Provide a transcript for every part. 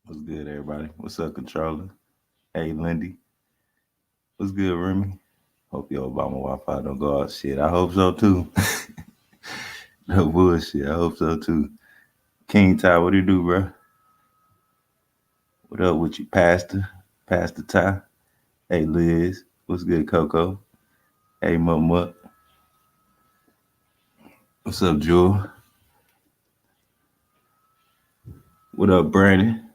What's good, everybody? What's up, controller? Hey, Lindy. What's good, Remy? Hope your Obama Wi-Fi don't go out. Shit, I hope so too. No bullshit. I hope so too. King Ty, what do you do, bro? What up with you, Pastor? Pastor Ty. Hey, Liz. What's good, Coco? Hey, Mut. What's up, Jewel? What up, Brandon?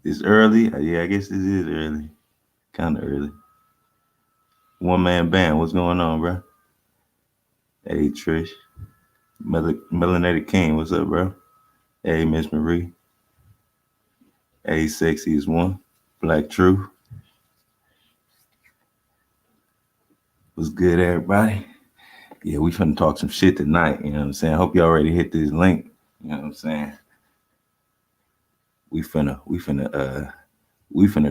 It's early. Yeah, I guess this is early. Kind of early. One man band. What's going on, bro? Hey, Trish. Melanated King. What's up, bro? Hey, Miss Marie. Hey, sexy is one. Black True. What's good, everybody? Yeah, we finna talk some shit tonight. You know what I'm saying? Hope you already hit this link. You know what I'm saying? We finna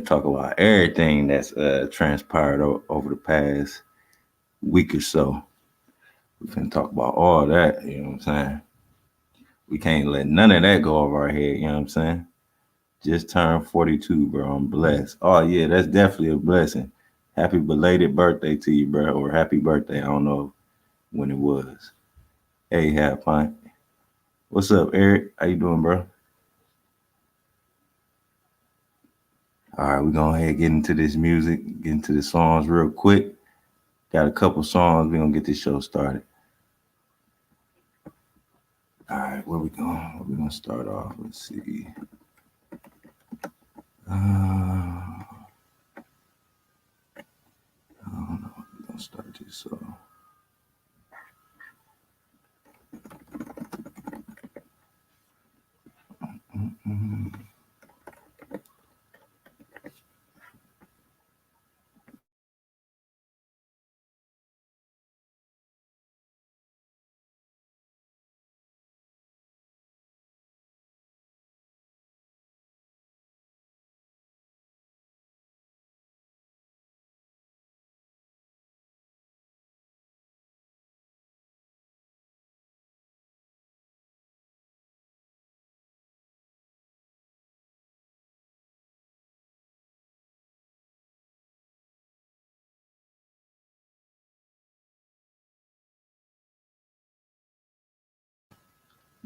talk about everything that's transpired over the past week or so. We finna talk about all that. You know what I'm saying? We can't let none of that go over our head. You know what I'm saying? Just turned 42, bro. I'm blessed. Oh yeah, that's definitely a blessing. Happy belated birthday to you, bro, or happy birthday. I don't know when it was. Hey, half pint. What's up, Eric? How you doing, bro? All right, we're gonna ahead get into this music, get into the songs real quick. Got a couple songs. We're gonna get this show started. All right, where we going? Where we gonna start off? Let's see. I don't know. We're gonna start this. So, mm-mm.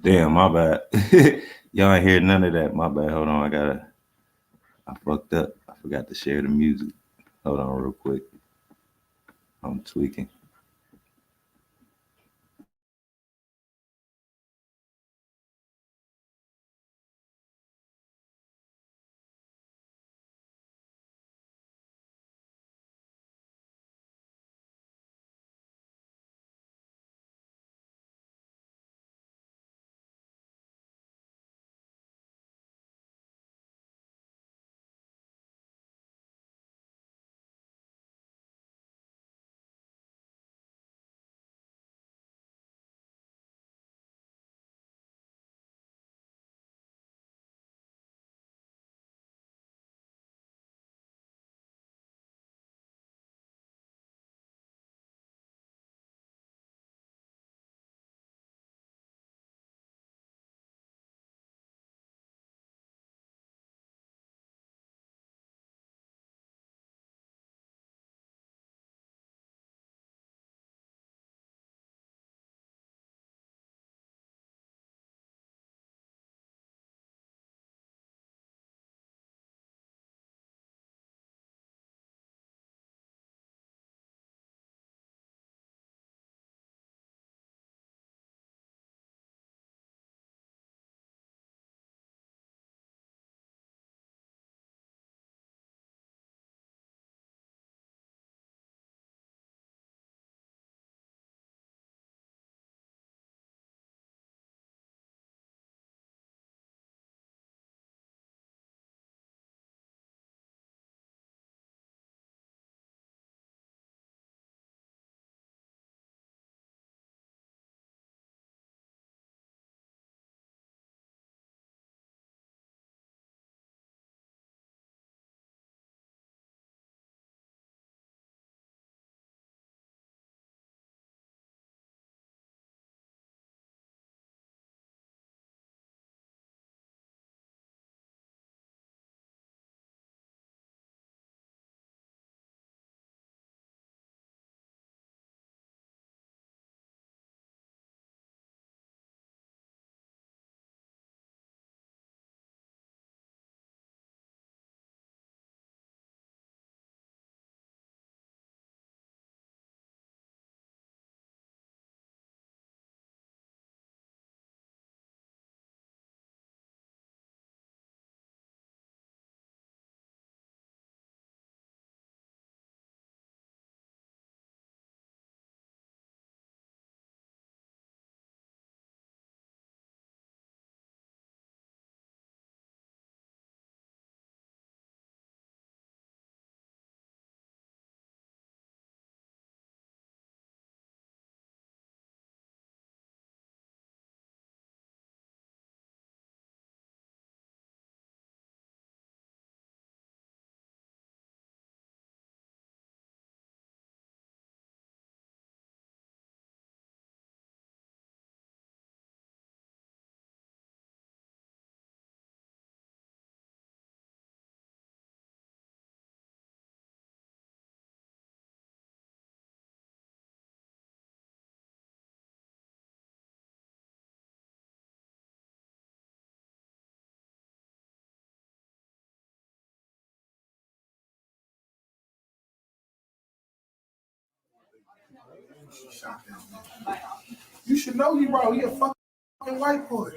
Damn, my bad. Y'all ain't hear none of that. My bad. Hold on, I fucked up. I forgot to share the music. Hold on, real quick. I'm tweaking. You should know you, bro. He a fucking white boy.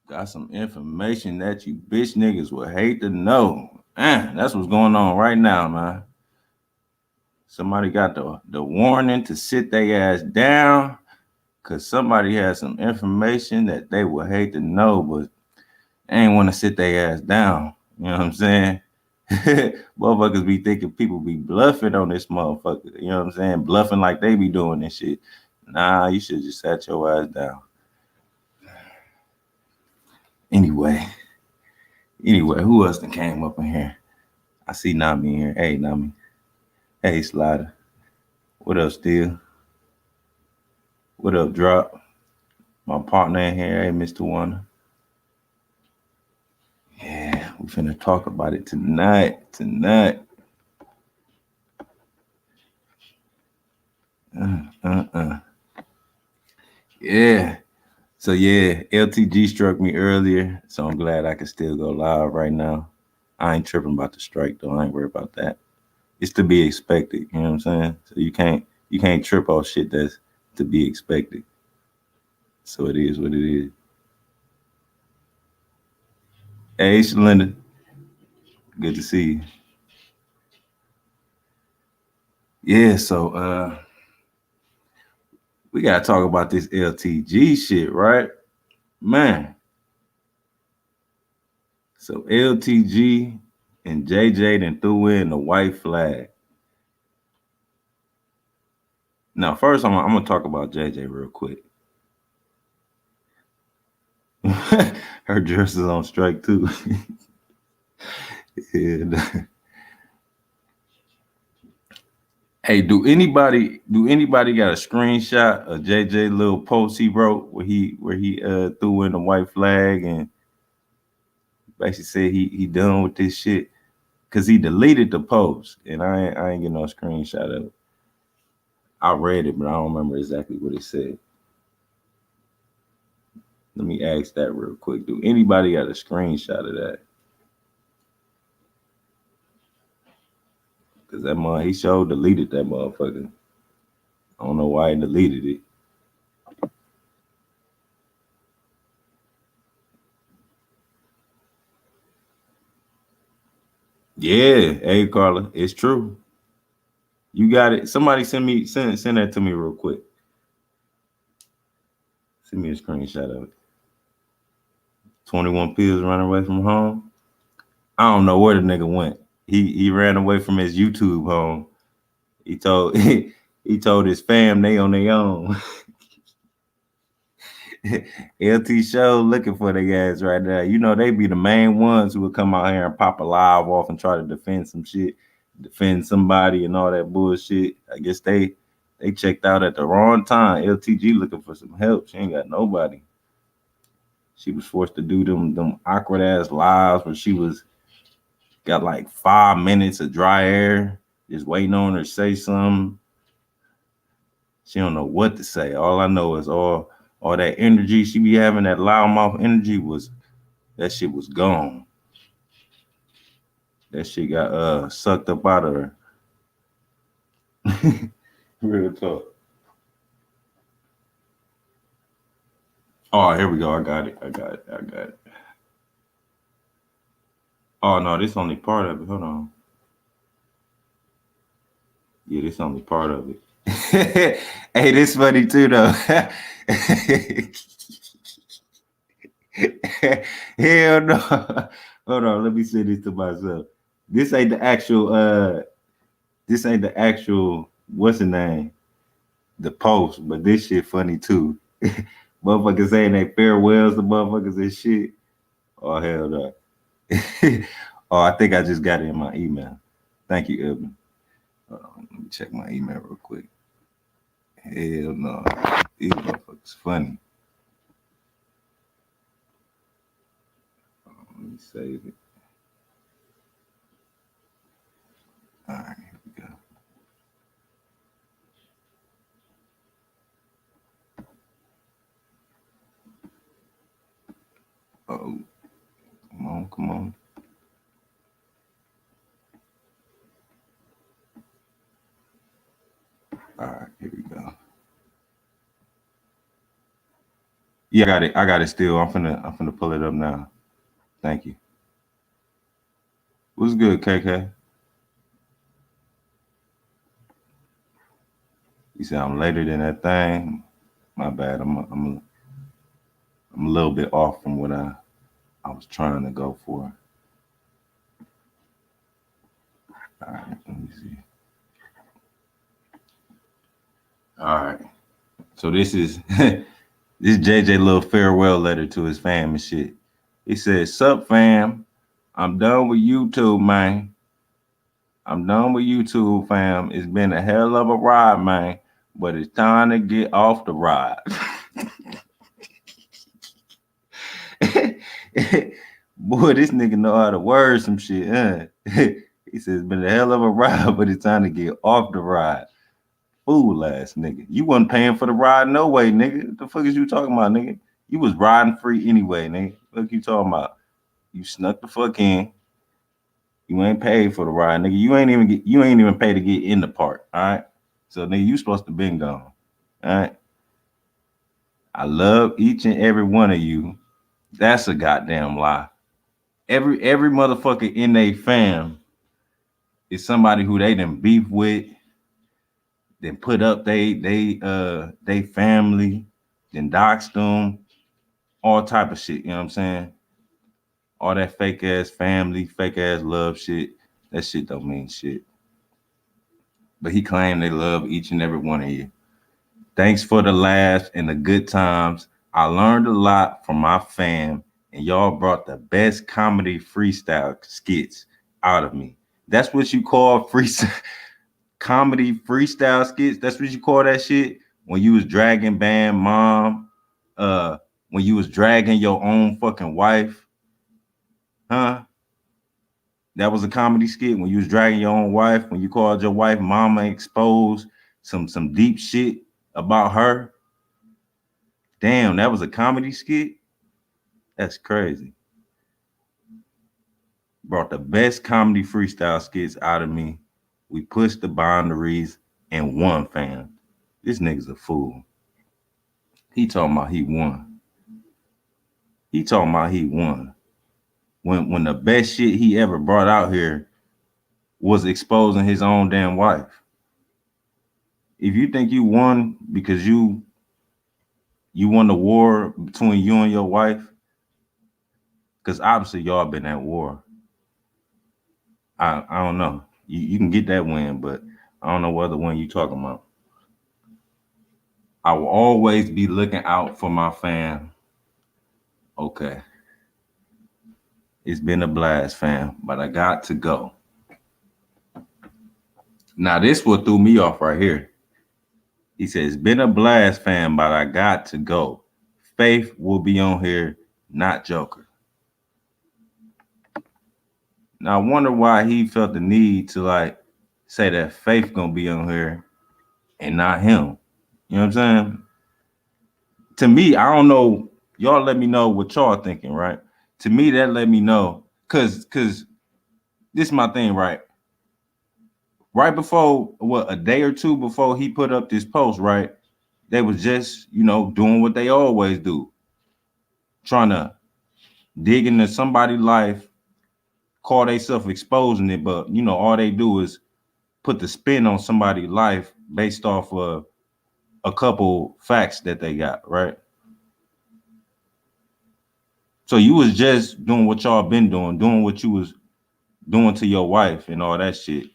Got some information that you bitch niggas would hate to know. That's what's going on right now, man. Somebody got the warning to sit their ass down because somebody has some information that they would hate to know, but they ain't want to sit their ass down. You know what I'm saying? Motherfuckers be thinking people be bluffing on this motherfucker. You know what I'm saying? Bluffing like they be doing this shit. Nah, you should just sat your ass down. Anyway, who else that came up in here? I see Nami in here. Hey, Nami. Hey, Slider. What up, Steel? What up, Drop? My partner in here. Hey, Mr. Wonder. Yeah, we finna talk about it tonight. Yeah. So yeah, LTG struck me earlier, so I'm glad I can still go live right now. I ain't tripping about the strike though. I ain't worried about that. It's to be expected. You know what I'm saying? So you can't trip off shit that's to be expected. So it is what it is. Hey, Shalinda. Good to see you. Yeah, so we gotta talk about this LTG shit, right? Man. So LTG and JJ then threw in the white flag. Now, first, I'm gonna talk about JJ real quick. Her dress is on strike too. And, hey, do anybody got a screenshot of JJ little post he wrote where he threw in the white flag and basically said he done with this shit? Cause he deleted the post and I ain't getting no screenshot of it. I read it, but I don't remember exactly what it said. Let me ask that real quick. Do anybody got a screenshot of that? Cause that he sure deleted that motherfucker. I don't know why he deleted it. Yeah, hey Carla, it's true. You got it. Somebody send that to me real quick. Send me a screenshot of it. 21 pills running away from home. I don't know where the nigga went. He ran away from his YouTube home. He told he told his fam they on their own. LT Show looking for their ass right now. You know they be the main ones who would come out here and pop a live off and try to defend some shit, defend somebody and all that bullshit. I guess they checked out at the wrong time. LTG looking for some help. She ain't got nobody. She was forced to do them awkward ass lives where she was got like 5 minutes of dry air, just waiting on her to say something. She don't know what to say. All I know is all that energy she be having, that loudmouth energy, that shit was gone. That shit got sucked up out of her. Real talk. Oh, here we go. I got it. Oh no, this only part of it. Hold on. Yeah, this only part of it. Hey, this funny too though. Hell no. Hold on, let me say this to myself. This ain't the actual what's the name? The post, but this shit funny too. Motherfuckers saying they farewells to motherfuckers and shit. Oh hell no. Oh, I think I just got it in my email. Thank you, Evan. Hold on, let me check my email real quick. Hell no. These motherfuckers funny. Let me save it. All right, here we go. Oh, come on. All right, here we go. Yeah, I got it still. I'm finna pull it up now. Thank you. What's good, KK? You said I'm later than that thing. My bad. I'm a little bit off from what I was trying to go for. All right, let me see. All right. So this is this JJ little farewell letter to his fam and shit. He says, "Sup fam, I'm done with YouTube, man. I'm done with YouTube, fam. It's been a hell of a ride, man, but it's time to get off the ride." Boy, this nigga know how to word some shit, huh? He says, "It's been a hell of a ride, but it's time to get off the ride." Fool ass nigga. You wasn't paying for the ride no way, nigga. What the fuck is you talking about, nigga? You was riding free anyway, nigga. What you talking about? You snuck the fuck in. You ain't paid for the ride, nigga. You ain't even pay to get in the park. All right. So nigga, you supposed to been gone. All right. I love each and every one of you. That's a goddamn lie. Every motherfucker in they fam is somebody who they done beef with, then put up they family, then doxed them, all type of shit. You know what I'm saying? All that fake ass family, fake ass love shit. That shit don't mean shit. But he claimed they love each and every one of you. Thanks for the laughs and the good times. I learned a lot from my fam, and y'all brought the best comedy freestyle skits out of me. That's what you call freestyle comedy freestyle skits. That's what you call that shit when you was dragging Bam Mom, when you was dragging your own fucking wife, huh? That was a comedy skit when you was dragging your own wife, when you called your wife mama, exposed some deep shit about her. Damn, that was a comedy skit. That's crazy. Brought the best comedy freestyle skits out of me. We pushed the boundaries and won, fam. This nigga's a fool. He talking about he won. He talking about he won. When the best shit he ever brought out here was exposing his own damn wife. If you think you won because you won the war between you and your wife, because obviously y'all been at war. I don't know. You can get that win, but I don't know what other win you talking about. I will always be looking out for my fam. Okay. It's been a blast, fam, but I got to go. Now, this what threw me off right here. He says, it's been a blast, fam, but I got to go. Faith will be on here, not Joker. Now, I wonder why he felt the need to like say that Faith gonna be on here and not him. You know what I'm saying? To me, I don't know. Y'all let me know what y'all thinking, right? To me, that let me know. Cause this is my thing, right? Right before, a day or two before he put up this post, right? They was just, doing what they always do. Trying to dig into somebody's life, call themselves exposing it, but all they do is put the spin on somebody's life based off of a couple facts that they got, right? So you was just doing what y'all been doing what you was doing to your wife and all that shit.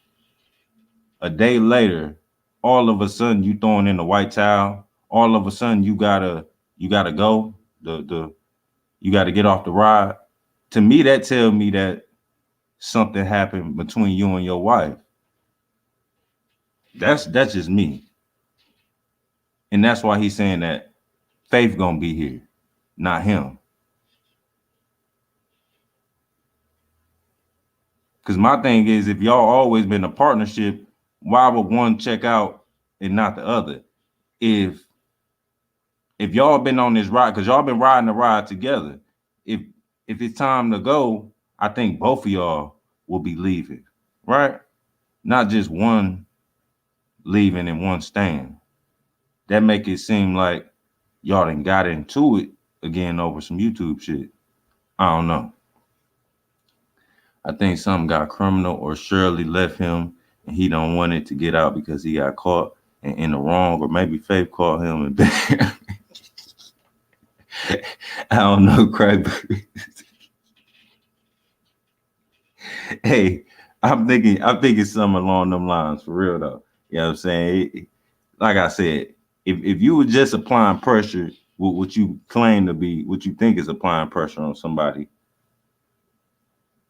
A day later, all of a sudden you throwing in the white towel. All of a sudden you gotta go. You gotta get off the ride. To me, that tell me that something happened between you and your wife. That's just me. And that's why he's saying that Faith gonna be here, not him. Because my thing is, if y'all always been a partnership, why would one check out and not the other? If y'all been on this ride, because y'all been riding the ride together, if it's time to go, I think both of y'all will be leaving, right? Not just one leaving and one staying. That make it seem like y'all done got into it again over some YouTube shit. I don't know. I think something got criminal or Shirley left him and he don't want it to get out because he got caught and in the wrong, or maybe Faith caught him and I don't know, Craig. Hey, I'm thinking something along them lines for real though. You know what I'm saying? Like I said, if you were just applying pressure, what you claim to be, what you think is applying pressure on somebody,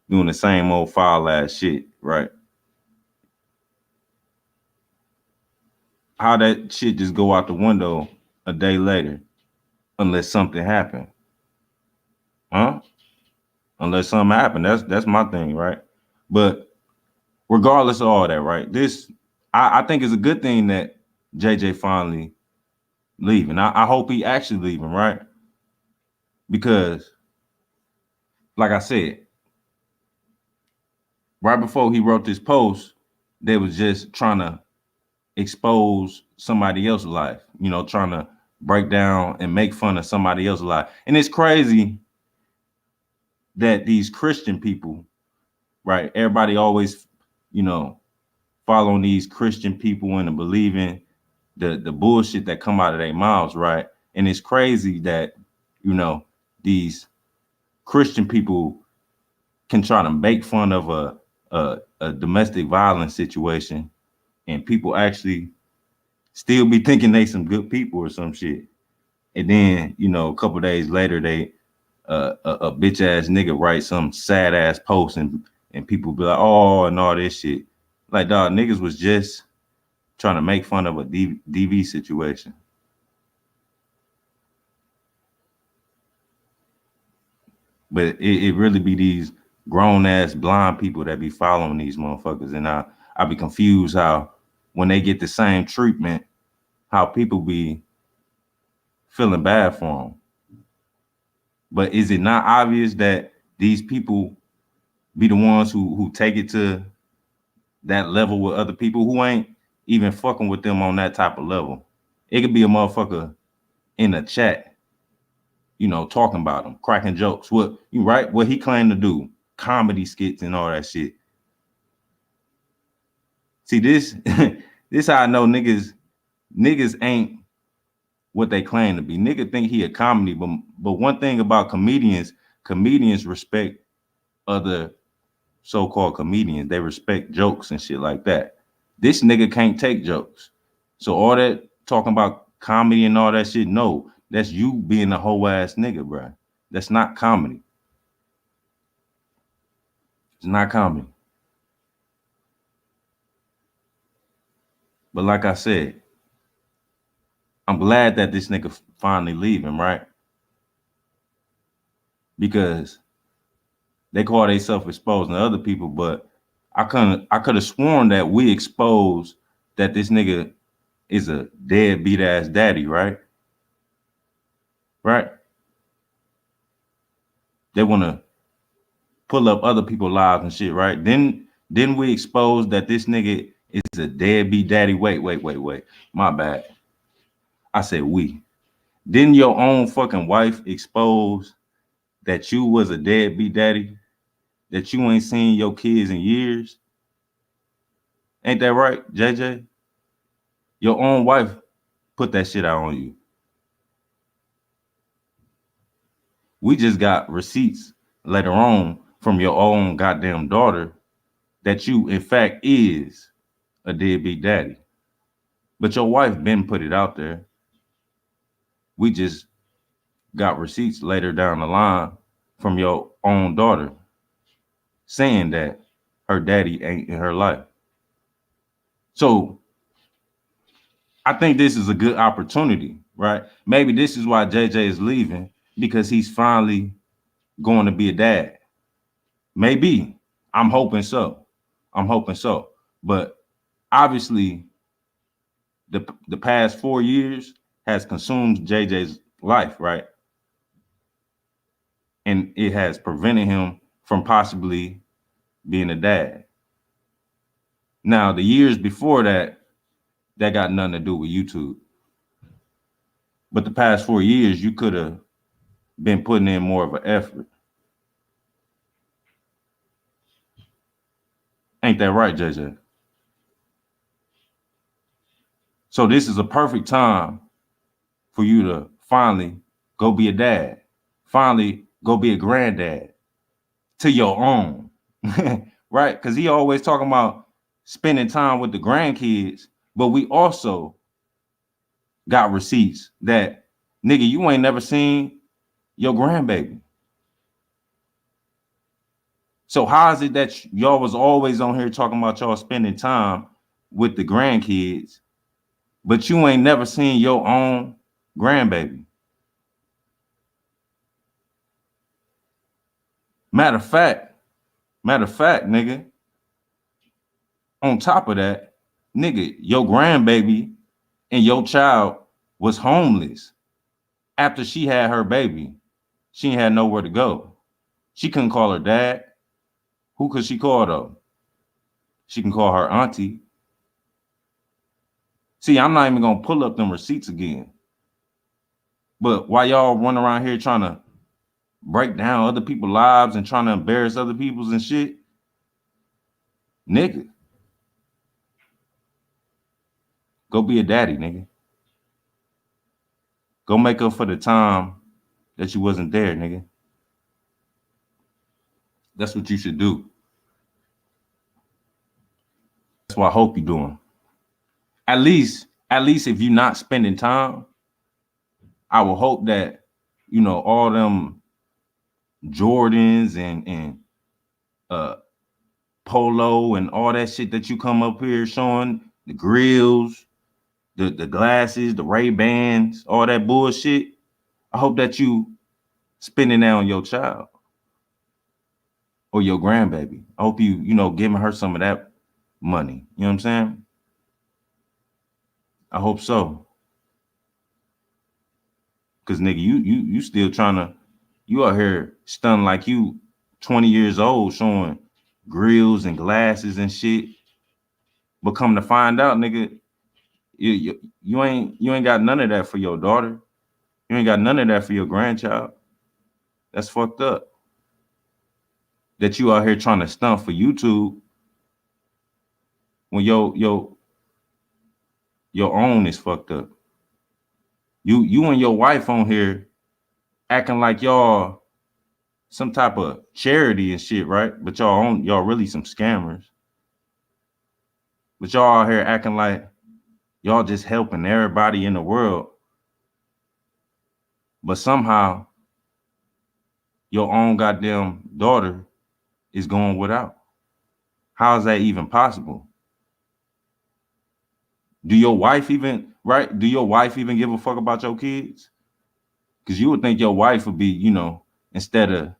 doing the same old foul ass shit, right? How that shit just go out the window a day later, unless something happened, huh? Unless something happened, that's my thing, right? But regardless of all that, right? This I think is a good thing that JJ finally leaving. I hope he actually leaving, right? Because, like I said, right before he wrote this post, they was just trying to expose somebody else's life, trying to break down and make fun of somebody else's life. And it's crazy that these Christian people, right? Everybody always, following these Christian people and believing the bullshit that come out of their mouths, right? And it's crazy that, these Christian people can try to make fun of a domestic violence situation and people actually still be thinking they some good people or some shit. And then, you know, a couple days later, they a bitch ass nigga write some sad ass post and people be like, oh, and all this shit. Like, dog, niggas was just trying to make fun of a DV situation. But it really be these grown ass blind people that be following these motherfuckers. And I be confused how when they get the same treatment, how people be feeling bad for them. But is it not obvious that these people be the ones who take it to that level with other people who ain't even fucking with them on that type of level? It could be a motherfucker in a chat, you know, talking about him, cracking jokes. What he claimed to do, comedy skits and all that shit. See, this this how I know niggas ain't what they claim to be. Nigga think he a comedy, but one thing about comedians respect other so-called comedians. They respect jokes and shit like that. This nigga can't take jokes. So all that talking about comedy and all that shit, no, that's you being a whole ass nigga, bro. That's not comedy. It's not comedy. But like I said, I'm glad that this nigga finally leaving, right? Because they call themselves exposing other people, but I could have sworn that we exposed that this nigga is a deadbeat ass daddy, right? Right? They want to pull up other people's lives and shit, right? Then we expose that this nigga is a deadbeat daddy. Wait. My bad. I said we. Didn't your own fucking wife expose that you was a deadbeat daddy? That you ain't seen your kids in years? Ain't that right, JJ? Your own wife put that shit out on you. We just got receipts later on from your own goddamn daughter that you, in fact, is a deadbeat daddy. But your wife been put it out there. We just got receipts later down the line from your own daughter saying that her daddy ain't in her life. So I think this is a good opportunity, right? Maybe this is why JJ is leaving, because he's finally going to be a dad. Maybe. I'm hoping so. But obviously, the past 4 years has consumed JJ's life, right? And it has prevented him from possibly being a dad. Now, the years before that got nothing to do with YouTube. But the past 4 years, you could have been putting in more of an effort. Ain't that right, JJ? So this is a perfect time for you to finally go be a dad. Finally go be a granddad to your own. Right? Because he always talking about spending time with the grandkids, but we also got receipts that, nigga, you ain't never seen your grandbaby. So how is it that y'all was always on here talking about y'all spending time with the grandkids, but you ain't never seen your own grandbaby? Matter of fact, nigga, on top of that, nigga, your grandbaby and your child was homeless after she had her baby. She ain't had nowhere to go. She couldn't call her dad. Who could she call though? She can call her auntie. See, I'm not even gonna pull up them receipts again. But while y'all run around here trying to break down other people's lives and trying to embarrass other people's and shit, nigga, go be a daddy, nigga. Go make up for the time that you wasn't there, nigga. That's what you should do. That's what I hope you're doing. At least at least if you're not spending time, I will hope that, you know, all them Jordans and uh polo and all that shit that you come up here showing, the grills, the glasses, the Ray-Bans, all that bullshit. I hope that you spending that on your child or your grandbaby. I hope you know, giving her some of that money. You know what I'm saying? I hope so. Cause nigga, you still trying to, you out here stunned like you 20 years old showing grills and glasses and shit. But come to find out, nigga, you ain't got none of that for your daughter. You ain't got none of that for your grandchild. That's fucked up. That you out here trying to stunt for YouTube when your own is fucked up. You and your wife on here acting like y'all some type of charity and shit, right? But y'all really some scammers. But y'all out here acting like y'all just helping everybody in the world. But somehow your own goddamn daughter is going without. How is that even possible? Do your wife even, right? Do your wife even give a fuck about your kids? Because you would think your wife would be, you know, instead of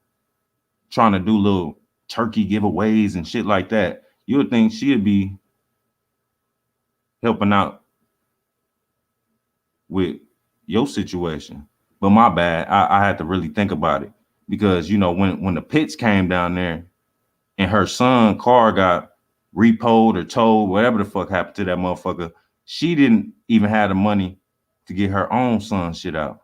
trying to do little turkey giveaways and shit like that, you would think she'd be helping out with your situation. But my bad, I had to really think about it. Because, you know, when the Pitts came down there and her son car got repoed or towed, whatever the fuck happened to that motherfucker, she didn't even have the money to get her own son shit out.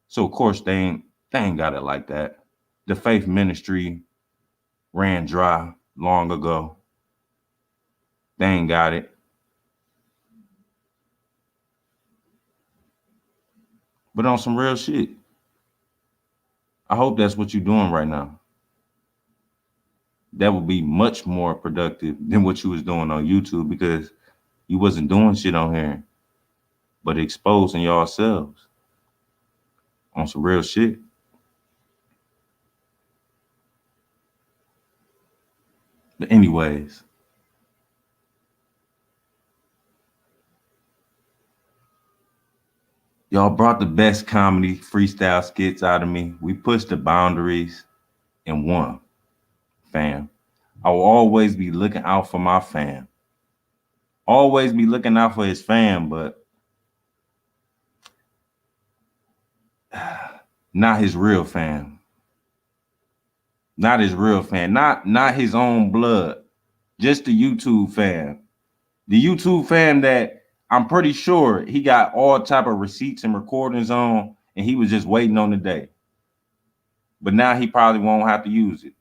So of course they ain't got it like that. The faith ministry ran dry long ago. They ain't got it. But on some real shit, I hope that's what you're doing right now. That would be much more productive than what you was doing on YouTube, because you wasn't doing shit on here but exposing yourselves on some real shit. But anyways, y'all brought the best comedy freestyle skits out of me. We pushed the boundaries and won, fam. I will always be looking out for my fam. Always be looking out for his fam, but not his real fam. Not his real fam. Not his own blood. Just the YouTube fam. The YouTube fam that I'm pretty sure he got all type of receipts and recordings on, and he was just waiting on the day. But now he probably won't have to use it.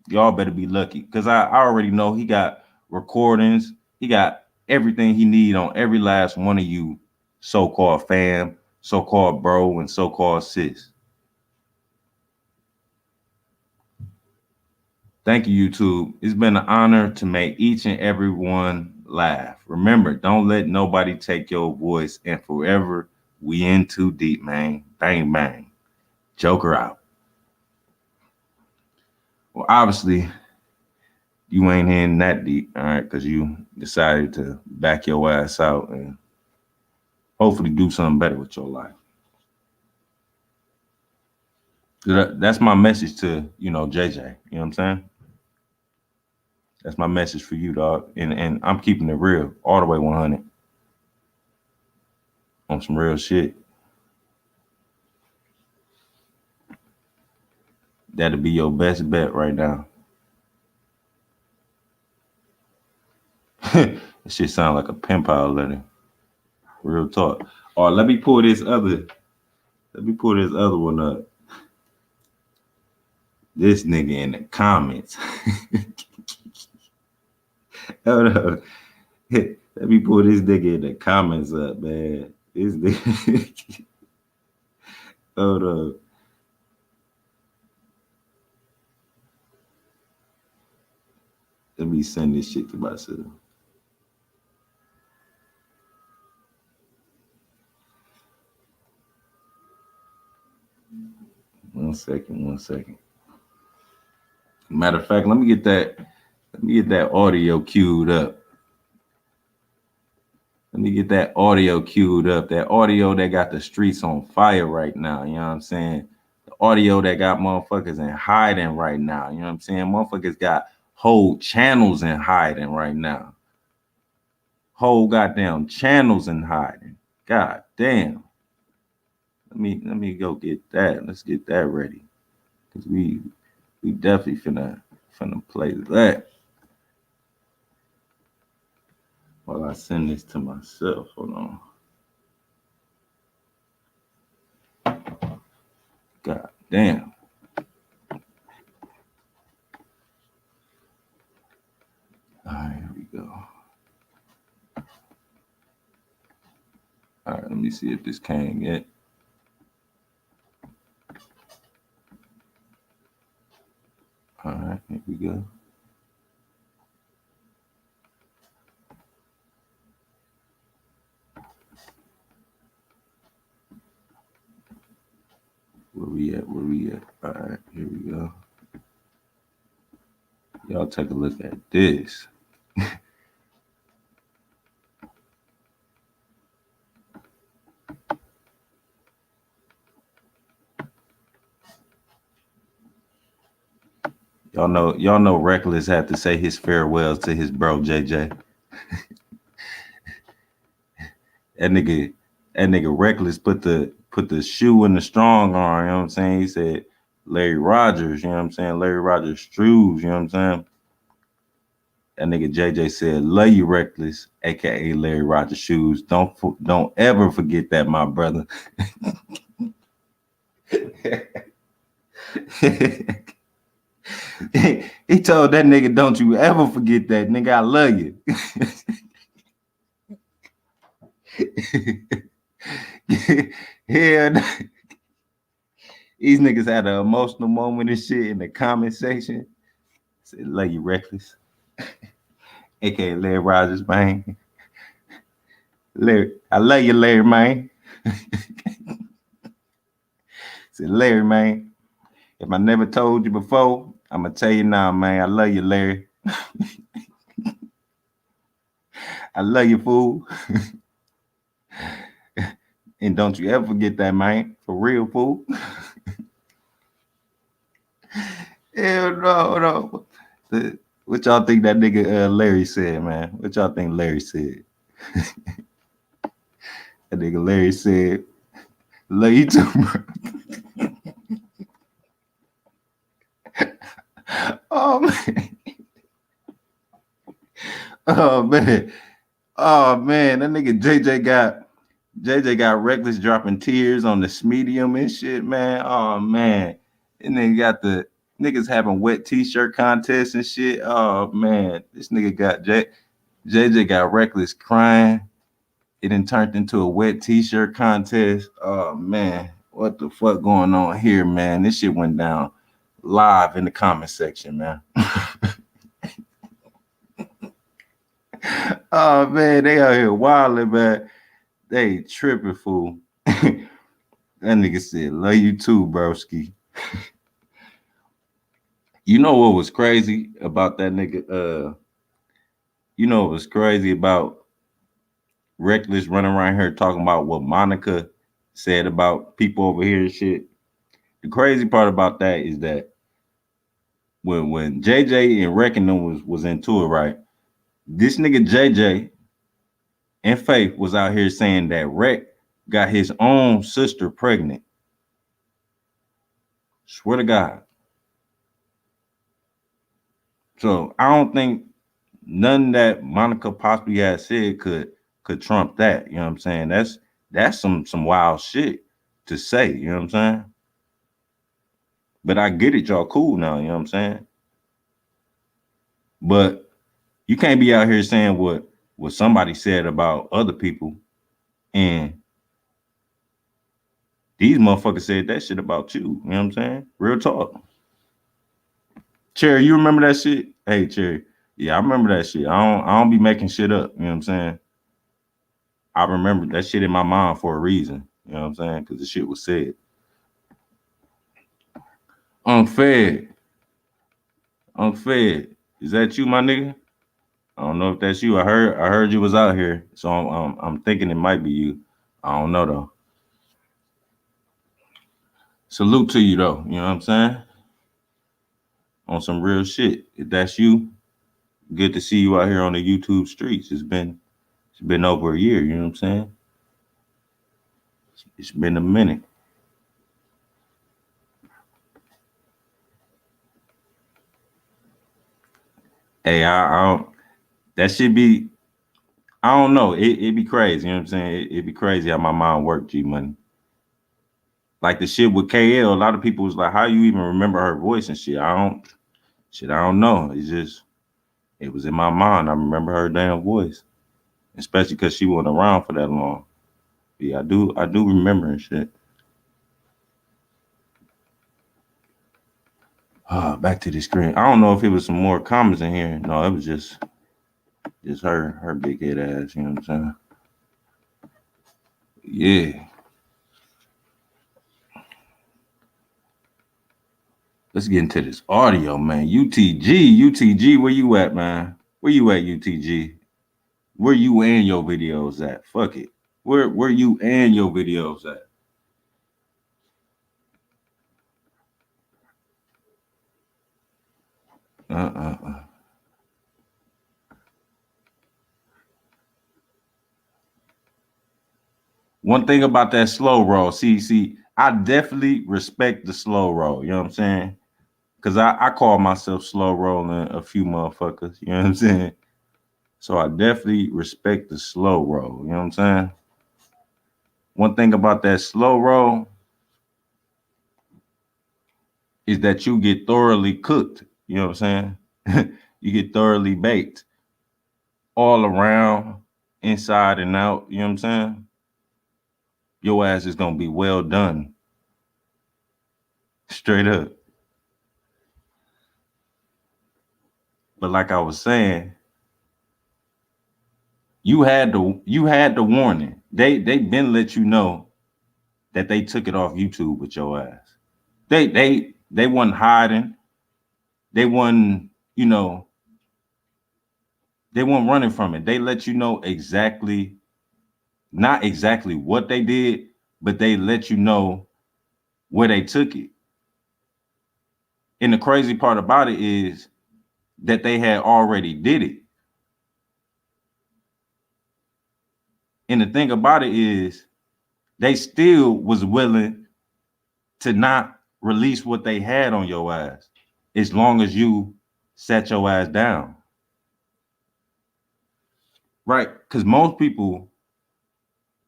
Y'all better be lucky, because I already know he got recordings. He got everything he need on every last one of you so-called fam, so-called bro, and so-called sis. Thank you, YouTube. It's been an honor to make each and every one laugh. Remember, don't let nobody take your voice, and forever, we in too deep, man. Bang, bang. Joker out. Well, obviously, you ain't in that deep, all right, because you decided to back your ass out and hopefully do something better with your life. That's my message to, you know, JJ. You know what I'm saying? That's my message for you, dog. And I'm keeping it real, all the way 100 on some real shit. That'll be your best bet right now. This shit sound like a pen pal letter. Real talk. All right, let me pull this other one up. This nigga in the comments. Hold on. Let me pull this nigga in the comments up, man. This nigga. Hold on. Let me send this shit to myself. One second. Matter of fact, let me get that audio queued up. That audio that got the streets on fire right now. You know what I'm saying? The audio that got motherfuckers in hiding right now. You know what I'm saying? Motherfuckers got whole channels in hiding right now. Whole goddamn channels in hiding. God damn. Let me go get that. Let's get that ready. Cause we definitely finna play that. While I send this to myself. Hold on. God damn. All right, here we go. All right, let me see if this came yet. All right, here we go. Where we at? All right, here we go. Y'all take a look at this. Y'all know Reckless had to say his farewells to his bro JJ. That nigga Reckless put the shoe in the strong arm, you know what I'm saying? He said Larry Rogers, you know what I'm saying? Larry Rogers Struves, you know what I'm saying? That nigga JJ said, "Love you, Reckless, aka Larry Rogers Shoes. Don't ever forget that, my brother." He told that nigga, "Don't you ever forget that, nigga. I love you." Yeah, these niggas had an emotional moment and shit in the comment section. Said, "Love you, Reckless, aka Larry Rogers, man. Larry, I love you, Larry, man." Said, "Larry, man, if I never told you before, I'm gonna tell you now, man. I love you, Larry. I love you, fool. And don't you ever forget that, man. For real, fool." Hell no. What y'all think that nigga Larry said, man? What y'all think Larry said? That nigga Larry said, "Love you too, bro." Oh man. Oh man. That nigga JJ got Reckless dropping tears on the medium and shit, man. Oh man. And then got the niggas having wet t-shirt contests and shit. Oh man. This nigga got JJ got Reckless crying. It then turned into a wet t-shirt contest. Oh man. What the fuck going on here, man? This shit went down live in the comment section, man. Oh man, they out here wilding, man. They tripping, fool. That nigga said, "Love you too, broski." You know what was crazy about that nigga? You know what was crazy about Reckless running around here talking about what Monica said about people over here and shit. The crazy part about that is that when JJ and Reckoning was into it, right? This nigga JJ and Faith was out here saying that Rec got his own sister pregnant. Swear to God. So I don't think none that Monica possibly had said could trump that. You know what I'm saying? That's some wild shit to say. You know what I'm saying? But I get it, y'all cool now. You know what I'm saying? But you can't be out here saying what somebody said about other people, and these motherfuckers said that shit about you. You know what I'm saying? Real talk. Cherry, you remember that shit? Hey, Cherry. Yeah, I remember that shit. I don't be making shit up. You know what I'm saying? I remember that shit in my mind for a reason. You know what I'm saying? Because the shit was said. Unfed. Unfed. Is that you, my nigga? I don't know if that's you. I heard you was out here, so I'm thinking it might be you. I don't know though. Salute to you though. You know what I'm saying? On some real shit. If that's you, good to see you out here on the YouTube streets. It's been over a year. You know what I'm saying? It's been a minute. Hey, I don't. That should be. I don't know. It'd be crazy. You know what I'm saying? It'd be crazy how my mind worked. G Money. Like the shit with KL. A lot of people was like, "How you even remember her voice and shit?" I don't. Shit, I don't know. It's just. It was in my mind. I remember her damn voice, especially because she wasn't around for that long. Yeah, I do remember and shit. Back to the screen. I don't know if it was some more comments in here. No, it was just her big head ass. You know what I'm saying? Yeah. Let's get into this audio, man. UTG, where you at, man? Where you at, UTG? Where you and your videos at? Fuck it. Where you and your videos at? One thing about that slow roll, see, I definitely respect the slow roll. You know what I'm saying? Because I call myself slow rolling a few motherfuckers. You know what I'm saying? So I definitely respect the slow roll. You know what I'm saying? One thing about that slow roll is that you get thoroughly cooked. You know what I'm saying? You get thoroughly baked all around, inside and out. You know what I'm saying? Your ass is going to be well done. Straight up. But like I was saying, you had the warning. They been let you know that they took it off YouTube with your ass. They wasn't hiding. They wasn't, they weren't running from it. They let you know exactly, not exactly what they did, but they let you know where they took it. And the crazy part about it is that they had already did it. And the thing about it is they still was willing to not release what they had on your ass as long as you sat your ass down. Right? Because most people,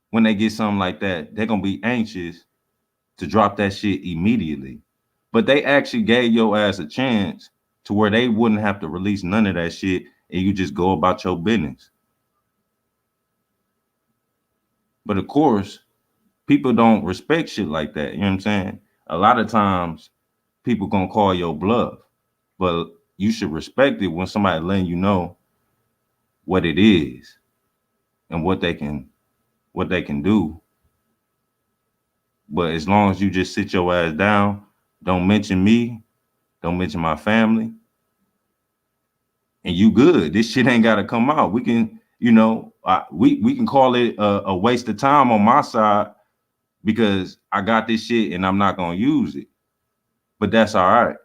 when they get something like that, they're going to be anxious to drop that shit immediately. But they actually gave your ass a chance to where they wouldn't have to release none of that shit and you just go about your business. But of course, people don't respect shit like that. You know what I'm saying? A lot of times people gonna call your bluff, but you should respect it when somebody letting you know what it is and what they can do. But as long as you just sit your ass down, don't mention me, don't mention my family, and you good. This shit ain't gotta come out. We can, we can call it a waste of time on my side because I got this shit and I'm not gonna use it. But that's all right.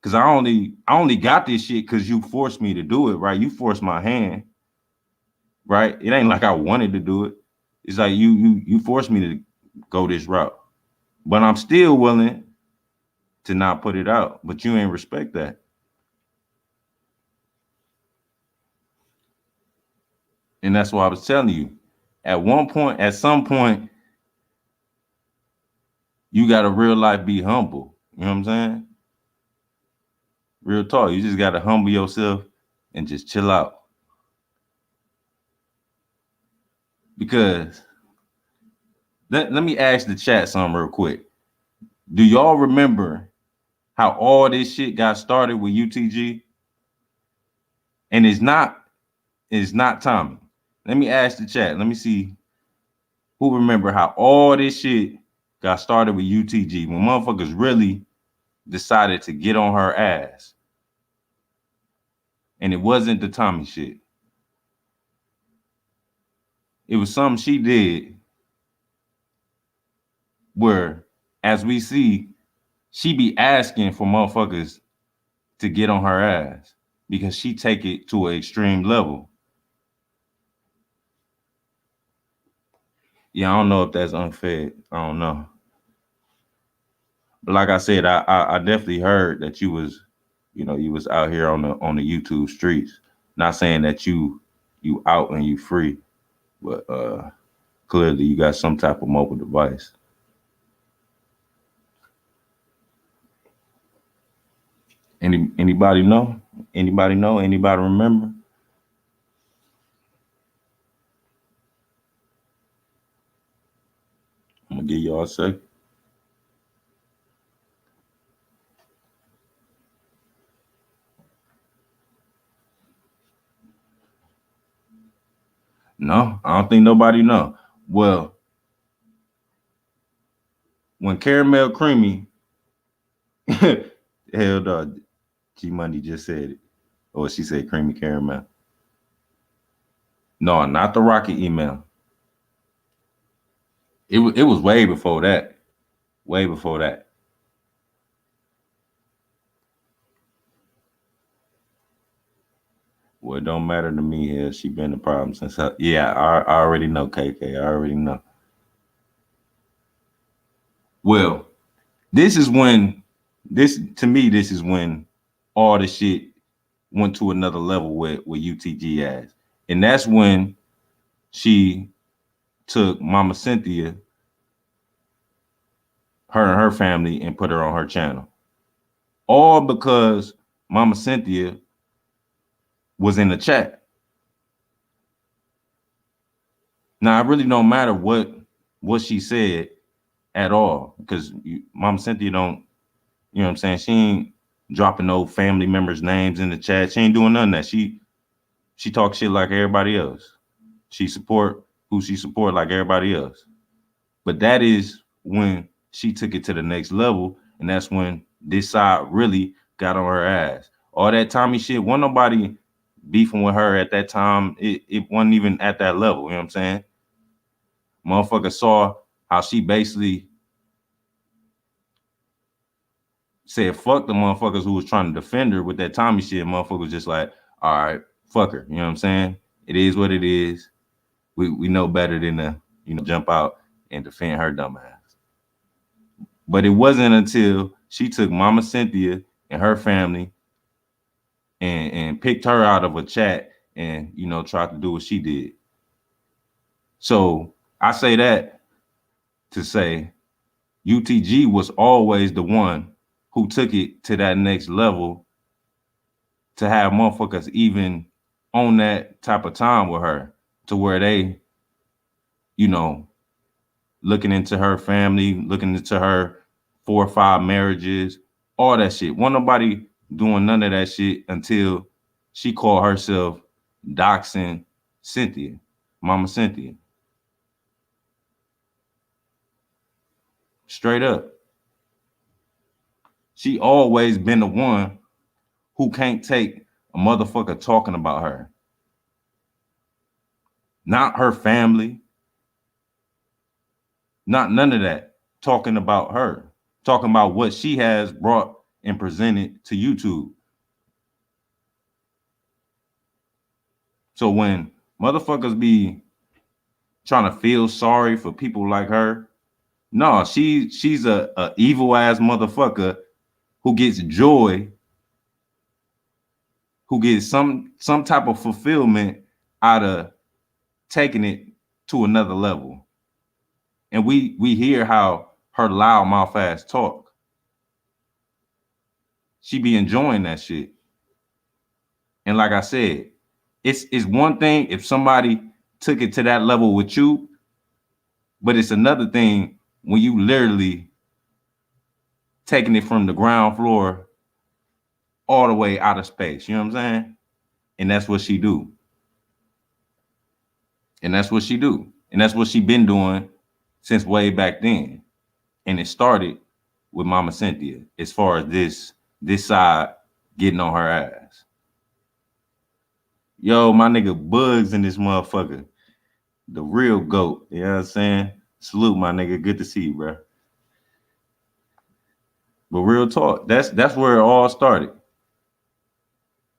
Cause I only got this shit because you forced me to do it, right? You forced my hand, right? It ain't like I wanted to do it. It's like you forced me to go this route. But I'm still willing to not put it out. But you ain't respect that. And that's why I was telling you. At some point, you gotta real life be humble. You know what I'm saying? Real talk. You just gotta humble yourself and just chill out. Because let me ask the chat something real quick. Do y'all remember how all this shit got started with UTG? And it's not Tommy. Let me ask the chat. Let me see who remember how all this shit got started with UTG when motherfuckers really decided to get on her ass. And it wasn't the Tommy shit. It was something she did where, as we see, she be asking for motherfuckers to get on her ass because she take it to an extreme level. Yeah, I don't know if that's unfair. I don't know. But like I said, I definitely heard that you was, you was out here on the YouTube streets. Not saying that you out and you free, but clearly you got some type of mobile device. Anybody know? Anybody know? Anybody remember? I'm gonna give y'all a second. No, I don't think nobody know. Well, when Caramel Creamy, hell no, G Money just said it. Or she said Creamy Caramel. No, not the Rocket email. It was way before that. Way before that. Well, it don't matter to me here. She been the problem since yeah, I already know, KK. I already know. Well, this is when this is when all the shit went to another level with UTG ass. And that's when she took Mama Cynthia, her and her family, and put her on her channel. All because Mama Cynthia was in the chat. Now, it really don't matter what she said at all, because Mama Cynthia don't, you know what I'm saying? She ain't dropping no family members' names in the chat. She ain't doing none of that. She talks shit like everybody else. She support who she support like everybody else. But that is when she took it to the next level, and that's when this side really got on her ass. All that Tommy shit, wasn't nobody beefing with her at that time. It wasn't even at that level, you know what I'm saying? Motherfucker saw how she basically said fuck the motherfuckers who was trying to defend her with that Tommy shit. Motherfucker was just like, all right, fuck her. You know what I'm saying? It is what it is. We know better than to, jump out and defend her dumb ass. But it wasn't until she took Mama Cynthia and her family and picked her out of a chat and, tried to do what she did. So I say that to say UTG was always the one who took it to that next level to have motherfuckers even on that type of time with her, to where they, looking into her family, looking into her 4 or 5 marriages, all that shit. Wasn't nobody doing none of that shit until she called herself doxing Cynthia, Mama Cynthia. Straight up. She always been the one who can't take a motherfucker talking about her. Not her family. Not none of that. Talking about her. Talking about what she has brought and presented to YouTube. So when motherfuckers be trying to feel sorry for people like her, no, she's a evil ass motherfucker who gets joy, who gets some type of fulfillment out of taking it to another level. And we hear how her loud mouth ass talk. She be enjoying that shit. And like I said, it's one thing if somebody took it to that level with you, but it's another thing when you literally taking it from the ground floor all the way out of space. You know what I'm saying? And that's what she do. And that's what she been doing since way back then. And it started with Mama Cynthia as far as this side getting on her ass. Yo, my nigga Bugs in this motherfucker. The real GOAT. You know what I'm saying? Salute, my nigga. Good to see you, bro. But real talk, that's where it all started.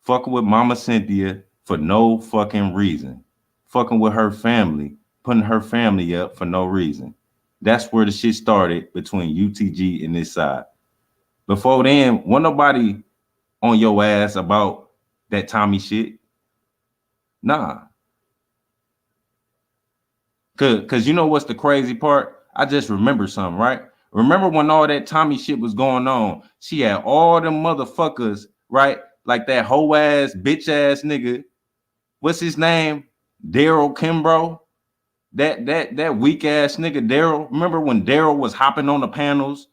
Fucking with Mama Cynthia for no fucking reason. Fucking with her family, putting her family up for no reason. That's where the shit started between UTG and this side. Before then, wasn't nobody on your ass about that Tommy shit. Nah. Cause you know what's the crazy part? I just remember something, right? Remember when all that Tommy shit was going on? She had all them motherfuckers, right? Like that hoe ass, bitch ass nigga. What's his name? Daryl Kimbrough. That weak ass nigga Daryl. Remember when Daryl was hopping on the panels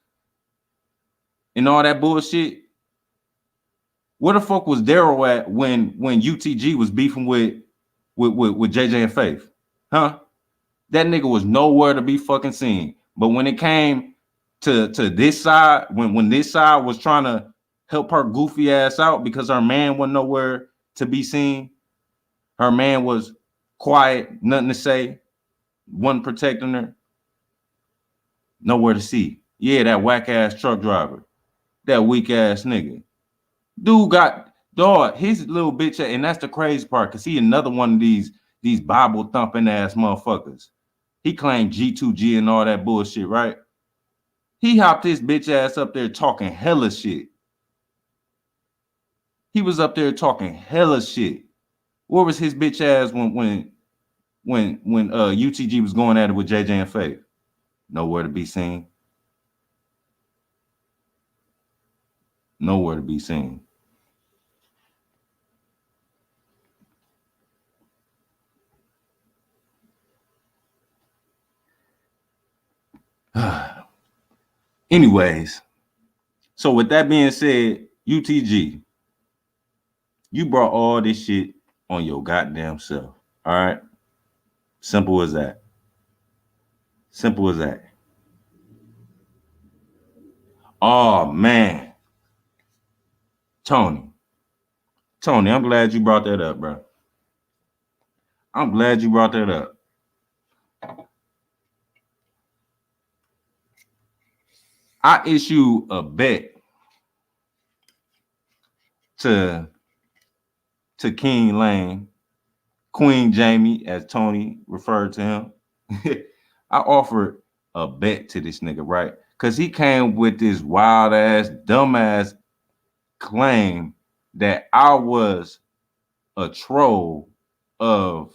and all that bullshit? Where the fuck was Daryl at when UTG was beefing with JJ and Faith? Huh? That nigga was nowhere to be fucking seen. But when it came to this side, when this side was trying to help her goofy ass out because her man wasn't nowhere to be seen, her man was quiet, nothing to say, wasn't protecting her, nowhere to see. Yeah, that whack ass truck driver, that weak ass nigga. Dude got dog, his little bitch, and that's the crazy part, cause he another one of these Bible thumping ass motherfuckers. He claimed G2G and all that bullshit, right? He hopped his bitch ass up there talking hella shit. He was up there talking hella shit. Where was his bitch ass when UTG was going at it with JJ and Faith? Nowhere to be seen. Nowhere to be seen. Anyways, so with that being said, UTG, you brought all this shit on your goddamn self. All right? Simple as that. Simple as that. Oh, man. Tony, I'm glad you brought that up, bro. I'm glad you brought that up. I issue a bet to King Lane, Queen Jamie, as Tony referred to him. I offered a bet to this nigga, right? Because he came with this wild ass, dumb ass claim that I was a troll of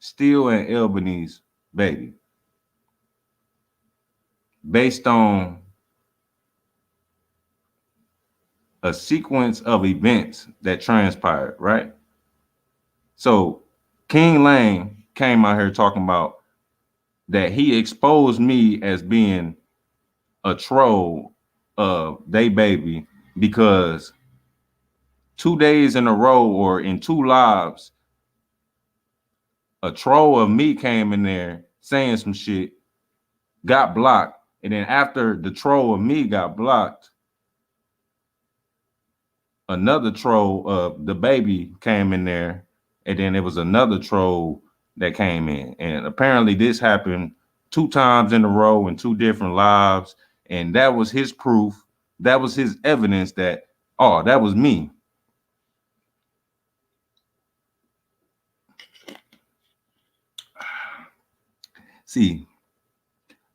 Steele and Albany's baby, based on a sequence of events that transpired, right? So King Lane came out here talking about that he exposed me as being a troll of they baby because 2 days in a row or in 2 lives, a troll of me came in there saying some shit, got blocked, and then after the troll of me got blocked, another troll of the baby came in there, and then there was another troll that came in. And apparently this happened 2 times in a row in 2 different lives. And that was his proof. That was his evidence that, oh, that was me. See,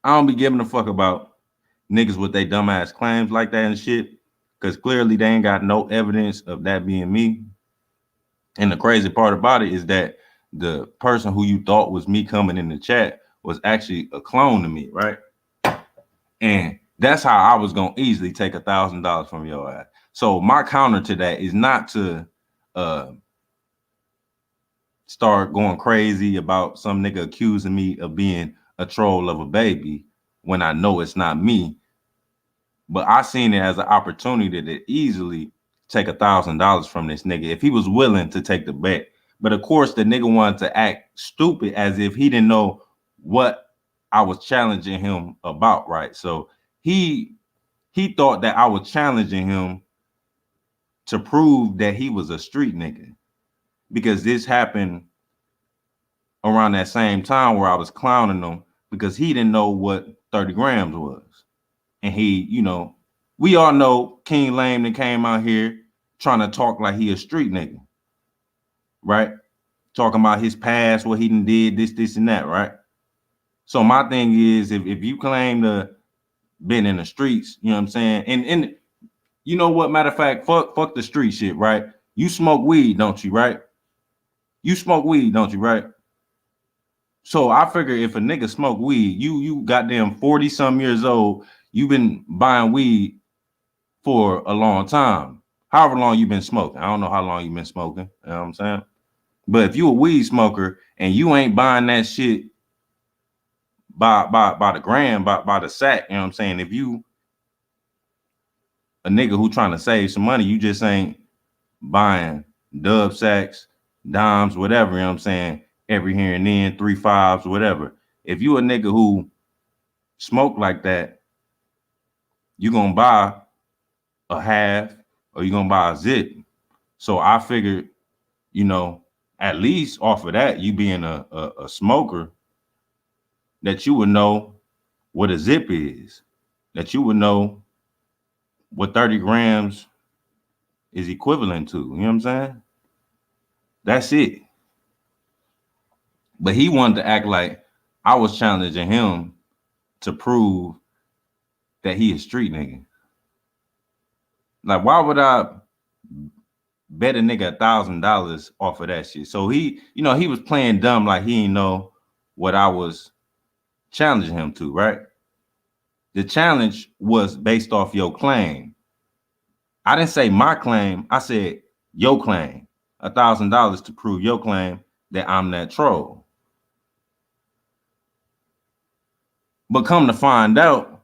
I don't be giving a fuck about niggas with their dumbass claims like that and shit, because clearly they ain't got no evidence of that being me. And the crazy part about it is that the person who you thought was me coming in the chat was actually a clone to me, right? And that's how I was gonna easily take $1,000 from your ass. So my counter to that is not to start going crazy about some nigga accusing me of being a troll of a baby when I know it's not me. But I seen it as an opportunity to easily take $1,000 from this nigga if he was willing to take the bet. But of course, the nigga wanted to act stupid as if he didn't know what I was challenging him about, right? So he thought that I was challenging him to prove that he was a street nigga, because this happened around that same time where I was clowning him because he didn't know what 30 grams was. And he, you know, we all know King Lame that came out here trying to talk like he a street nigga, right? Talking about his past, what he done did, this, and that, right? So my thing is, if you claim to been in the streets, you know what I'm saying? And you know what, matter of fact, fuck the street shit, right? You smoke weed, don't you, right? You smoke weed, don't you, right? So I figure if a nigga smoke weed, you goddamn 40 some years old, you've been buying weed for a long time. However long you've been smoking. I don't know how long you've been smoking. You know what I'm saying? But if you a weed smoker and you ain't buying that shit by the gram, by the sack, you know what I'm saying? If you a nigga who trying to save some money, you just ain't buying dub sacks, dimes, whatever, you know what I'm saying? Every here and then, 3 5s, whatever. If you a nigga who smoke like that, you gonna buy a half or you gonna buy a zip. So I figured, you know, at least off of that, you being a smoker, that you would know what a zip is, that you would know what 30 grams is equivalent to. You know what I'm saying? That's it. But he wanted to act like I was challenging him to prove that he a street nigga. Like, why would I bet a nigga $1,000 off of that shit? So he, you know, he was playing dumb, like he didn't know what I was challenging him to, right? The challenge was based off your claim. I didn't say my claim. I said your claim. $1,000 to prove your claim that I'm that troll. But come to find out,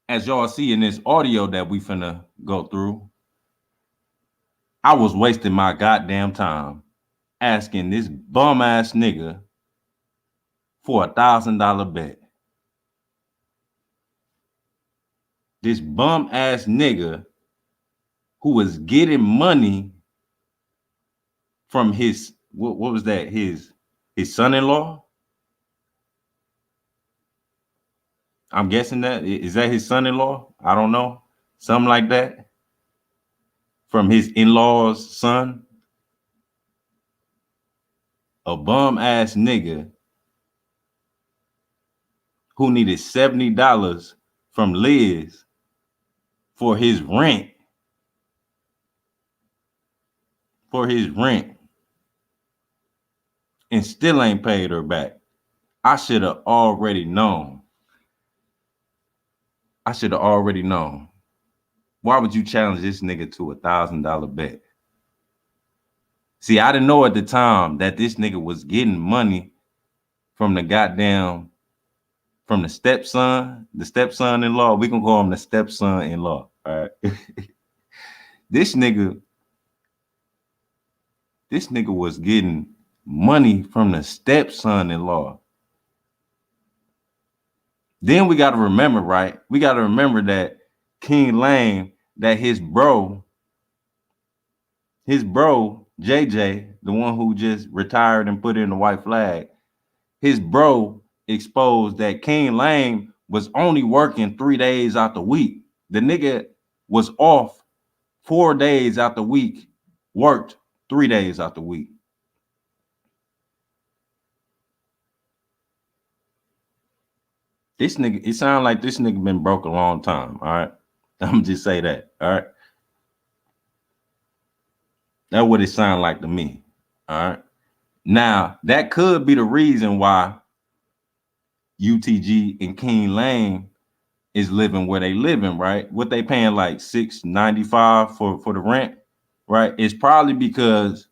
as y'all see in this audio that we finna go through, I was wasting my goddamn time asking this bum ass nigga for $1,000 bet. This bum ass nigga who was getting money from his, what was that? His son-in-law? I'm guessing that. Is that his son-in-law? I don't know. Something like that. From his in-law's son. A bum ass nigga who needed $70 from Liz for his rent. For his rent. And still ain't paid her back. I should have already known. Why would you challenge this nigga to $1,000 bet? See, I didn't know at the time that this nigga was getting money from the stepson-in-law. We can call him the stepson-in-law. All right. This nigga was getting money from the stepson-in-law. Then we got to remember, right? We got to remember that King Lame, that his bro, JJ, the one who just retired and put in the white flag, his bro exposed that King Lame was only working 3 days out the week. The nigga was off 4 days out the week, worked 3 days out the week. This nigga, it sounds like this nigga been broke a long time, all right? I'm just say that, all right? That's what it sounds like to me, all right? Now, that could be the reason why UTG and King Lame is living where they living, right? What they paying like $695 for the rent, right? It's probably because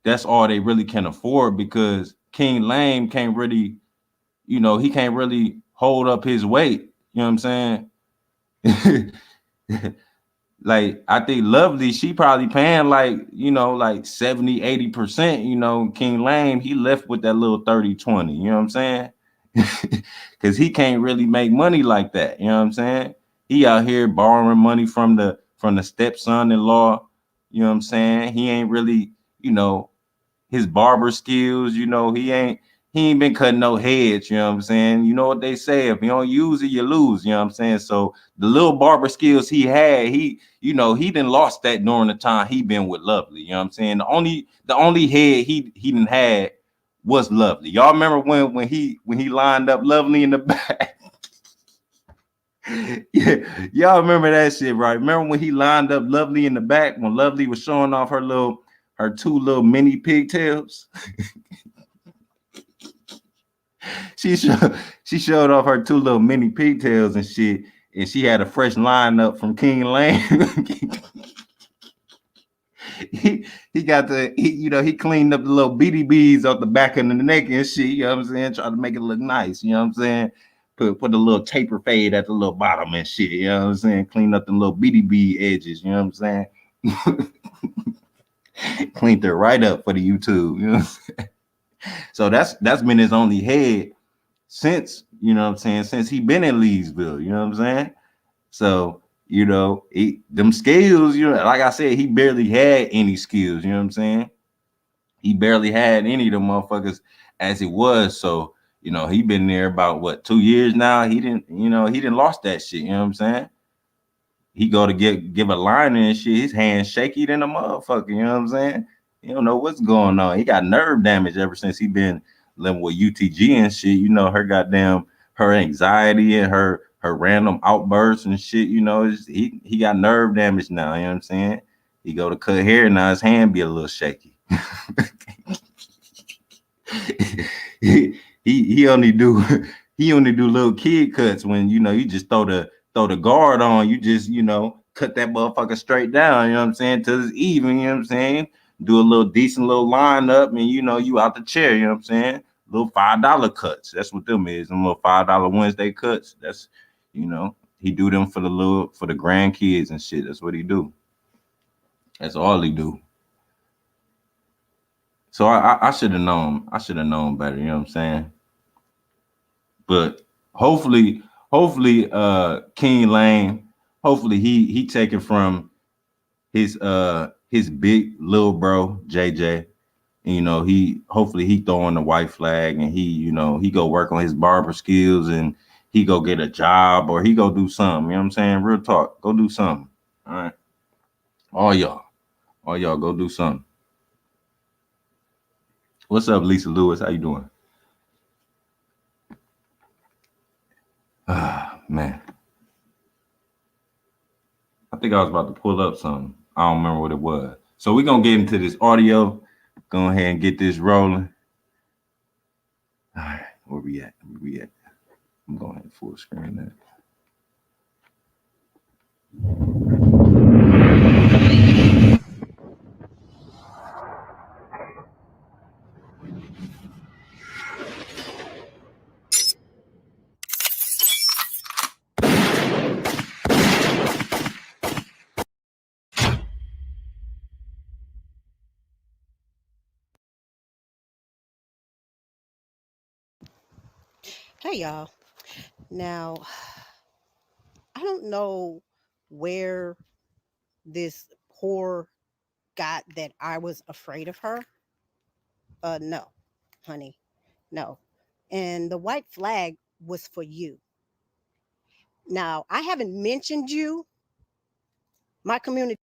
that's all they really can afford, because King Lame can't really, you know, he can't really hold up his weight. You know what I'm saying? Like, I think Lovely, she probably paying like, you know, like 70, 80%, you know. King Lame, he left with that little 30, 20, you know what I'm saying? because he can't really make money like that. You know what I'm saying? He out here borrowing money from the stepson-in-law. You know what I'm saying? He ain't really, his barber skills. He ain't been cutting no heads. You know what I'm saying? You know what they say: if you don't use it, you lose. You know what I'm saying? So the little barber skills he had, he didn't lost that during the time he been with Lovely. You know what I'm saying? The only head he didn't had was Lovely. Y'all remember when he lined up Lovely in the back? Yeah, y'all remember that shit, right? Remember when he lined up Lovely in the back when Lovely was showing off her two little mini pigtails? she showed off her two little mini pigtails and shit, and she had a fresh lineup from King Lane. he got he cleaned up the little beady beads off the back of the neck and shit. You know what I'm saying? Trying to make it look nice. You know what I'm saying? Put the little taper fade at the little bottom and shit. You know what I'm saying? Clean up the little beady bead edges. You know what I'm saying? Cleaned it right up for the YouTube. You know what I'm saying? So that's been his only head since, you know what I'm saying, since he been in Leesville. You know what I'm saying? So, them skills, like I said, he barely had any skills. You know what I'm saying? He barely had any of them motherfuckers as it was. So, he been there about 2 years now. He didn't lost that shit. You know what I'm saying? He go to give a line and shit. His hands shaky than a motherfucker. You know what I'm saying? You don't know what's going on. He got nerve damage ever since he been living with UTG and shit. Her anxiety and her random outbursts and shit. He got nerve damage now. You know what I'm saying? He go to cut hair now. His hand be a little shaky. he only do little kid cuts when you just throw the guard on. You just cut that motherfucker straight down. You know what I'm saying? Till it's even. You know what I'm saying? Do a little decent little lineup, and you out the chair. You know what I'm saying? Little $5 cuts. That's what them is. Them little $5 Wednesday cuts. That's he do them for the grandkids and shit. That's what he do. That's all he do. So I should have known. I should have known better. You know what I'm saying? But hopefully, King Lane, hopefully he taken from his big little bro JJ. And, he throwing the white flag, and he go work on his barber skills, and he go get a job, or he go do something. You know what I'm saying? Real talk. Go do something. All right. All y'all go do something. What's up, Lisa Lewis? How you doing? Ah, man. I think I was about to pull up something. I don't remember what it was. So we're going to get into this audio. Go ahead and get this rolling. All right. Where we at? I'm going ahead full screen that. Hey y'all. Now, I don't know where this poor got that I was afraid of her. No, honey. No. And the white flag was for you. Now, I haven't mentioned you. My community.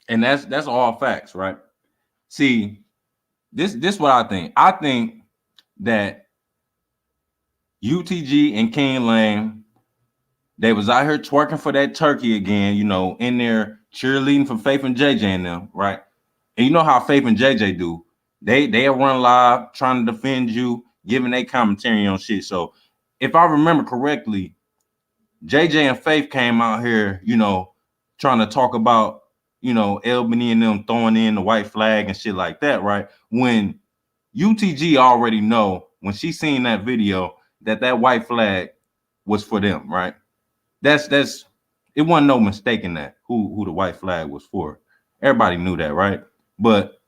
And that's all facts, right? See, this what I think. I think that UTG and King Lane, they was out here twerking for that turkey again, in there cheerleading for Faith and JJ and them, right? And you know how Faith and JJ do. They'll run live trying to defend you, giving their commentary on shit. So if I remember correctly, JJ and Faith came out here, trying to talk about, Albany and them throwing in the white flag and shit like that, right? When UTG already know, when she seen that video, that white flag was for them, right? That's it wasn't no mistaking that who the white flag was for. Everybody knew that, right? But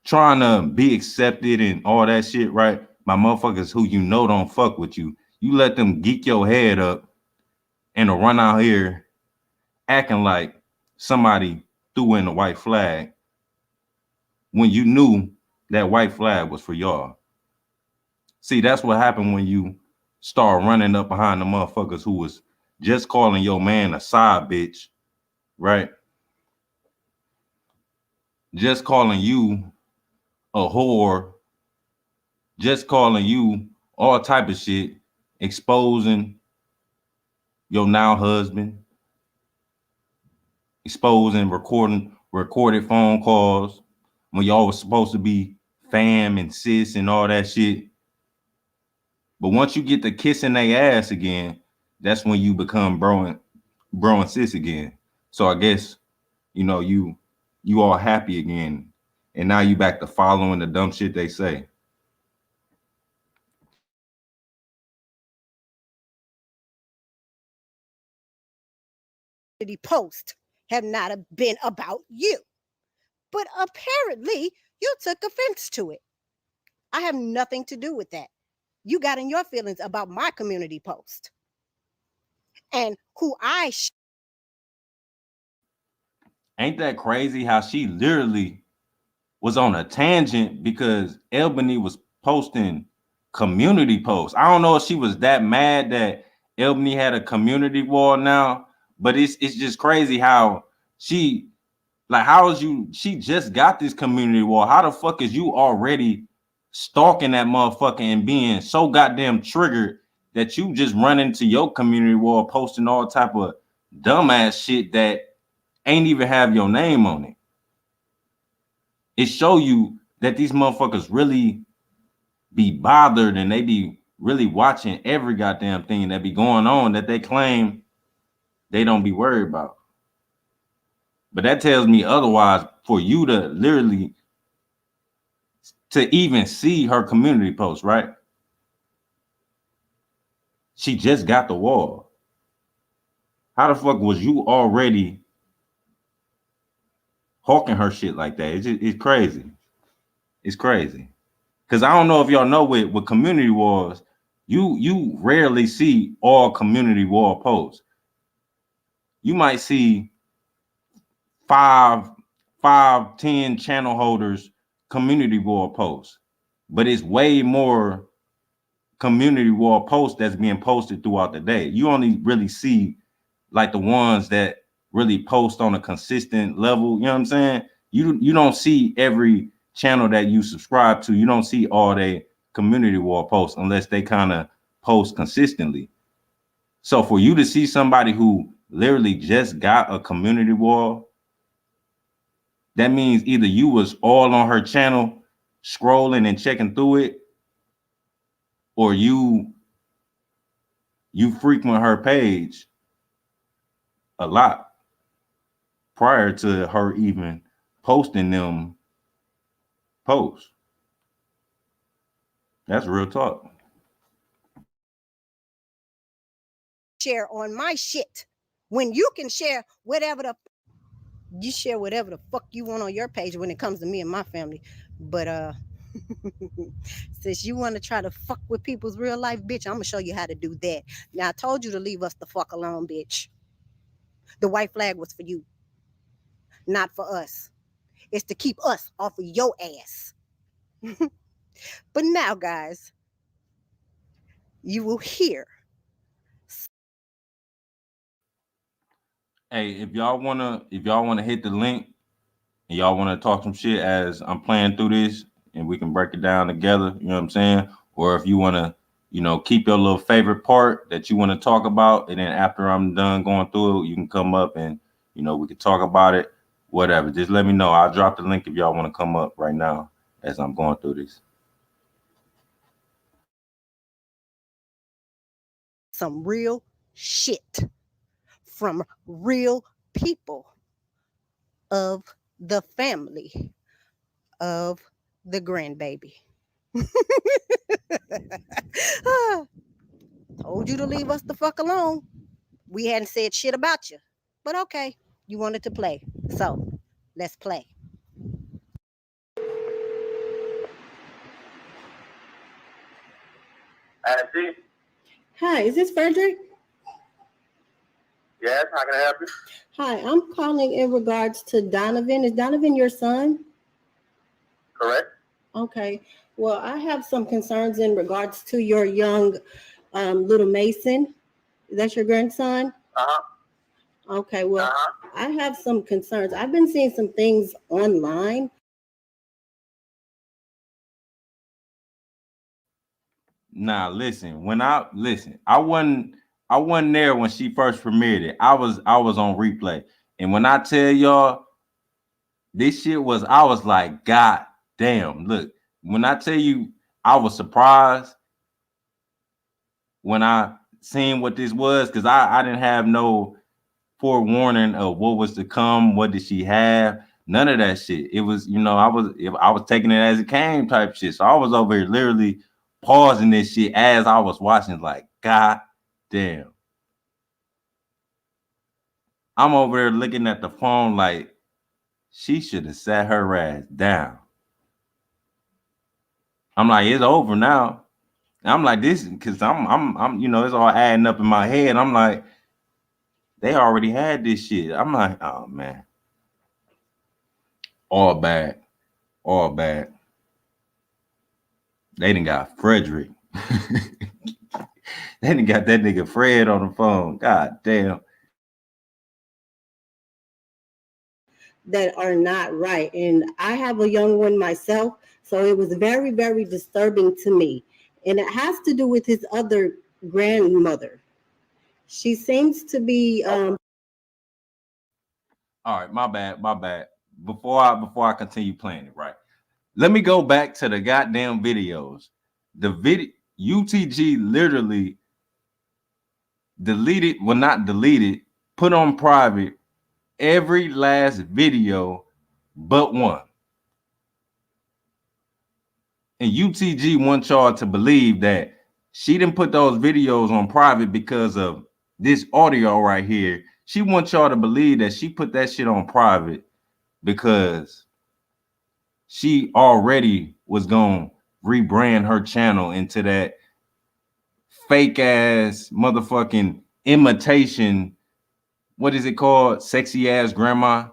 trying to be accepted and all that shit, right? By motherfuckers who you know don't fuck with you. You let them geek your head up and run out here acting like somebody threw in a white flag when you knew that white flag was for y'all. See, that's what happened when you start running up behind the motherfuckers who was just calling your man a side bitch, right? Just calling you a whore, just calling you all type of shit, exposing your now husband, exposing recorded phone calls when y'all was supposed to be fam and sis and all that shit. But once you get to kissing their ass again, that's when you become bro and sis again. So I guess, you know, you all happy again. And now you back to following the dumb shit they say. Post have not been about you. But apparently you took offense to it. I have nothing to do with that. You got in your feelings about my community post and who I Ain't that crazy how she literally was on a tangent because Ebony was posting community posts. I don't know if she was that mad that Ebony had a community wall now, but it's just crazy how she she just got this community wall. How the fuck is you already stalking that motherfucker and being so goddamn triggered that you just run into your community wall posting all type of dumbass shit that ain't even have your name on it? It show you that these motherfuckers really be bothered and they be really watching every goddamn thing that be going on that they claim they don't be worried about. But that tells me otherwise. For you to literally to even see her community post, right? She just got the wall. How the fuck was you already hawking her shit like that? It's crazy. It's crazy. Because I don't know if y'all know with community walls, you rarely see all community wall posts. You might see 10 channel holders community wall posts, but it's way more community wall posts that's being posted throughout the day. You only really see like the ones that really post on a consistent level. You know what I'm saying? You don't see every channel that you subscribe to. You don't see all their community wall posts unless they kind of post consistently. So for you to see somebody who literally just got a community wall, that means either you was all on her channel scrolling and checking through it, or you frequent her page a lot prior to her even posting them posts. That's real talk. share on my shit when you can share whatever the fuck you want on your page when it comes to me and my family. But since you want to try to fuck with people's real life, bitch, I'm gonna show you how to do that. Now I told you to leave us the fuck alone, bitch. The white flag was for you, not for us. It's to keep us off of your ass. But now, guys, you will hear. Hey, if y'all wanna hit the link and y'all wanna talk some shit as I'm playing through this and we can break it down together, you know what I'm saying? Or if you wanna, keep your little favorite part that you want to talk about, and then after I'm done going through it, you can come up and we can talk about it. Whatever. Just let me know. I'll drop the link if y'all want to come up right now as I'm going through this. Some real shit from real people of the family of the grandbaby. Told you to leave us the fuck alone. We hadn't said shit about you. But okay, you wanted to play. So let's play. IT? Hi, is this Frederick? Yes, how can I help you? Hi, I'm calling in regards to Donovan. Is Donovan your son? Correct. Okay. Well, I have some concerns in regards to your young little Mason. Is that your grandson? Uh-huh. Okay. Well, Uh-huh. I have some concerns. I've been seeing some things online. Nah, listen. I wasn't there when she first premiered it. I was on replay, and when I tell y'all, this shit was, I was like, God damn! Look, when I tell you, I was surprised when I seen what this was, because I didn't have no forewarning of what was to come. What did she have? None of that shit. It was, I was taking it as it came type shit. So I was over here literally pausing this shit as I was watching, like, God damn. I'm over there looking at the phone like she should have sat her ass down. I'm like, it's over now. I'm like, this, because I'm it's all adding up in my head. I'm like, they already had this shit. I'm like, oh man. All bad. All bad. They done got Frederick. They done got that nigga Fred on the phone. God damn. That are not right. And I have a young one myself, so it was very, very disturbing to me. And it has to do with his other grandmother. She seems to be All right, my bad. Before I continue playing it, right? Let me go back to the goddamn videos. The video UTG literally deleted, well, not deleted, put on private every last video but one. And UTG wants y'all to believe that she didn't put those videos on private because of this audio right here. She wants y'all to believe that she put that shit on private because she already was going to rebrand her channel into that fake ass motherfucking imitation. What is it called? Sexy ass grandma.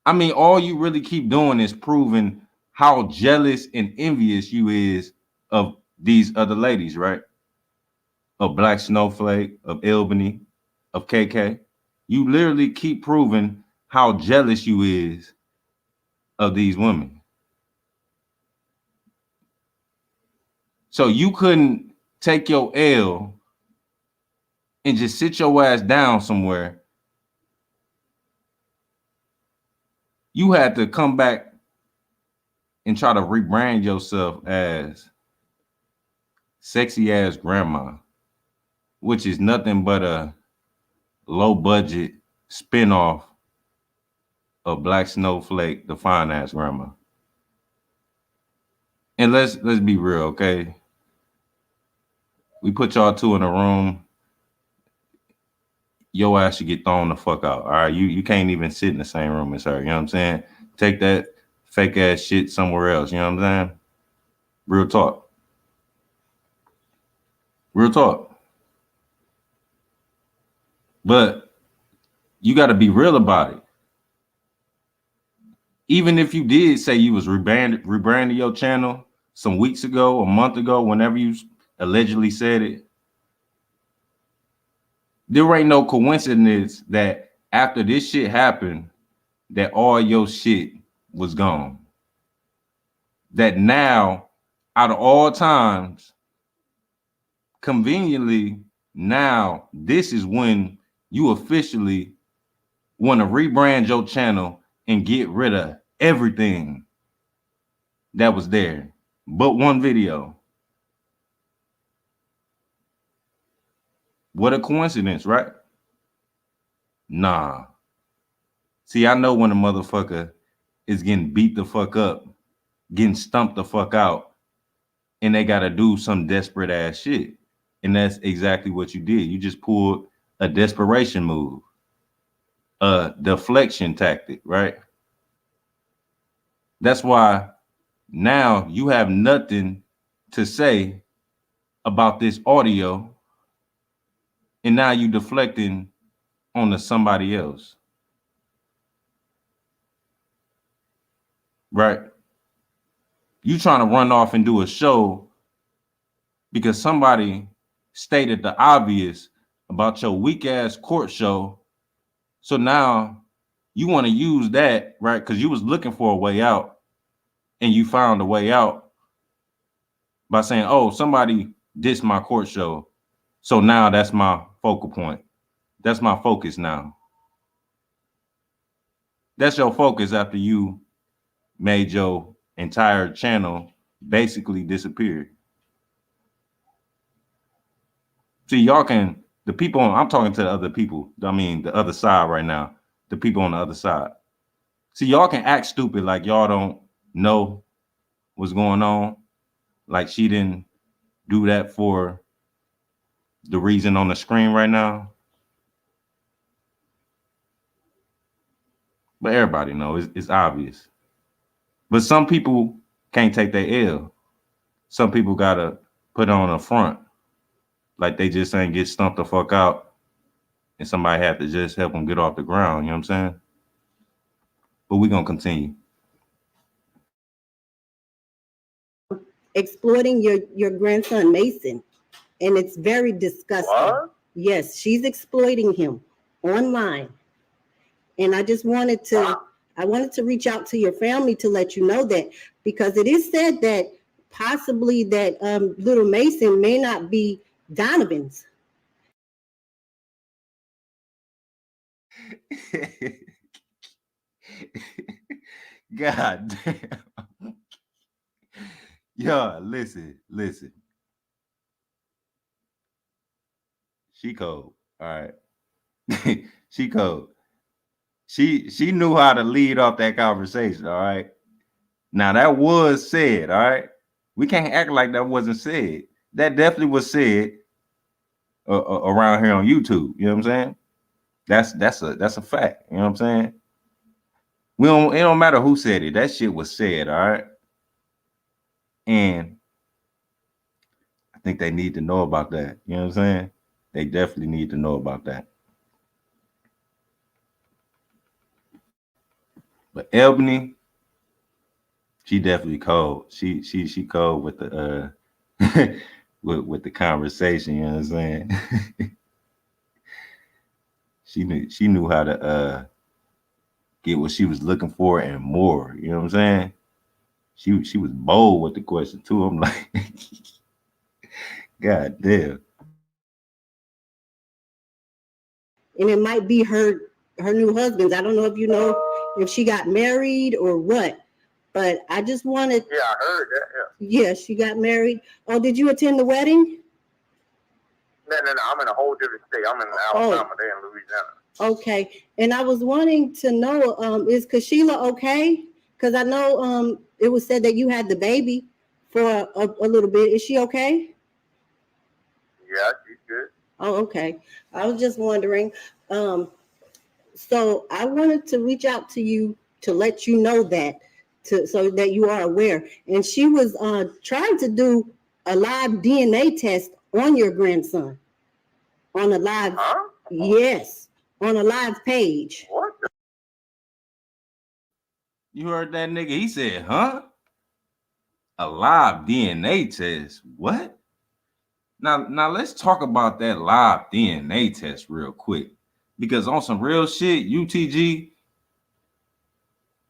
I mean, all you really keep doing is proving how jealous and envious you is of these other ladies, right? Of Black Snowflake, of Albany, of KK. You literally keep proving how jealous you is of these women. So you couldn't take your L and just sit your ass down somewhere. You had to come back and try to rebrand yourself as sexy ass grandma, which is nothing but a low budget spinoff of Black Snowflake, the fine ass grandma. And let's be real, okay? We put y'all two in a room, your ass should get thrown the fuck out. All right, you can't even sit in the same room as her. You know what I'm saying? Take that fake ass shit somewhere else. You know what I'm saying? Real talk. Real talk. But you got to be real about it. Even if you did say you was rebranding your channel some weeks ago, a month ago, whenever you allegedly said it, there ain't no coincidence that after this shit happened, that all your shit was gone. That now, out of all times, conveniently, now this is when you officially want to rebrand your channel and get rid of everything that was there but one video. What a coincidence, right? Nah. See, I know when a motherfucker is getting beat the fuck up, getting stumped the fuck out, and they got to do some desperate ass shit. And that's exactly what you did. You just pulled a desperation move, a deflection tactic, right? That's why now you have nothing to say about this audio, and now you deflecting onto somebody else. Right? You trying to run off and do a show because somebody stated the obvious about your weak ass court show. So now you want to use that, right? Because you was looking for a way out and you found a way out by saying, oh, somebody dissed my court show. So now that's my focal point. That's my focus now. That's your focus after you made your entire channel basically disappear. See, y'all can, the people, I'm talking to the other people. I mean, the other side right now, the people on the other side. See, y'all can act stupid like y'all don't know what's going on. Like she didn't do that for the reason on the screen right now. But everybody knows it's obvious. But some people can't take their L. Some people gotta put on a front. Like they just ain't get stumped the fuck out. And somebody had to just help them get off the ground. You know what I'm saying? But we're gonna continue. Exploiting your grandson Mason, and it's very disgusting. What? Yes, she's exploiting him online, and I just wanted to reach out to your family to let you know that, because it is said that possibly that little Mason may not be Donovan's. God damn. Yo, listen. She cold. All right. She cold. She knew how to lead off that conversation. All right. Now that was said. All right. We can't act like that wasn't said. That definitely was said around here on YouTube. You know what I'm saying? That's a fact. You know what I'm saying? It don't matter who said it. That shit was said. All right. And I think they need to know about that. You know what I'm saying? They definitely need to know about that. But Ebony, she definitely cold. She cold with the with the conversation. You know what I'm saying? she knew how to get what she was looking for and more. You know what I'm saying? She was bold with the question too. I'm like, God damn. And it might be her new husband's. I don't know if you know if she got married or what, but I just wanted. Yeah, I heard that. Yeah. Yeah, she got married. Oh, did you attend the wedding? No. I'm in a whole different state. I'm in Alabama. They're in Louisiana. Okay, and I was wanting to know, is Kashila okay? Because I know it was said that you had the baby for a little bit. Is she okay? Yeah, she's good. Oh, okay. I was just wondering. So I wanted to reach out to you to let you know that, so that you are aware. And she was trying to do a live DNA test on your grandson on a live. Huh? Yes, on a live page. What? You heard that nigga? He said, huh? A live DNA test. What? Now let's talk about that live DNA test real quick. Because on some real shit, UTG,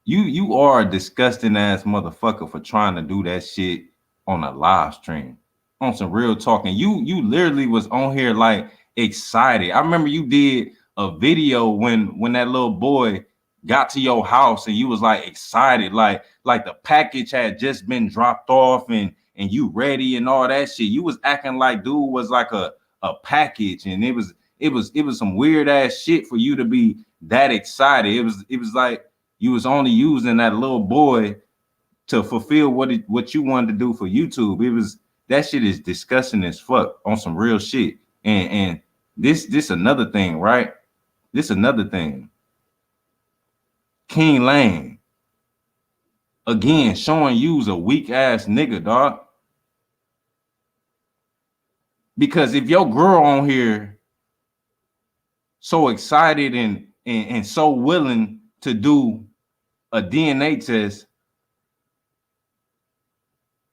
you are a disgusting ass motherfucker for trying to do that shit on a live stream. On some real talking. You literally was on here like excited. I remember you did a video when that little boy got to your house and you was like excited, like the package had just been dropped off and you ready and all that shit. You was acting like dude was like a package, and it was some weird ass shit for you to be that excited. It was like you was only using that little boy to fulfill what you wanted to do for YouTube. That shit is disgusting as fuck on some real shit. And this another thing, right? This another thing. King Lane, again, showing you's a weak ass nigga, dog. Because if your girl on here so excited and so willing to do a DNA test,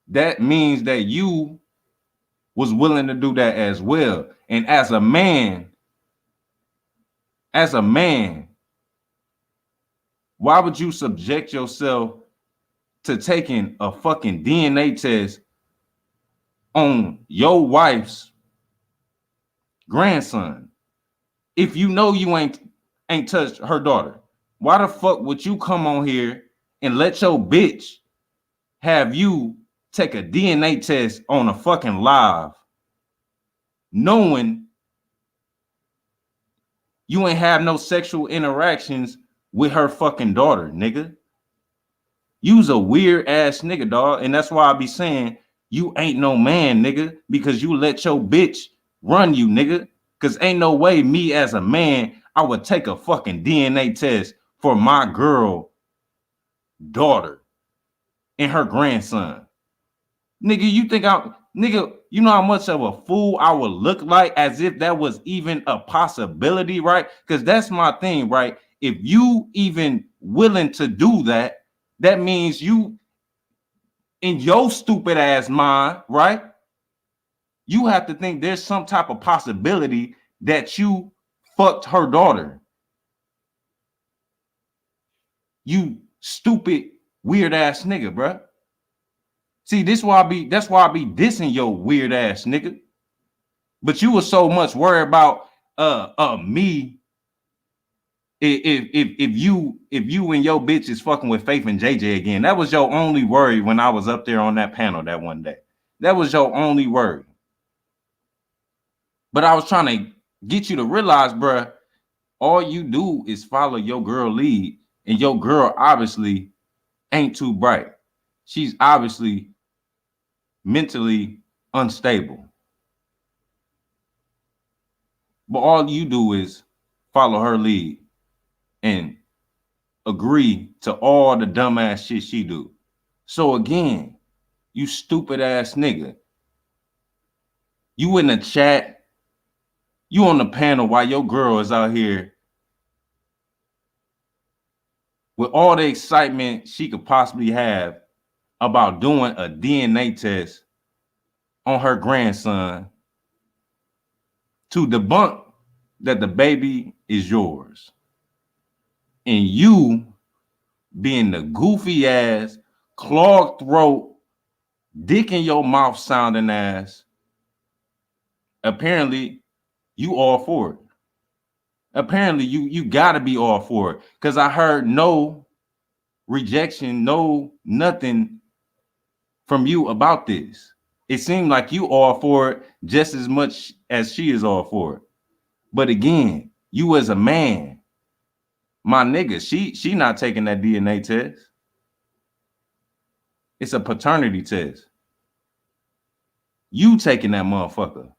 that means that you was willing to do that as well. And as a man, why would you subject yourself to taking a fucking DNA test on your wife's grandson if you know you ain't touched her daughter? Why the fuck would you come on here and let your bitch have you take a DNA test on a fucking live, knowing you ain't have no sexual interactions with her fucking daughter, nigga? You's a weird ass nigga, dog. And that's why I be saying you ain't no man, nigga, because you let your bitch run you, nigga. Because ain't no way me as a man, I would take a fucking DNA test for my girl daughter and her grandson. Nigga, you think you know how much of a fool I would look like as if that was even a possibility, right? Because that's my thing, right? If you even willing to do that, that means you, in your stupid ass mind, right? You have to think there's some type of possibility that you fucked her daughter. You stupid, weird ass nigga, bruh. See, that's why I be dissing your weird ass nigga. But you was so much worried about me. If you and your bitch is fucking with Faith and JJ again, that was your only worry when I was up there on that panel that one day. That was your only worry. But I was trying to get you to realize, bruh, all you do is follow your girl lead, and your girl obviously ain't too bright. She's obviously mentally unstable. But all you do is follow her lead and agree to all the dumbass shit she do. So again, you stupid ass nigga, you in the chat, you on the panel while your girl is out here with all the excitement she could possibly have about doing a DNA test on her grandson to debunk that the baby is yours. And you being the goofy ass, clogged throat, dick in your mouth sounding ass, apparently you all for it. Apparently you gotta be all for it. Because I heard no rejection, no nothing from you about this. It seemed like you all for it just as much as she is all for it. But again, you as a man, my nigga, she not taking that DNA test. It's a paternity test. You taking that motherfucker.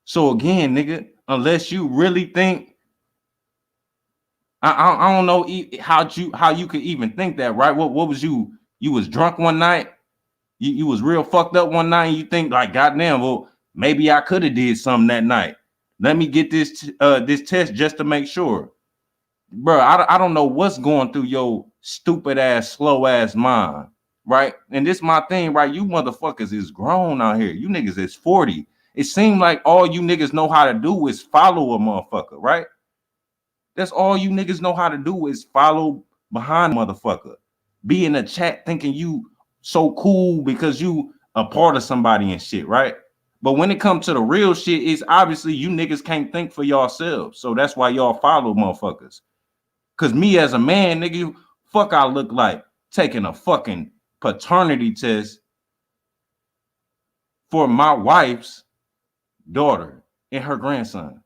So again, nigga, unless you really think, I don't know how you could even think that, right? What was you was drunk one night? You was real fucked up one night and you think like, goddamn, well, maybe I could have did something that night. Let me get this test just to make sure. Bro, I don't know what's going through your stupid ass, slow ass mind, right? And this my thing, right? You motherfuckers is grown out here. You niggas is 40. It seems like all you niggas know how to do is follow a motherfucker, right? That's all you niggas know how to do is follow behind a motherfucker. Be in a chat thinking you so cool because you a part of somebody and shit, right? But when it comes to the real shit, it's obviously you niggas can't think for yourselves. So that's why y'all follow motherfuckers. Cause me as a man, nigga, fuck I look like taking a fucking paternity test for my wife's daughter and her grandson.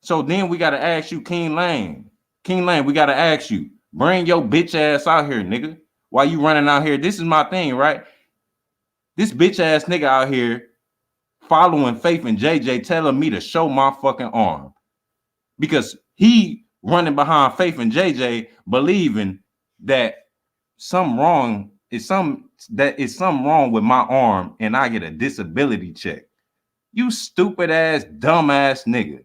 So then we gotta ask you, King Lane, we gotta ask you, bring your bitch ass out here, nigga. Why you running out here? This is my thing, right? This bitch ass nigga out here following Faith and JJ telling me to show my fucking arm. Because he running behind Faith and JJ believing that something wrong it's something wrong with my arm and I get a disability check. You stupid ass, dumb ass nigga.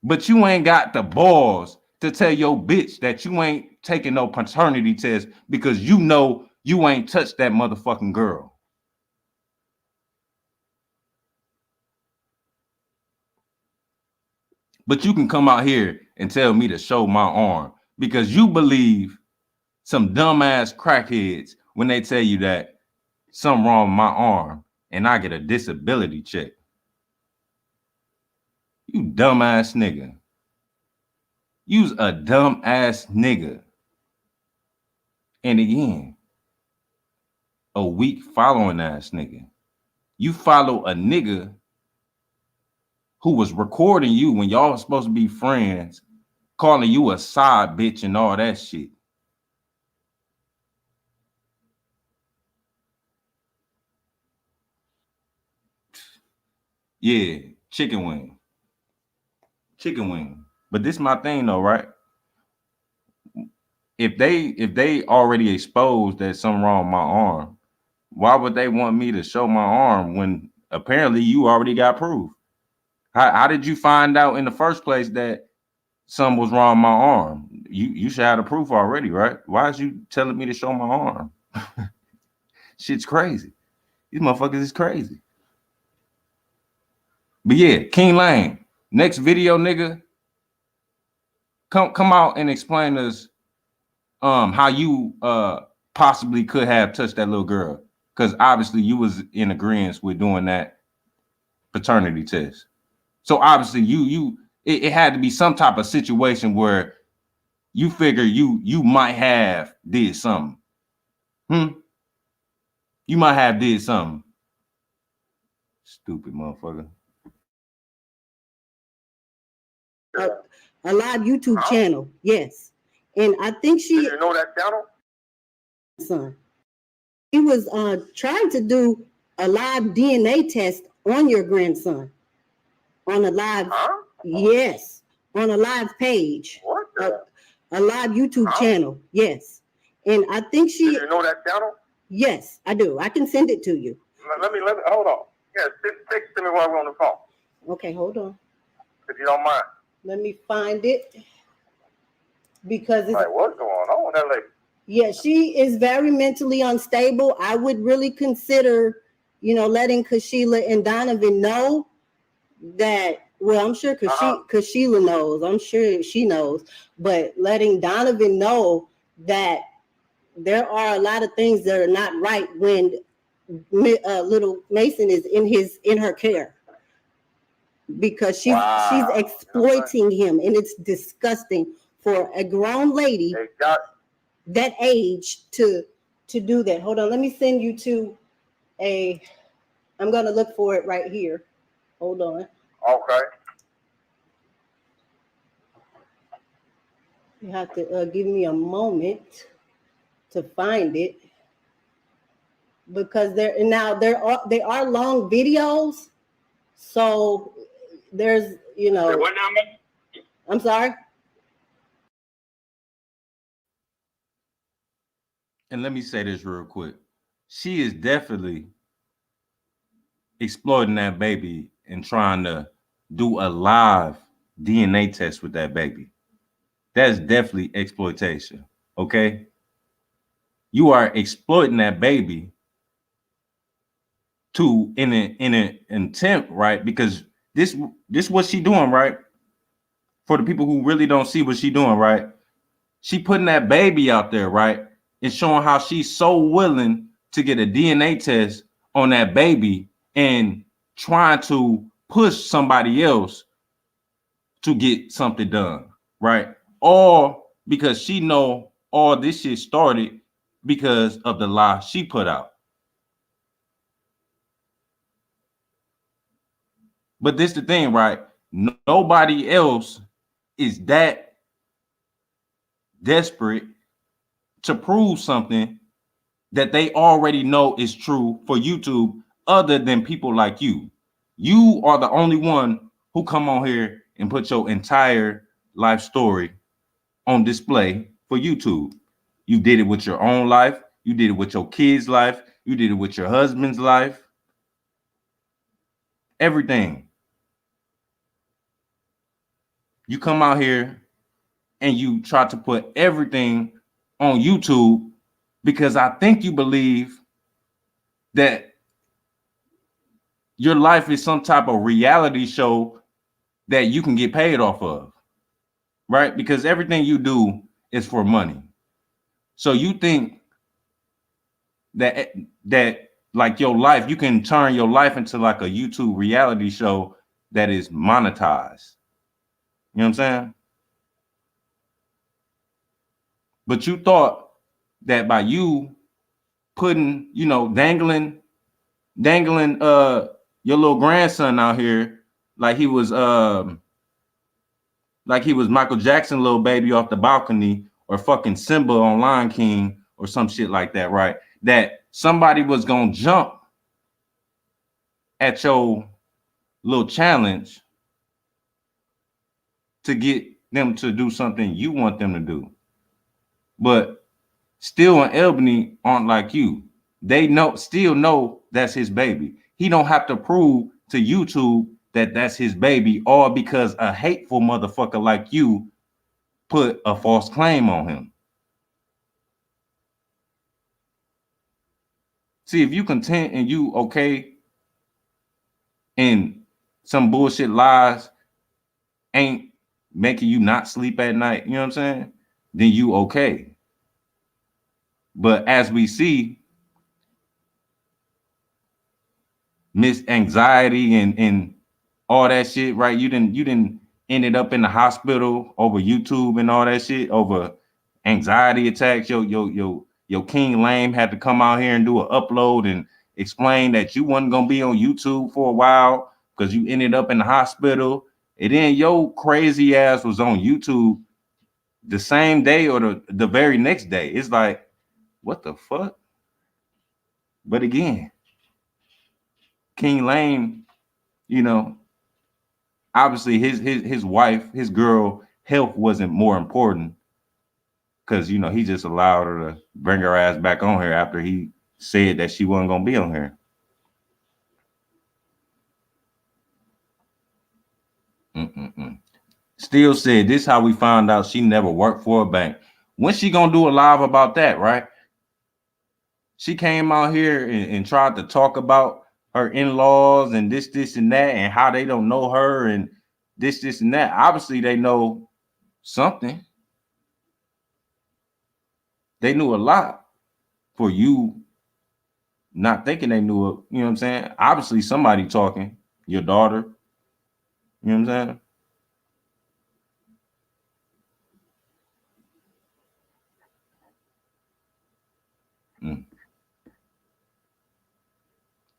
But you ain't got the balls to tell your bitch that you ain't taking no paternity test because you know you ain't touched that motherfucking girl. But you can come out here and tell me to show my arm because you believe some dumbass crackheads when they tell you that something wrong with my arm and I get a disability check. You dumbass nigga. You's a dumbass nigga. And again, a weak following ass nigga. You follow a nigga who was recording you when y'all was supposed to be friends, calling you a side bitch and all that shit. Yeah, chicken wing. Chicken wing. But this is my thing though, right? If they already exposed that something wrong with my arm, why would they want me to show my arm when apparently you already got proof? How did you find out in the first place that something was wrong with my arm? You should have the proof already, right? Why is you telling me to show my arm? Shit's crazy. These motherfuckers is crazy. But yeah, King Lane, next video, nigga, come out and explain to us how you possibly could have touched that little girl. Because obviously you was in agreement with doing that paternity test. So obviously it had to be some type of situation where you figure you might have did something. You might have did something. Stupid motherfucker. A live YouTube channel, yes. And I think she. Did you know that channel? Son, he was trying to do a live DNA test on your grandson on a live. Yes, on a live page. What? A live YouTube channel, yes. And I think she. Did you know that channel? Yes, I do. I can send it to you. Let me hold on. Yeah, text to me while we're on the phone. Okay, hold on. If you don't mind. Let me find it because it's like, what's going on with that lady? Yeah, she is very mentally unstable. I would really consider, letting Kashila and Donovan know that. Well, I'm sure Kashila knows. I'm sure she knows, but letting Donovan know that there are a lot of things that are not right when little Mason is in her care. Because she's exploiting him, and it's disgusting for a grown lady that age to do that. Hold on, let me send you to I'm gonna look for it right here. Hold on. Okay. You have to give me a moment to find it because they are long videos, so. There's, What number? I'm sorry. And let me say this real quick. She is definitely exploiting that baby and trying to do a live DNA test with that baby. That's definitely exploitation. Okay. You are exploiting that baby in an intent, right? Because this what she doing, right? For the people who really don't see what she doing, right? She putting that baby out there, right? And showing how she's so willing to get a DNA test on that baby and trying to push somebody else to get something done, right? All because she know all this shit started because of the lie she put out. But this the thing, right? Nobody else is that desperate to prove something that they already know is true for YouTube other than people like you. You are the only one who come on here and put your entire life story on display for YouTube. You did it with your own life. You did it with your kids' life. You did it with your husband's life. Everything. You come out here and you try to put everything on YouTube because I think you believe that your life is some type of reality show that you can get paid off of, right? Because everything you do is for money. So you think that like your life, you can turn your life into like a YouTube reality show that is monetized. You know what I'm saying? But you thought that by you putting, you know, dangling your little grandson out here like he was Michael Jackson little baby off the balcony, or fucking Simba on Lion King or some shit like that, right? That somebody was gonna jump at your little challenge to get them to do something you want them to do. But Still and Albany aren't like you. They still know that's his baby. He don't have to prove to YouTube that that's his baby, all because a hateful motherfucker like you put a false claim on him. See, if you content and you okay and some bullshit lies ain't making you not sleep at night, you know what I'm saying? Then you okay. But as we see, miss anxiety and all that shit, right? You didn't ended up in the hospital over YouTube and all that shit, over anxiety attacks. Your King Lame had to come out here and do an upload and explain that you wasn't gonna be on YouTube for a while because you ended up in the hospital. And then your crazy ass was on YouTube the same day or the very next day. It's like, what the fuck? But again, King Lame, you know, obviously his wife, his girl health wasn't more important, because, you know, he just allowed her to bring her ass back on here after he said that she wasn't gonna be on here. Still said, this how we found out she never worked for a bank. When she gonna do a live about that, right? She came out here and tried to talk about her in-laws and this and that, and how they don't know her and this and that. Obviously they know something. They knew a lot for you not thinking they knew it. You know what I'm saying? Obviously somebody talking, your daughter. You know what I'm saying?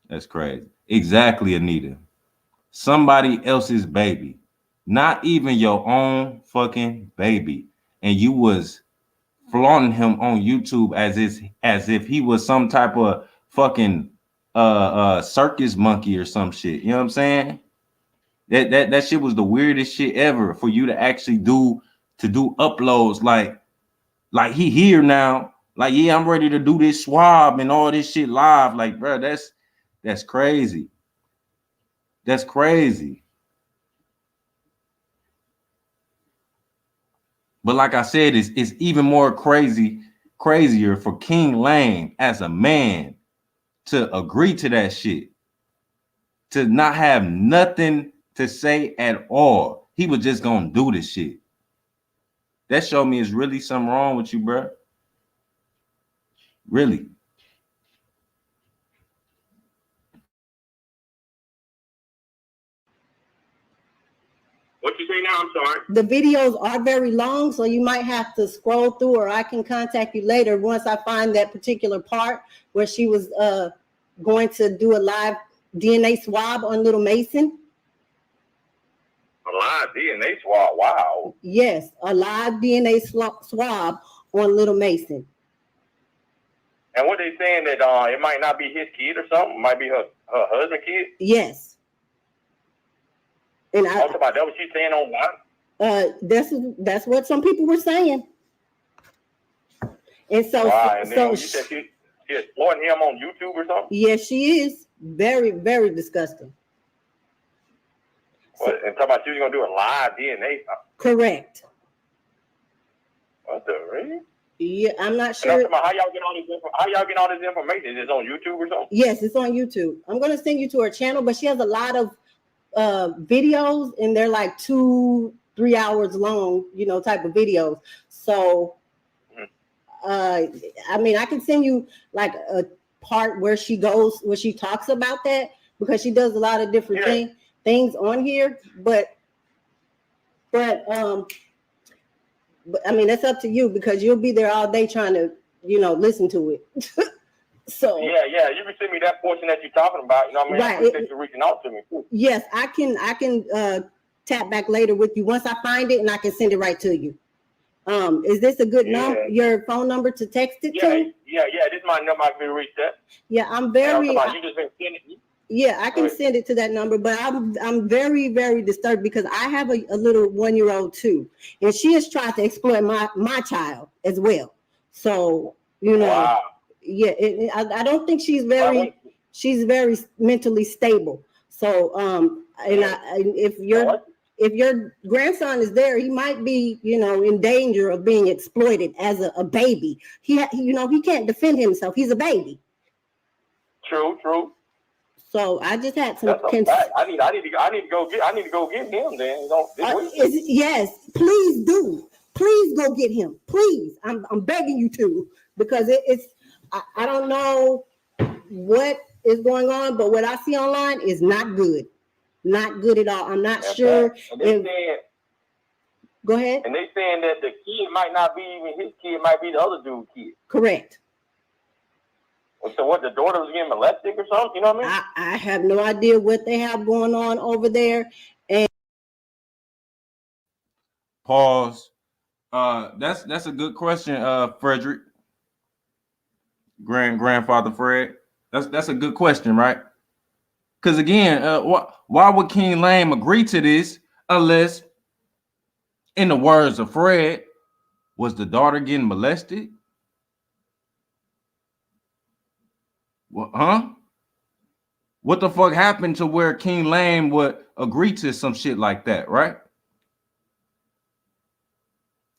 That's crazy. Exactly, Anita. Somebody else's baby, not even your own fucking baby, and you was flaunting him on YouTube as if he was some type of fucking circus monkey or some shit. You know what I'm saying? That shit was the weirdest shit ever, for you to actually do uploads like he here now. Like, yeah, I'm ready to do this swab and all this shit live. Like, bro, that's crazy. That's crazy. But like I said, it's even more crazier for King Lame as a man to agree to that shit, to not have nothing to say at all. He was just gonna do this shit. That showed me it's really something wrong with you, bro. Really. What you say now? I'm sorry. The videos are very long, so you might have to scroll through, or I can contact you later once I find that particular part where she was going to do a live DNA swab on Little Mason. A live DNA swab. Wow. Yes, a live DNA swab on Little Mason. And what they saying, that it might not be his kid or something? It might be her husband's kid? Yes. And about that what she's saying online? That's what some people were saying. And so, Wow, and then so you said she exploiting him on YouTube or something? yes, she is very, very disgusting. What, and talking about she was going to do a live DNA. Correct. What the really? Yeah, I'm not And sure. I'm talking about how y'all get all this information? Is it on YouTube or something? Yes, it's on YouTube. I'm going to send you to her channel, but she has a lot of videos, and they're like 2-3 hours long, you know, type of videos. So, I mean, I can send you like a part where she talks about that, because she does a lot of different things on here. But I mean, that's up to you, because you'll be there all day trying to, you know, listen to it. So yeah, you can send me that portion that you're talking about. You know what I mean? Right. I appreciate you reaching out to me too. Yes, I can tap back later with you once I find it, and I can send it right to you. Is this a good number? Your phone number to text it to? Yeah. This is my number. I can reach that. Yeah, I'm very. You just been sending it. Yeah, I can send it to that number, but I'm very, very disturbed, because I have a little 1-year-old too, and she has tried to exploit my child as well. So, you know, wow. Yeah, I don't think she's very mentally stable. So, if your grandson is there, he might be, you know, in danger of being exploited as a baby. He can't defend himself. He's a baby. True. So I just had some. I need to go get him then. You know, this week. Yes, please do. Please go get him. Please, I'm begging you to, because it's. I don't know what is going on, but what I see online is not good. Not good at all. I'm not sure. Go ahead. And they saying that the kid might not be even his kid, might be the other dude's kid. Correct. So what, the daughter was getting molested or something? You know what I mean? I have no idea what they have going on over there. And pause. That's a good question, Frederick. Grandfather Fred. That's a good question, right? Because again, why would King Lame agree to this unless, in the words of Fred, was the daughter getting molested? What the fuck happened to where King Lame would agree to some shit like that, right?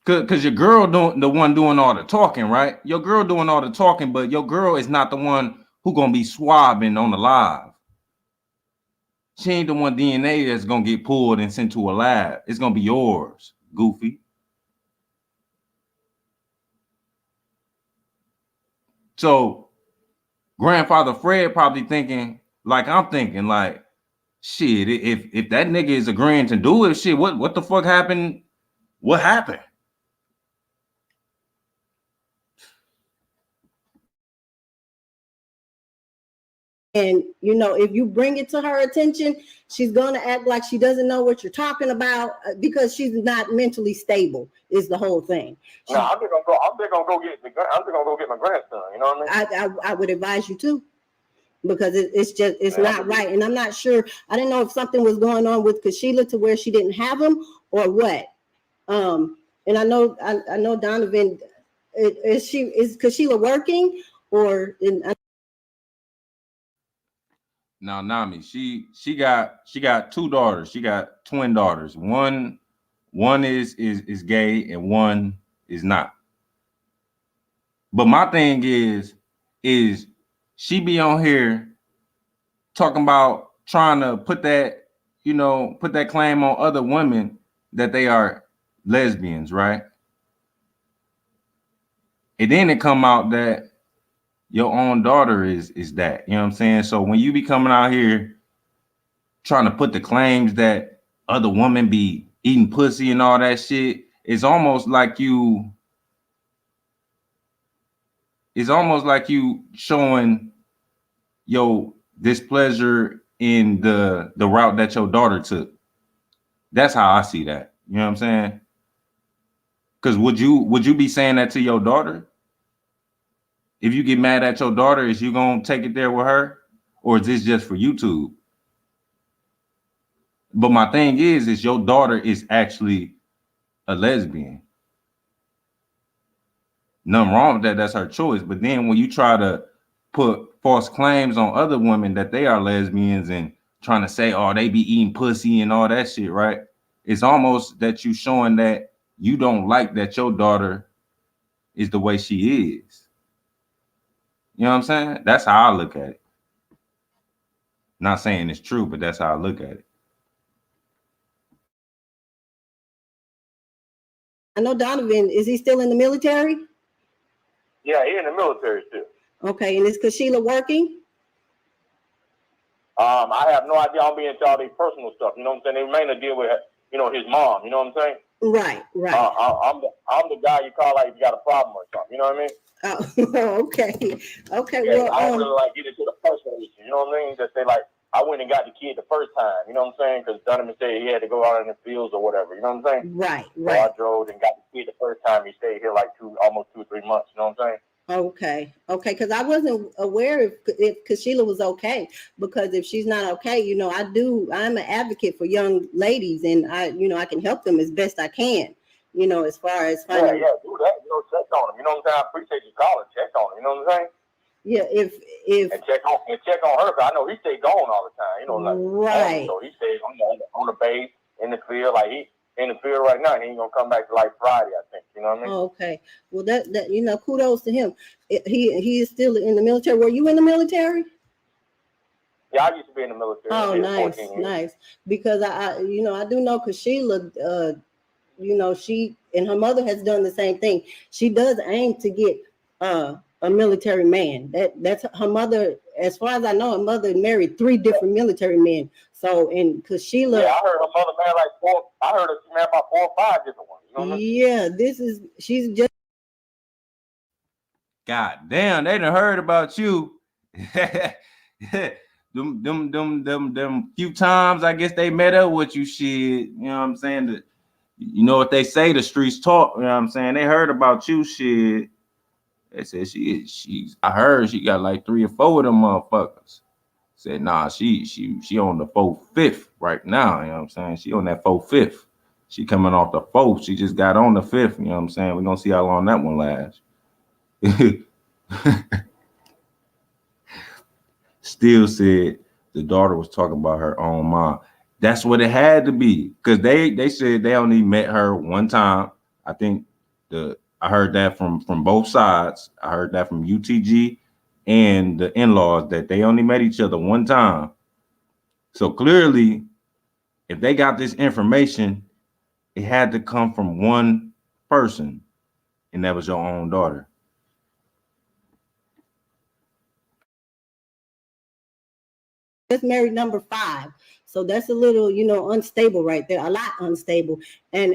Because your girl the one doing all the talking, right? Your girl doing all the talking, but your girl is not the one who gonna be swabbing on the live. She ain't the one DNA that's gonna get pulled and sent to a lab. It's gonna be yours, goofy. So Grandfather Fred probably thinking, like I'm thinking, like, shit, if that nigga is agreeing to do it, shit, what the fuck happened? What happened? And, you know, if you bring it to her attention, she's going to act like she doesn't know what you're talking about, because she's not mentally stable is the whole thing. No, I'm just gonna go get my grandson. You know what I mean? I would advise you to, because it's not right. And I'm not sure. I didn't know if something was going on with Kashila to where she didn't have him or what. And I know Donovan, is Kashila working or Now, Nami, she got 2 daughters. She got twin daughters. One is gay and one is not. But my thing is she be on here talking about trying to put that claim on other women that they are lesbians, right? And then it come out that your own daughter is that, you know what I'm saying? So when you be coming out here trying to put the claims that other women be eating pussy and all that shit, it's almost like you showing your displeasure in the route that your daughter took. That's how I see that. You know what I'm saying? Because would you be saying that to your daughter? If you get mad at your daughter, is you gonna take it there with her, or is this just for YouTube? But my thing is your daughter is actually a lesbian. Nothing wrong with that. That's her choice. But then when you try to put false claims on other women that they are lesbians and trying to say, oh, they be eating pussy and all that shit, right? It's almost that you showing that you don't like that your daughter is the way she is. You know what I'm saying? That's how I look at it. Not saying it's true, but that's how I look at it. I know Donovan, is he still in the military? Yeah, he in the military still. Okay, and is Kashila working? I have no idea. I'll be into all their personal stuff. You know what I'm saying? They mainly deal with, you know, his mom. You know what I'm saying? Right. I'm the guy you call like you got a problem or something. You know what I mean? Oh, okay. Okay. Yeah, Well, I don't really like get into the personal issue. You know what I mean? Just say like I went and got the kid the first time. You know what I'm saying? Because Donovan said he had to go out in the fields or whatever. You know what I'm saying? right. So I drove and got the kid the first time. He stayed here like almost 2 or 3 months. You know what I'm saying? Okay, because I wasn't aware if Kashila was okay, because if she's not okay, you know, I'm an advocate for young ladies, and I can help them as best I can, you know, as far as finding. Yeah, do that. You know, check on them. You know what I'm saying? I appreciate you calling. Check on them. You know what I'm saying? Yeah, if and check on her. Cause I know he stay gone all the time. You know, like right. So he stays on the base in the field, like he in the field right now. And he ain't gonna come back to like Friday, I think. You know what I mean? Oh, okay. Well, that you know, kudos to him. He is still in the military. Were you in the military? Yeah, I used to be in the military. Oh, nice. Because I do know Kashila, you know, she and her mother has done the same thing. She does aim to get a military man. That's her mother. As far as I know, her mother married 3 different military men. So, and because Sheila, yeah, I heard her mother married like 4. I heard her married about 4 or 5 different ones. You know what I mean? yeah, she's just. God damn, they done heard about you. them few times I guess they met up with you, shit. You know what I'm saying? You know what they say, the streets talk. You know what I'm saying? They heard about you, shit. They said she's. I heard she got like 3 or 4 of them motherfuckers. Said nah, she on the 4th, 5th right now. You know what I'm saying? She on that 4th, 5th. She coming off the 4th. She just got on the 5th. You know what I'm saying? We're gonna see how long that one lasts. Still said the daughter was talking about her own mom. That's what it had to be, because they said they only met her one time. I think I heard that from both sides. I heard that from UTG and the in-laws, that they only met each other one time. So clearly, if they got this information, it had to come from one person, and that was your own daughter. That's married number 5. So that's a little, you know, unstable right there, a lot unstable. And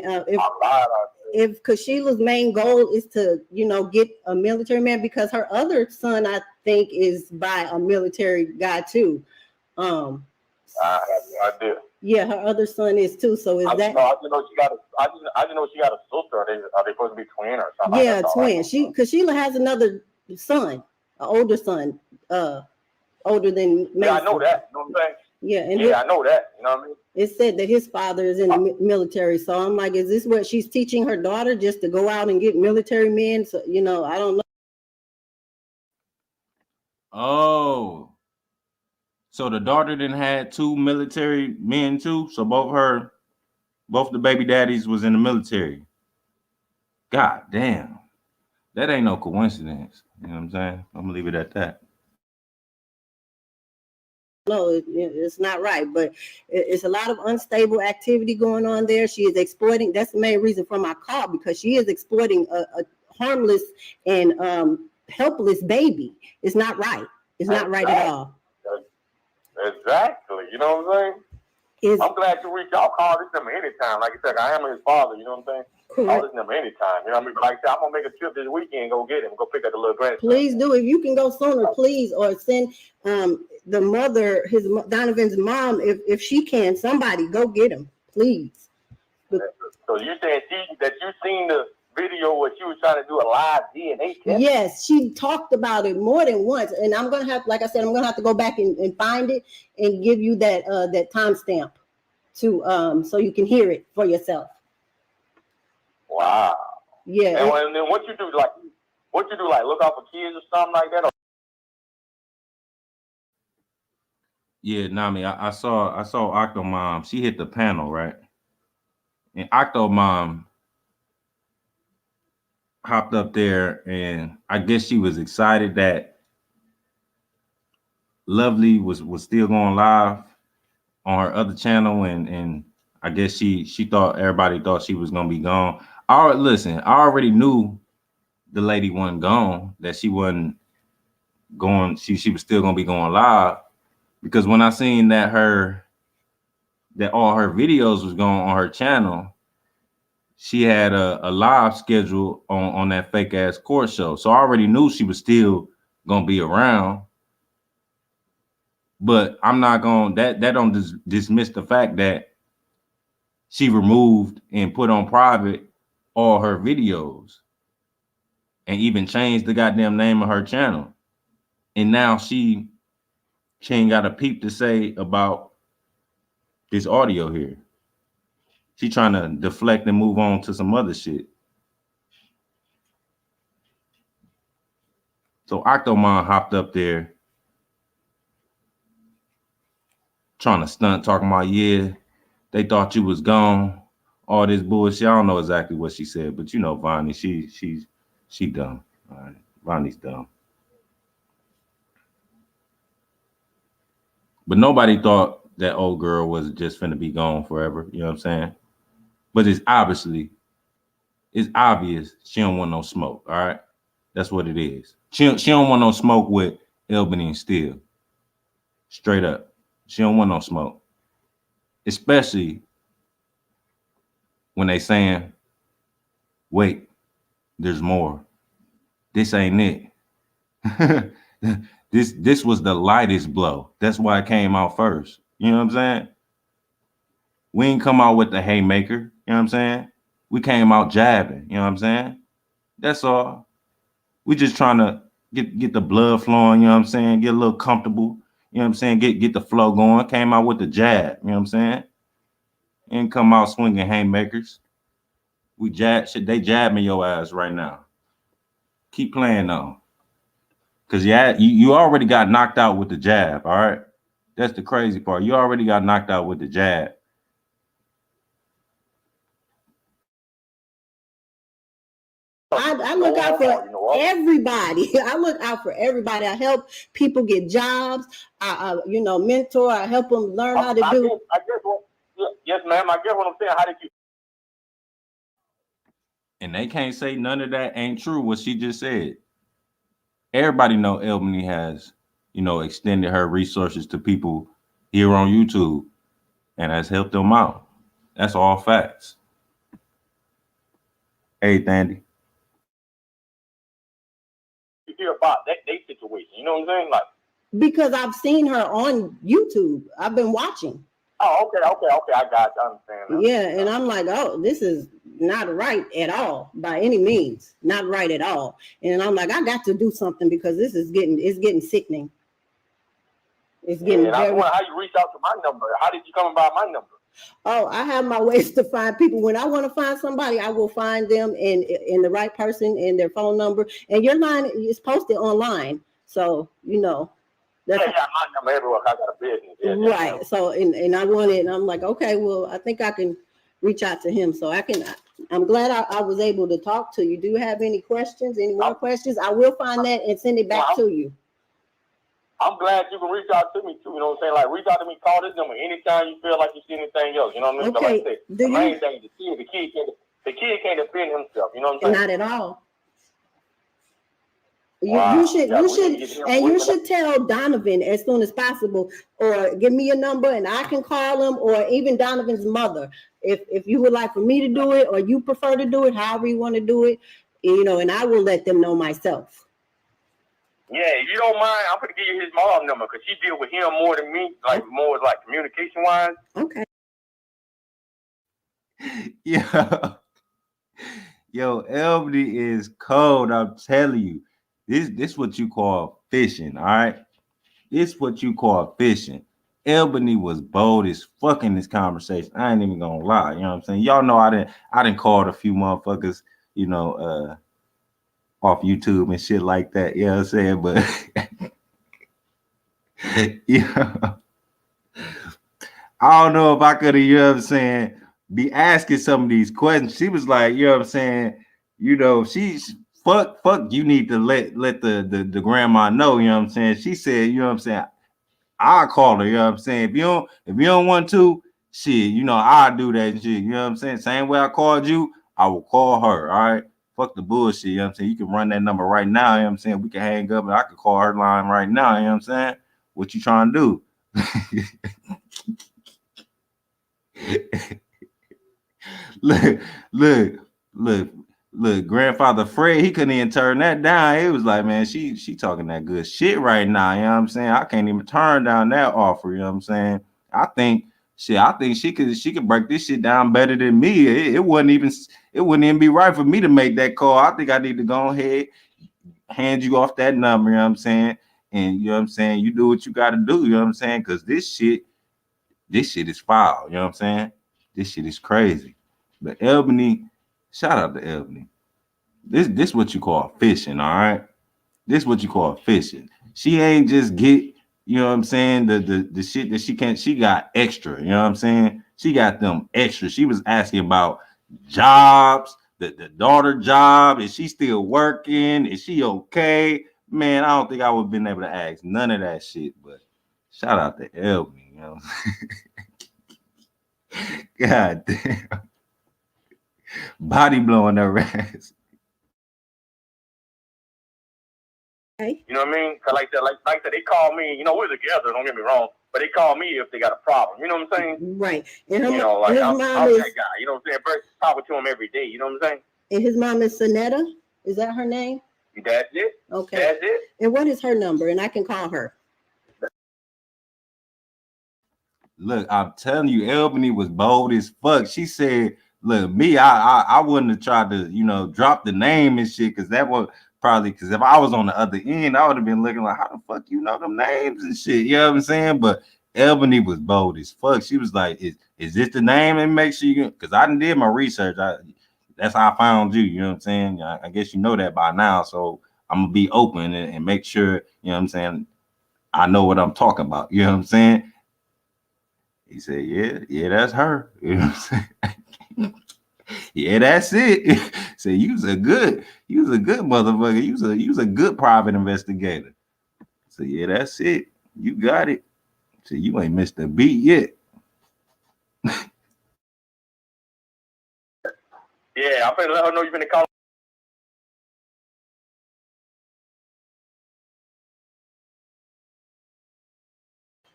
if Kashila's main goal is to, you know, get a military man, because her other son, I think, is by a military guy too. I have no idea. Yeah, her other son is too. So is that? I just know she got a sister. Are they supposed to be twin or something? Yeah, twin. Kashila has another son, an older son, older than Mason. Yeah, I know that. You know what I'm saying? Yeah, I know that. You know what I mean? It said that his father is in the military. So I'm like, is this what she's teaching her daughter, just to go out and get military men? So, you know, I don't know. Oh, so the daughter then had 2 military men too. So both the baby daddies was in the military. God damn, that ain't no coincidence. You know what I'm saying? I'm gonna leave it at that. No, it's not right, but it's a lot of unstable activity going on there. She is exploiting. That's the main reason for my call, because she is exploiting a harmless and helpless baby. It's not right. It's not right at all. Exactly. You know what I'm saying? I'm glad you reached out. Call this number anytime. Like I said, I am his father. You know what I'm saying? Correct. Call this number anytime. You know what I mean? But like I said, I'm gonna make a trip this weekend. Go get him. Go pick up the little grandson. Please do. If you can go sooner, please, or send the mother, Donovan's mom, if she can. Somebody go get him, please. So you saying that you seen the video where she was trying to do a live DNA test? Yes, she talked about it more than once, and I'm gonna have, like I said, I'm gonna have to go back and find it and give you that timestamp to so you can hear it for yourself. Wow. Yeah. And then what you do, like What you do, like look out for kids or something like that? Or Yeah, Nami, I saw Octomom. She hit the panel, right? And Octomom hopped up there, and I guess she was excited that Lovely was still going live on her other channel, and I guess she thought everybody thought she was gonna be gone. Listen, I already knew the lady wasn't gone, that she wasn't going, she was still gonna be going live, because when I seen that all her videos was going on her channel, she had a live schedule on that fake ass court show. So I already knew she was still gonna be around. But I'm not gonna that don't dismiss the fact that she removed and put on private all her videos and even changed the goddamn name of her channel. And now she ain't got a peep to say about this audio here. She trying to deflect and move on to some other shit. So Octomom hopped up there trying to stunt, talking about, yeah, they thought you was gone, all this bullshit. I don't know exactly what she said, but you know, Vonnie, she dumb. All right, Vonnie's dumb. But nobody thought that old girl was just finna be gone forever. You know what I'm saying? But it's obvious she don't want no smoke. All right, that's what it is. She don't want no smoke with Albany and Steele. Straight up, she don't want no smoke, especially when they saying, wait, there's more. This ain't it. This was the lightest blow. That's why it came out first. You know what I'm saying? We ain't come out with the haymaker. You know what I'm saying? We came out jabbing. You know what I'm saying? That's all. We just trying to get the blood flowing. You know what I'm saying? Get a little comfortable. You know what I'm saying? Get the flow going. Came out with the jab. You know what I'm saying? Ain't come out swinging haymakers. We jab shit. They jabbing your ass right now. Keep playing though. Cause you already got knocked out with the jab. All right. That's the crazy part. You already got knocked out with the jab. I look out for everybody. I look out for everybody. I help people get jobs. I mentor. I help them learn how to do. Yes, ma'am. I get what I'm saying. How did you? And they can't say none of that ain't true. What she just said. Everybody know Albany has, extended her resources to people here on YouTube and has helped them out. That's all facts. Hey, Thandy. You hear about that situation? You know what I'm saying? Like, because I've seen her on YouTube. I've been watching. Oh, okay. I got you. I understand. Yeah, and I'm like, oh, this is not right at all by any means. Not right at all. And I'm like, I got to do something because this is getting sickening. It's getting very. I wonder how you reached out to my number. How did you come about my number? Oh, I have my ways to find people. When I want to find somebody, I will find them in the right person and their phone number. And your line is posted online, so That's my number everywhere. I got a business. Right. Yeah. So and I wanted, and I'm like, okay, well, I think I can reach out to him. So I'm glad I was able to talk to you. Do you have any questions? Any more questions? I will find that and send it back to you. I'm glad you can reach out to me too. You know what I'm saying? Like, reach out to me, call this number anytime you feel like you see anything else. You know what I mean? Okay. Like I said, the main thing is the kid can't defend himself. You know what I'm saying? Not at all. You should tell Donovan as soon as possible, or give me a number and I can call him, or even Donovan's mother, if you would like for me to do it, or you prefer to do it, however you want to do it, and I will let them know myself. Yeah, if you don't mind, I'm gonna give you his mom number because she deal with him more than me, more like communication wise. Okay. Yeah. Yo, Albany is cold. I'm telling you. This what you call fishing, all right? This what you call fishing. Albany was bold as fuck in this conversation. I ain't even gonna lie. You know what I'm saying? Y'all know I didn't call a few motherfuckers, off YouTube and shit like that. You know what I'm saying? But yeah, I don't know if I could have, you know what I'm saying, be asking some of these questions. She was like, you know what I'm saying, you know, she's fuck, you need to let the grandma know, you know what I'm saying. She said, you know what I'm saying, I'll call her, you know what I'm saying. If you don't want to, shit, you know, I'll do that shit. You know what I'm saying? Same way I called you, I will call her. All right. Fuck the bullshit. You know what I'm saying? You can run that number right now. You know what I'm saying? We can hang up and I can call her line right now. You know what I'm saying? What you trying to do? look, grandfather Fred, he couldn't even turn that down. He was like, man, she talking that good shit right now. You know what I'm saying? I can't even turn down that offer. You know what I'm saying? I think she could break this shit down better than me. It wouldn't even be right for me to make that call. I think I need to go ahead, hand you off that number, you know what I'm saying? And you know what I'm saying, you do what you gotta do, you know what I'm saying? Because this shit is foul, you know what I'm saying? This shit is crazy. But Albany, shout out to Albany. This what you call fishing, all right? This what you call fishing. She ain't just get, you know what I'm saying, the shit that she got extra, you know what I'm saying? She got them extra. She was asking about jobs, the daughter job. Is she still working? Is she okay? Man, I don't think I would have been able to ask none of that shit, but shout out to Albany, you know. God damn. Body blowing her ass. Okay. You know what I mean? Cause like I said, they call me. You know, we're together. Don't get me wrong, but they call me if they got a problem. You know what I'm saying? Right. And her, You know, like his I'm mom is, that guy. You know what I'm saying? Versus talking to him every day. You know what I'm saying? and his mom is Sonetta. Is that her name? That's it. Okay. That's it. And what is her number? And I can call her. Look, I'm telling you, Albany was bold as fuck. She said, look, me, I wouldn't have tried to, you know, drop the name and shit, because that was probably, because if I was on the other end, I would have been looking like, how the fuck you know them names and shit? You know what I'm saying? But Albany was bold as fuck. She was like, is this the name? And make sure you, because I did my research. That's how I found you. You know what I'm saying? I guess you know that by now. So I'm gonna be open and make sure, you know what I'm saying, I know what I'm talking about. You know what I'm saying? He said, yeah, that's her. You know what I'm saying? Yeah, that's it. So you was a good motherfucker. You was a good private investigator. So yeah, that's it. You got it. So you ain't missed a beat yet. Yeah, I'm finna let her know you finna call.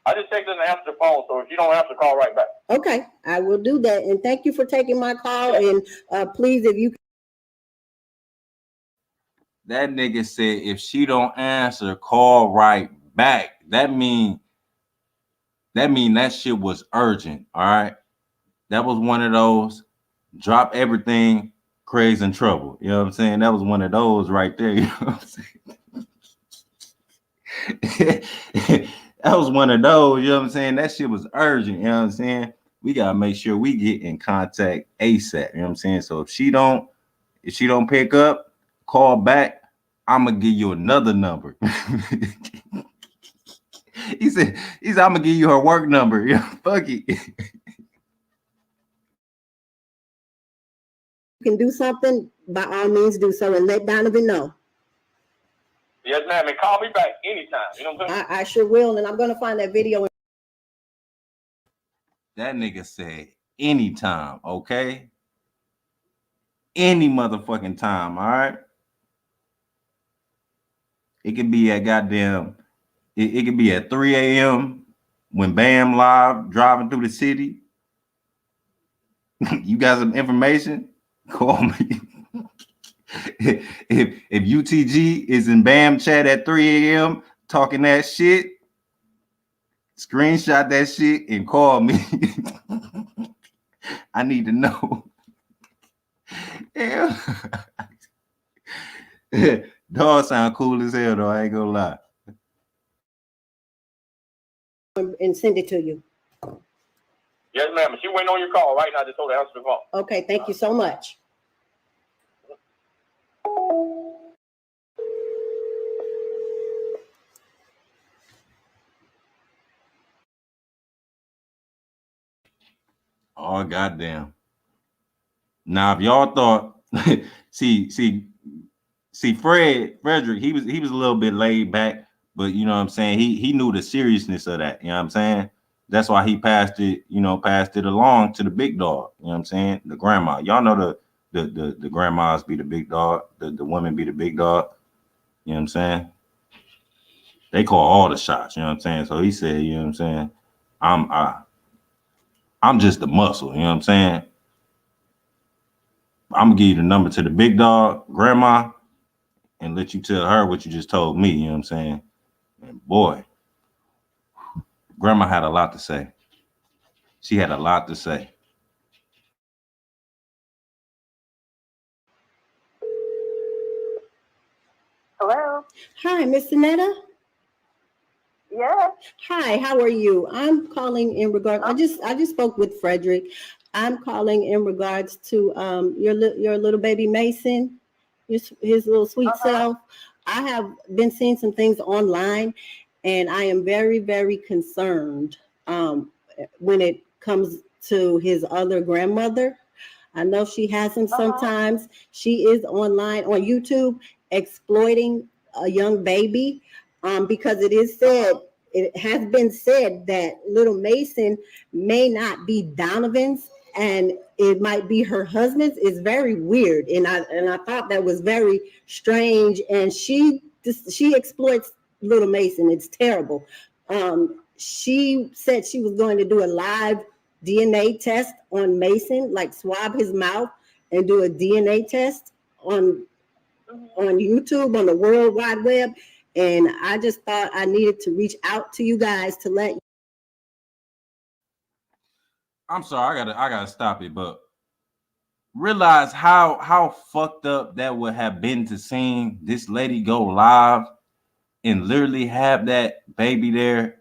I just texted her and answer the phone, so if you don't answer, call right back. Okay, I will do that. And thank you for taking my call. And please, if you That nigga said if she don't answer, call right back. That mean that shit was urgent. All right. That was one of those drop everything, Craig's in trouble. You know what I'm saying? That was one of those right there. You know what I'm saying? That was one of those, you know what I'm saying? That shit was urgent, you know what I'm saying? We gotta make sure we get in contact ASAP, you know what I'm saying? So if she don't pick up, call back, I'm gonna give you another number. he said, I'm gonna give you her work number. Yeah, fuck it. can do something, by all means do so, and let Donovan know. Yes, ma'am. And call me back anytime. You know what I'm saying? I sure will, and I'm gonna find that video. That nigga said anytime, okay? Any motherfucking time, all right? It could be at goddamn, it could be at 3 a.m. when Bam Live driving through the city. You got some information? Call me. if UTG is in Bam chat at 3 a.m. talking that shit, screenshot that shit and call me. I need to know. Yeah. Dog sound cool as hell though. I ain't gonna lie. And send it to you. Yes, ma'am. She waiting on your call right now. I just told her to answer the phone. Okay, thank you so much. Oh goddamn. Now if y'all thought see Frederick, he was a little bit laid back, but you know what I'm saying? He knew the seriousness of that, you know what I'm saying? That's why he passed it along to the big dog, you know what I'm saying? The grandma. Y'all know the grandmas be the big dog, the women be the big dog, you know what I'm saying? They call all the shots, you know what I'm saying? So he said, you know what I'm saying? I'm just the muscle, you know what I'm saying? I'm gonna give you the number to the big dog, grandma, and let you tell her what you just told me, you know what I'm saying? And boy, grandma had a lot to say. She had a lot to say. Hello. Hi, Miss Netta. Yes. Hi, how are you? I'm calling in regard. I just spoke with Frederick. I'm calling in regards to your little baby Mason, his little sweet self. I have been seeing some things online, and I am very, very concerned when it comes to his other grandmother. I know she has him sometimes. She is online on YouTube exploiting a young baby because it has been said that little Mason may not be Donovan's and it might be her husband's. Is very weird, and I thought that was very strange. And she exploits little Mason. It's terrible. She said she was going to do a live DNA test on Mason, like swab his mouth and do a DNA test on YouTube, on the World Wide Web. And I just thought I needed to reach out to you guys to let you. I'm sorry, I gotta stop it, but realize how fucked up that would have been to seeing this lady go live and literally have that baby there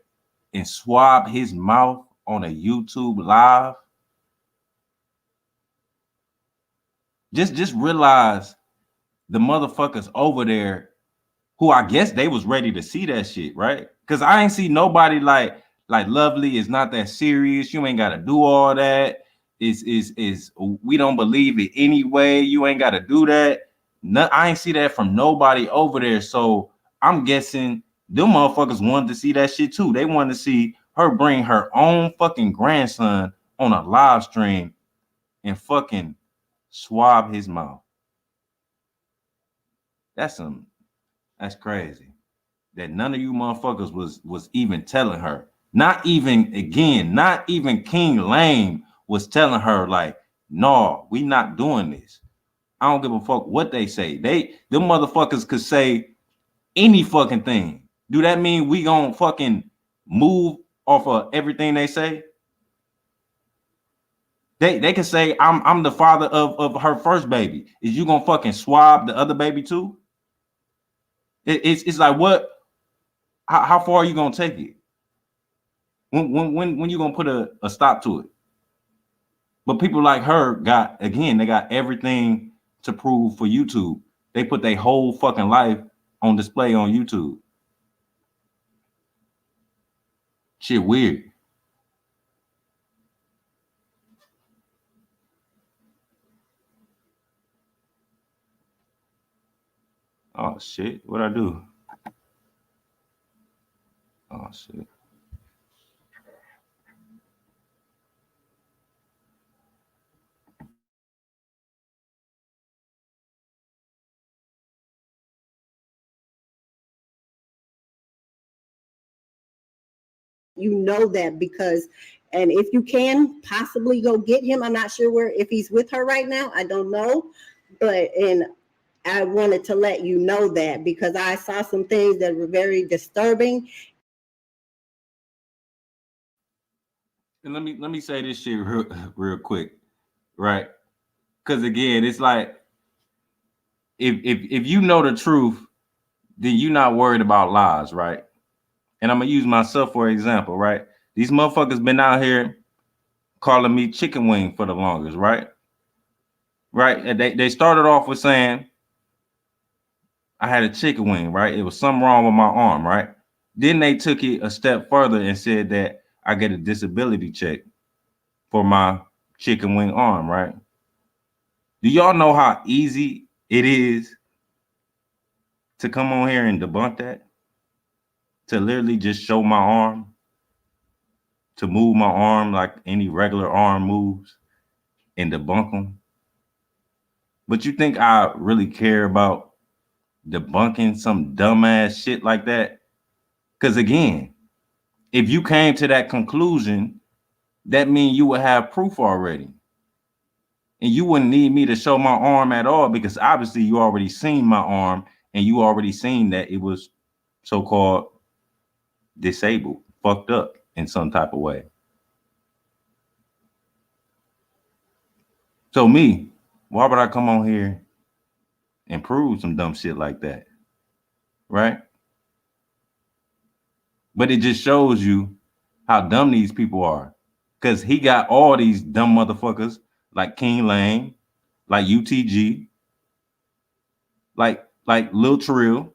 and swab his mouth on a YouTube live. Just realize the motherfuckers over there who I guess they was ready to see that shit, right? Because I ain't see nobody like Lovely is not that serious. You ain't gotta do all that. Is we don't believe it anyway. You ain't gotta do that. No, I ain't see that from nobody over there. So I'm guessing them motherfuckers wanted to see that shit too. They wanted to see her bring her own fucking grandson on a live stream and fucking swab his mouth. That's crazy. That none of you motherfuckers was even telling her. Not even King Lame was telling her, like, no, we not doing this. I don't give a fuck what they say. Them motherfuckers could say any fucking thing. Do that mean we gonna fucking move off of everything they say? They can say I'm the father of her first baby. Is you gonna fucking swab the other baby too? It's like what? How far are you gonna take it? When you gonna put a stop to it? But people like her they got everything to prove for YouTube. They put their whole fucking life on display on YouTube. Shit weird. Oh shit, what'd I do? Oh shit. You know that because, and if you can possibly go get him, I'm not sure if he's with her right now. I don't know, and I wanted to let you know that because I saw some things that were very disturbing. And let me say this shit real quick, right? Because again, it's like if you know the truth, then you're not worried about lies, right? And I'm gonna use myself for example, right? These motherfuckers been out here calling me chicken wing for the longest, right? Right? And they started off with saying I had a chicken wing, right? It was something wrong with my arm, right? Then they took it a step further and said that I get a disability check for my chicken wing arm, right? Do y'all know how easy it is to come on here and debunk that? To literally just show my arm, to move my arm like any regular arm moves and debunk them. But you think I really care about debunking some dumbass shit like that? Because again, if you came to that conclusion, that means you would have proof already. And you wouldn't need me to show my arm at all, because obviously you already seen my arm and you already seen that it was so-called disabled, fucked up in some type of way. So me, why would I come on here and prove some dumb shit like that? Right? But it just shows you how dumb these people are. Because he got all these dumb motherfuckers like King Lane, like UTG, like Lil Trill,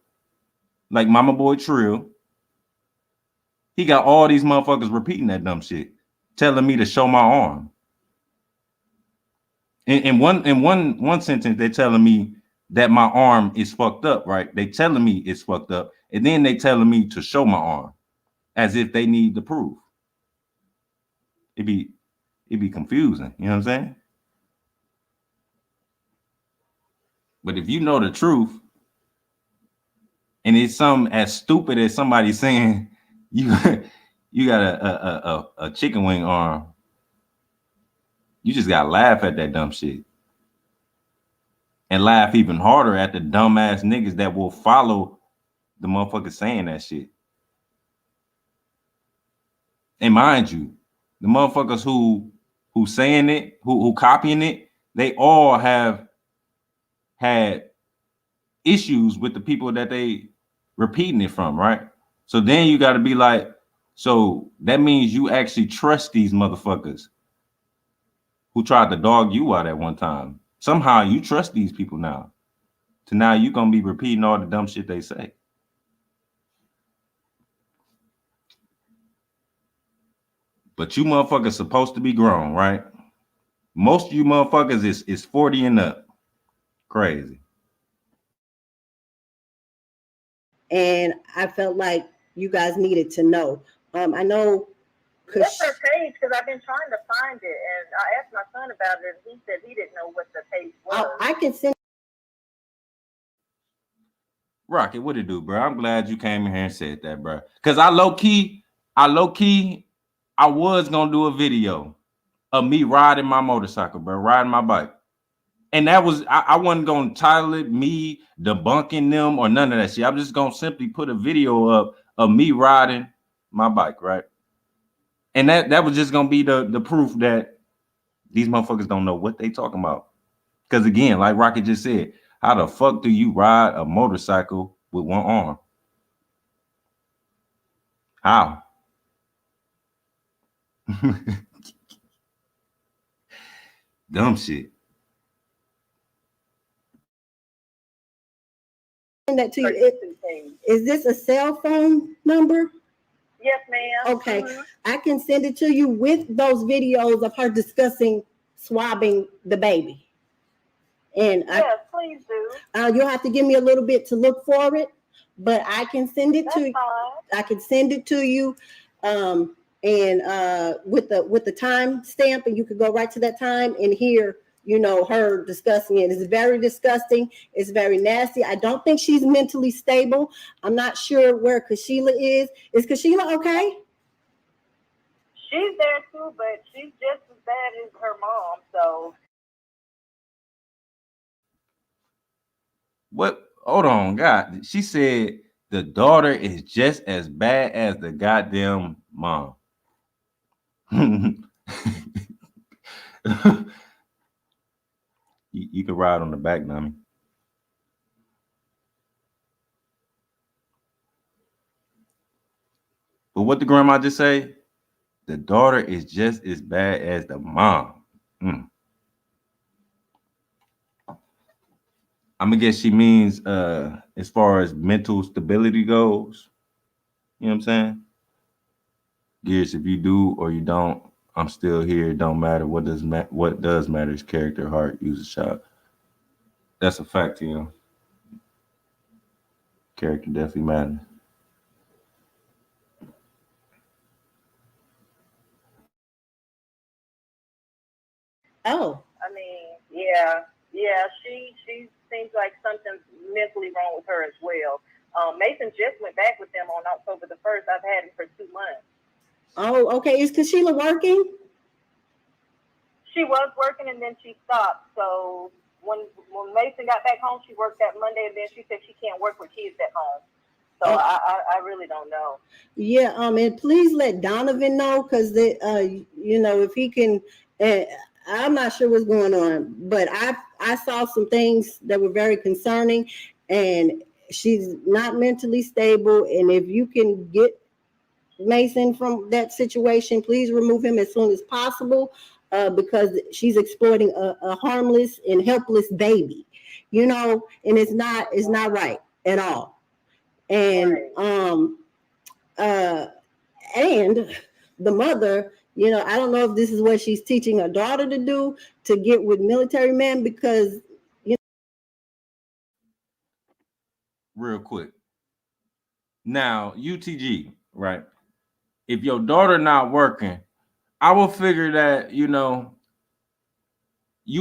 like Mama Boy Trill. He got all these motherfuckers repeating that dumb shit, telling me to show my arm. In one sentence, they're telling me that my arm is fucked up, right? They telling me it's fucked up, and then they telling me to show my arm, as if they need the proof. It'd be confusing, you know what I'm saying? But if you know the truth, and it's something as stupid as somebody saying you got a chicken wing arm, you just gotta laugh at that dumb shit. And laugh even harder at the dumbass niggas that will follow the motherfucker saying that shit. And mind you, the motherfuckers who saying it, who copying it, they all have had issues with the people that they repeating it from, right? So then you got to be like, so that means you actually trust these motherfuckers who tried to dog you out at one time. Somehow you trust these people now. So now you're going to be repeating all the dumb shit they say. But you motherfuckers supposed to be grown, right? Most of you motherfuckers is 40 and up. Crazy. And I felt like you guys needed to know. I know. What's her page? Because I've been trying to find it, and I asked my son about it, and he said he didn't know what the page was. I can send. Rocket, what it do, bro? I'm glad you came in here and said that, bro. Because I low key, I was gonna do a video of me riding my motorcycle, bro, riding my bike. And that was, I wasn't gonna title it me debunking them or none of that shit. I'm just gonna simply put a video up of me riding my bike, right? And that was just gonna be the proof that these motherfuckers don't know what they talking about. Because again, like Rocket just said, how the fuck do you ride a motorcycle with one arm? How? Dumb shit. Send that to you. Is this a cell phone number? Yes, ma'am. Okay. I can send it to you with those videos of her discussing swabbing the baby. And yes, please do. You'll have to give me a little bit to look for it, but I can send it to you. I can send it to you, and with the time stamp, and you could go right to that time and hear, you know, her discussing it. It's very disgusting. It's very nasty. I don't think she's mentally stable. I'm not sure where Kashila is. Is Kashila okay? She's there too, but she's just as bad as her mom. So. What? Hold on, God. She said the daughter is just as bad as the goddamn mom. You can ride on the back, Nami. But what the grandma just say? The daughter is just as bad as the mom. I'm gonna guess she means as far as mental stability goes. You know what I'm saying? Gears, if you do or you don't, I'm still here. It don't matter what does matter is character, heart, use a shot. That's a fact to you. Character definitely matters. Oh, I mean, yeah, she seems like something's mentally wrong with her as well. Mason just went back with them on October the 1st. I've had him for 2 months. oh, okay. Is Kashila working? She was working and then she stopped. So when Mason got back home, she worked that Monday, and then she said she can't work with kids at home. So I really don't know. Yeah, and please let Donovan know, because if he can. I'm not sure what's going on, but I saw some things that were very concerning, and she's not mentally stable. And if you can get Mason from that situation, please remove him as soon as possible, because she's exploiting a harmless and helpless baby, and it's not right at all. And and the mother, I don't know if this is what she's teaching her daughter to do, to get with military men, because Real quick. Now, UTG, right? If your daughter not working, I will figure that, you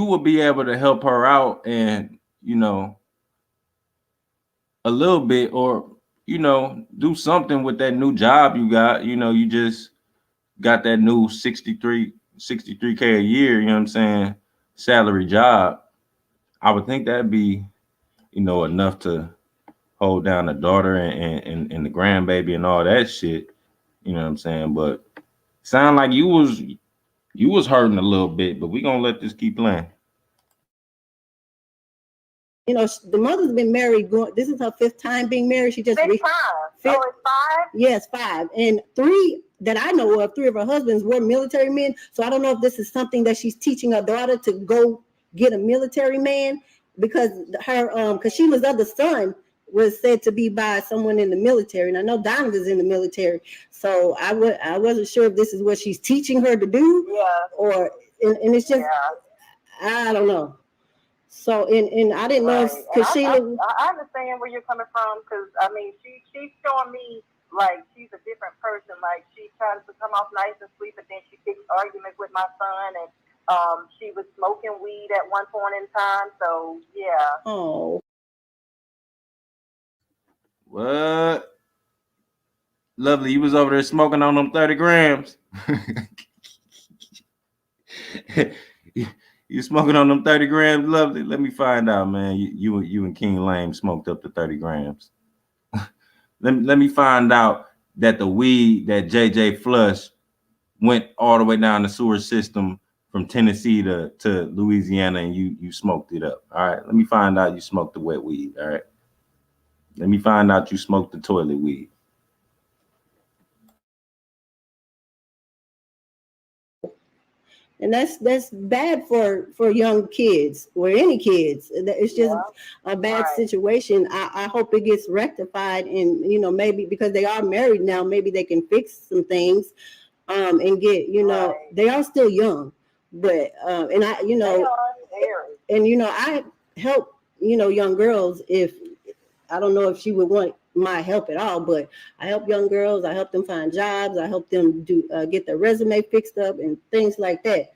will be able to help her out and, a little bit, or, do something with that new job you got. You just got that new 63K a year, you know what I'm saying, salary job. I would think that'd be, enough to hold down the daughter and the grandbaby and all that shit. You know what I'm saying? But sound like you was hurting a little bit, but we gonna let this keep playing. the mother's been married. This is her 5th time being married. She just 6 times. Fifth, oh, it's 5? Yes, 5. And 3 that I know of, 3 of her husbands were military men. So I don't know if this is something that she's teaching her daughter to go get a military man, because because Sheila's other son was said to be by someone in the military, and I know Donovan's in the military. So I wasn't sure if this is what she's teaching her to do, or and it's just I don't know. So and I didn't know because Sheila. I understand where you're coming from, because I mean she's showing me like she's a different person. Like she tries to come off nice and sweet, but then she picks arguments with my son, and she was smoking weed at one point in time. So yeah. Oh. What? Lovely, you was over there smoking on them 30 grams. You smoking on them 30 grams, Lovely? Let me find out, man. You and King Lame smoked up to 30 grams. let me find out that the weed that JJ Flush went all the way down the sewer system from Tennessee to Louisiana, and you smoked it up. All right. Let me find out you smoked the wet weed. All right. Let me find out you smoked the toilet weed. And that's bad for young kids, or any kids. It's just a bad situation. I hope it gets rectified, and maybe because they are married now, maybe they can fix some things, and get they are still young, but and I and I help young girls. If I don't know if she would want my help at all, but I help young girls. I help them find jobs. I help them get their resume fixed up and things like that.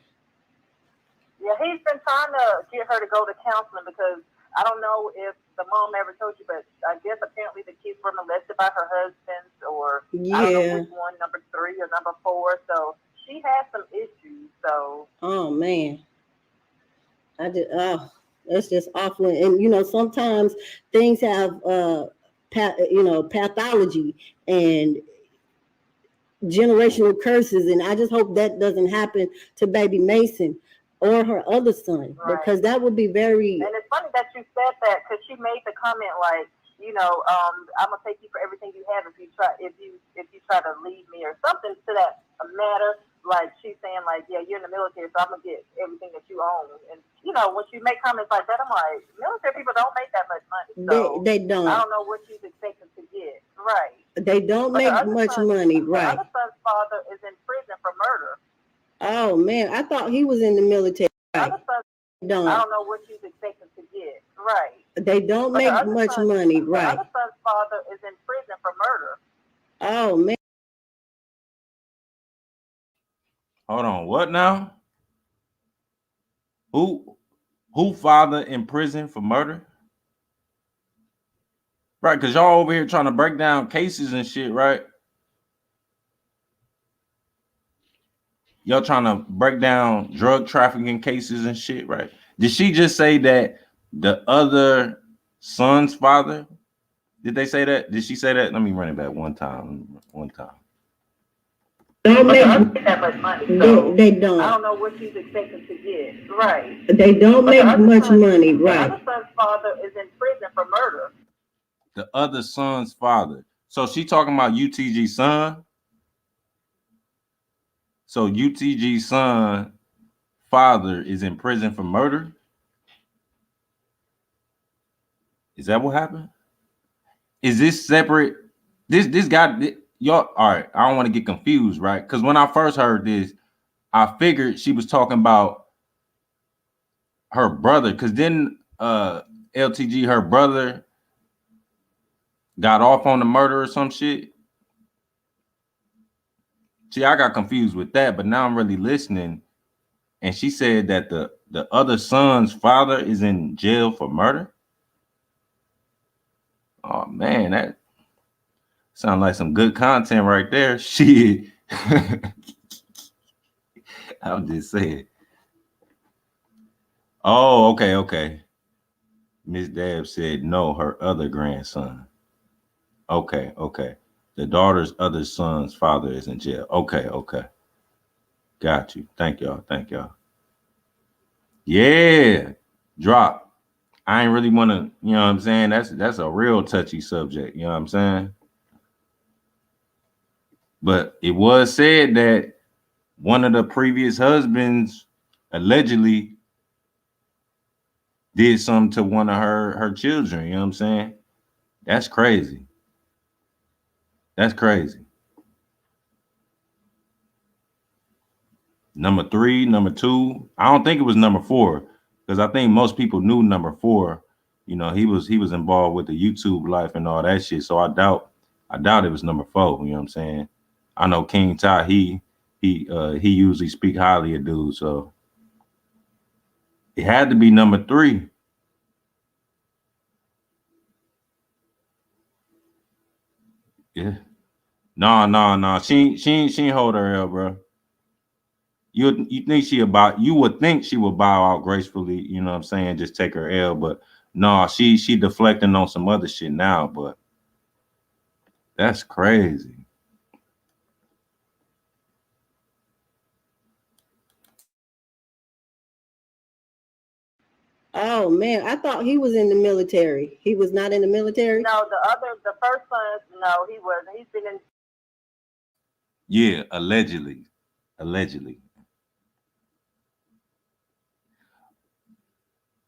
Yeah, he's been trying to get her to go to counseling, because I don't know if the mom ever told you, but I guess apparently the kids were molested by her husband, or I don't know which one, number 3 or number 4. So she has some issues. So oh man, that's just awful. And sometimes things have pathology and generational curses, and I just hope that doesn't happen to baby Mason or her other son, because that would be very. And it's funny that you said that, because she made the comment like, I'm gonna take you for everything you have if you try to leave me, or something to that matter. Like she's saying, like, yeah, you're in the military, so I'm gonna get everything that you own. And when you make comments like that, I'm like, military people don't make that much money. So they don't. I don't know what she's expecting to get. Right. They don't make much money. Right. The other son's father is in prison for murder. Oh man, I thought he was in the military. The other son, I Don't don't know what she's expecting to get. Right. they don't But the make other much son, money, the right? other son's father is in prison for murder. Oh man, Hold on, what now? Who father in prison for murder? Right, because y'all over here trying to break down cases and shit, right? Y'all trying to break down drug trafficking cases and shit, right? Did she just say that the other son's father? Did they say that? Did she say that? Let me run it back one time. don't But the other make make that much money, so they I don't. don't know what she's expecting to get. Right. They don't But the make other much son, money, the right? other son's father is in prison for murder. The other son's father. So she talking about UTG's son? So UTG's son father is in prison for murder? Is that what happened? Is this separate? This guy, y'all, all right, I don't want to get confused, right? Because when I first heard this, I figured she was talking about her brother, because then LTG, her brother, got off on the murder or some shit. See, I got confused with that, but now I'm really listening. And she said that the other son's father is in jail for murder. Oh man, that sounds like some good content right there. Shit. I'm just saying. Oh, okay. Miss Dab said no, her other grandson. Okay. The daughter's other son's father is in jail. Okay. Got you. Thank y'all. Yeah. Drop. I ain't really want to, you know what I'm saying? That's a real touchy subject, you know what I'm saying? But it was said that one of the previous husbands allegedly did something to one of her children, you know what I'm saying? That's crazy. Number 3, number 2. I don't think it was number 4, because I think most people knew number 4. You know, he was involved with the YouTube life and all that shit. So I doubt it was number 4. You know what I'm saying? I know King Ty, he usually speak highly of dudes, so it had to be number 3. Yeah. No. She ain't hold her L, bro. You would think she would bow out gracefully, you know what I'm saying? Just take her L, but no, she deflecting on some other shit now, but that's crazy. Oh man, I thought he was in the military. He was not in the military. No, the first son, no, he wasn't. He's been in. Yeah, allegedly.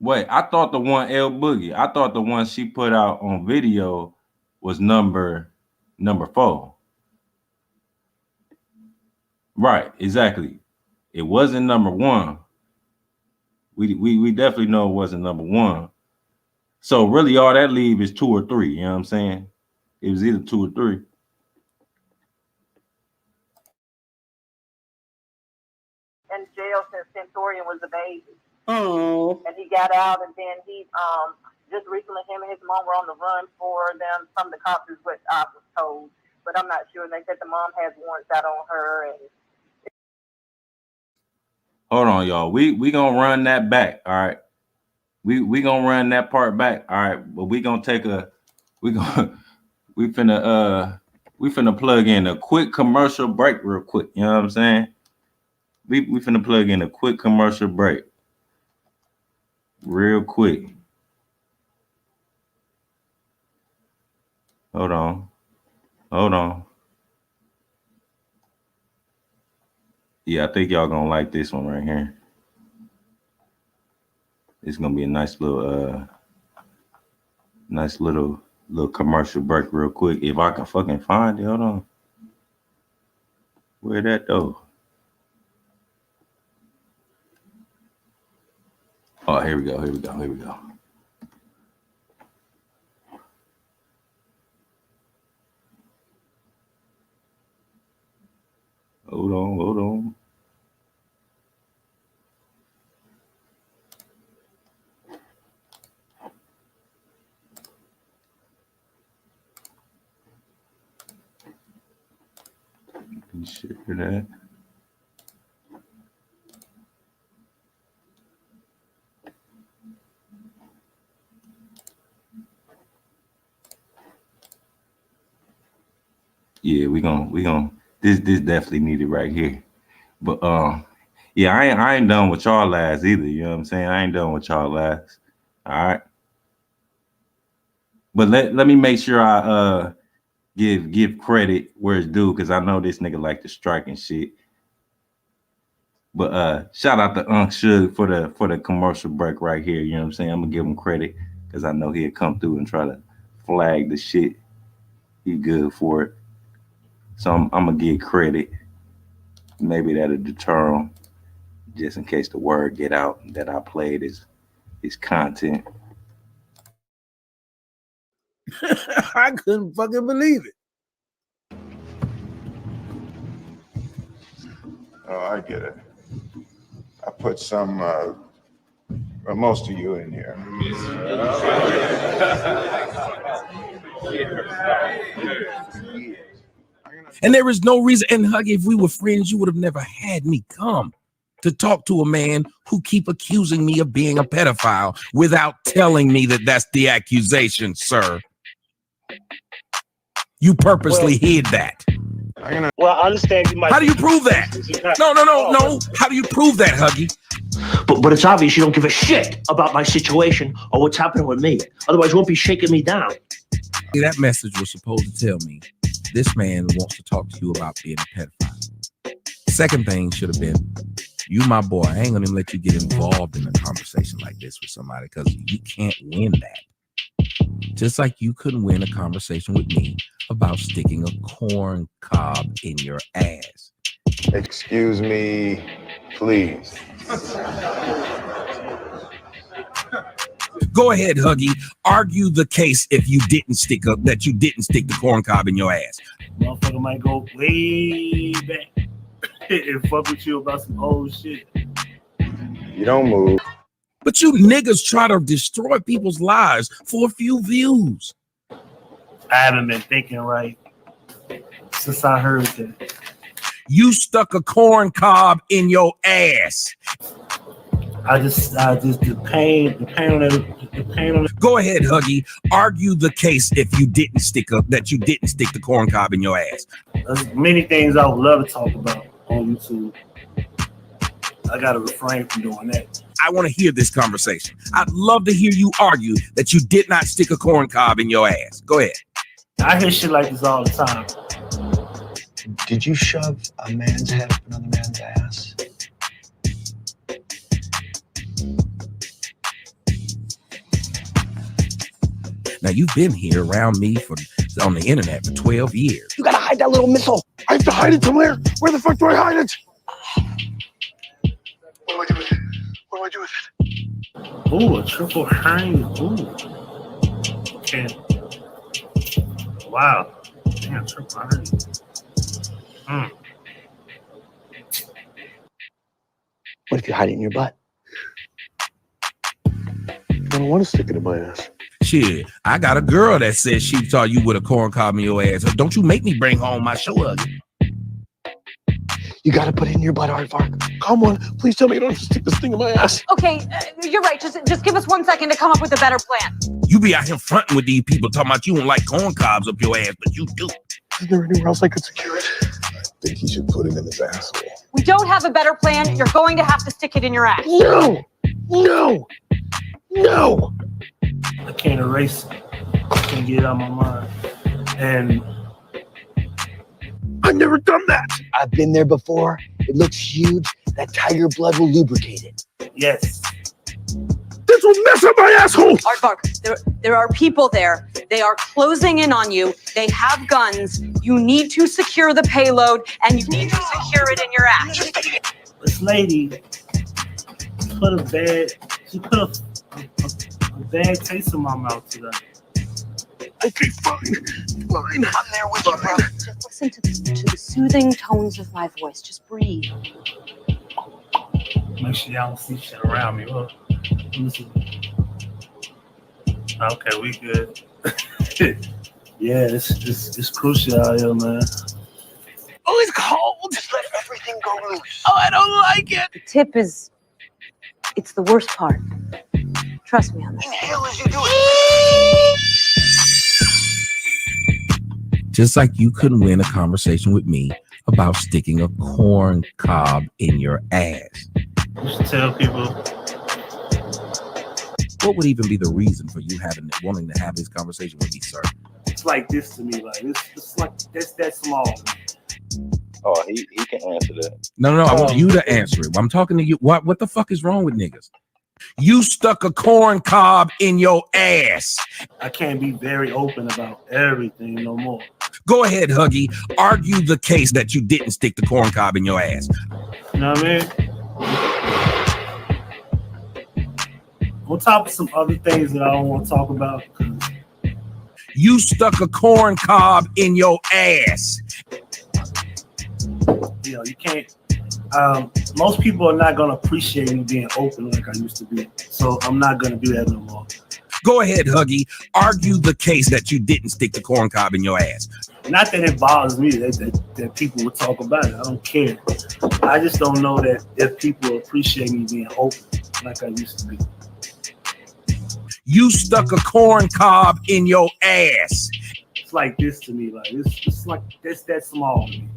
Wait, I thought the one L Boogie, I thought the one she put out on video was number 4. Right, exactly. It wasn't number 1. We definitely know it wasn't number 1. So really all that leave is 2 or 3, you know what I'm saying? It was either 2 or 3. In jail since Centurion was a baby. Oh. And he got out, and then he just recently him and his mom were on the run for them from the cops, is what I was told. But I'm not sure. They said the mom has warrants out on her. And Hold on, y'all. We gonna run that back. All right. We gonna run that part back. All right. But we finna plug in a quick commercial break real quick. You know what I'm saying? We finna plug in a quick commercial break. Real quick. Hold on. Yeah, I think y'all gonna like this one right here. It's gonna be a nice little commercial break real quick. If I can fucking find it. Hold on. Where that though? Oh, here we go. Here we go. Here we go. Hold on. Hold on. Share that. Yeah, we gonna this definitely needed right here. But yeah, I ain't done with y'all last either. You know what I'm saying? I ain't done with y'all last. All right. But let me make sure I give credit where it's due, because I know this nigga like to strike and shit. But shout out to Unc Suge for the commercial break right here. You know what I'm saying? I'm gonna give him credit because I know he'll come through and try to flag the shit. He good for it. So I'm gonna give credit. Maybe that'll deter him, just in case the word get out that I played his content. I couldn't fucking believe it. Oh, I get it. I put some, well, most of you in here. And there is no reason. And Huggy, if we were friends, you would have never had me come to talk to a man who keep accusing me of being a pedophile without telling me that that's the accusation, sir. You purposely hid that. Well, I understand you might. How do you prove that? No. How do you prove that, Huggy? But it's obvious you don't give a shit about my situation or what's happening with me. Otherwise, you won't be shaking me down. That message was supposed to tell me this man wants to talk to you about being a pedophile. Second thing should have been, you my boy, I ain't gonna let you get involved in a conversation like this with somebody because you can't win that. Just like you couldn't win a conversation with me about sticking a corn cob in your ass. Excuse me, please. Go ahead, Huggy. Argue the case if you didn't stick the corn cob in your ass. Motherfucker might go way back and fuck with you about some old shit. You don't move. But you niggas try to destroy people's lives for a few views. I haven't been thinking right since I heard that. You stuck a corn cob in your ass. I just the pain on it. Go ahead, Huggy. Argue the case if you didn't stick the corn cob in your ass. There's many things I would love to talk about on YouTube. I gotta refrain from doing that. I want to hear this conversation. I'd love to hear you argue that you did not stick a corn cob in your ass. Go ahead. I hear shit like this all the time. Did you shove a man's head up another man's ass? Now, you've been here around me on the internet for 12 years. You gotta hide that little missile. I have to hide it somewhere. Where the fuck do I hide it? What do I do with it? Ooh, a triple hang. Ooh. Okay. Wow. Damn, triple hang. What if you hide it in your butt? I don't want to stick it in my ass. Shit, I got a girl that says she saw you with a corn cob in your ass. Don't you make me bring home my show again. You gotta put it in your butt, Aardvark. Come on, please tell me you don't have to stick this thing in my ass. Okay, you're right. Just give us 1 second to come up with a better plan. You be out here fronting with these people talking about you don't like corn cobs up your ass, but you do. Is there anywhere else I could secure it? I think he should put it in his asshole. We don't have a better plan. You're going to have to stick it in your ass. No! I can't erase it. I can't get it out of my mind. And I've never done that. I've been there before. It looks huge. That tiger blood will lubricate it. yes. This will mess up my asshole. Aardvark, there are people there. They are closing in on you. They have guns. You need to secure the payload, and you need to secure it in your ass. This lady put a bad, She put a bad taste in my mouth today. Okay, fine. I'm there with you, bro. Just listen to the soothing tones of my voice. Just breathe. Make sure y'all don't see shit around me. Look. Listen. Okay, we good. Yeah, it's crucial out here, man. Oh, it's cold. Just let everything go loose. Oh, I don't like it. The tip it's the worst part. Trust me on this. Inhale as you do it. Just like you couldn't win a conversation with me about sticking a corn cob in your ass. You should tell people. What would even be the reason for you wanting to have this conversation with me, sir? It's like this to me. Like it's like that's that small. Oh, he can answer that. No, I want you to answer it. I'm talking to you. What the fuck is wrong with niggas? You stuck a corn cob in your ass. I can't be very open about everything no more. Go ahead, Huggy. Argue the case that you didn't stick the corn cob in your ass. You know what I mean? On top of some other things that I don't want to talk about. You stuck a corn cob in your ass. You know, you can't. Most people are not going to appreciate me being open like I used to be. So I'm not going to do that no more. Go ahead, Huggy. Argue the case that you didn't stick the corn cob in your ass. Not that it bothers me that people would talk about it. I don't care. I just don't know that if people appreciate me being open like I used to be. You stuck a corn cob in your ass. It's like this to me. Like it's like that's that small to me.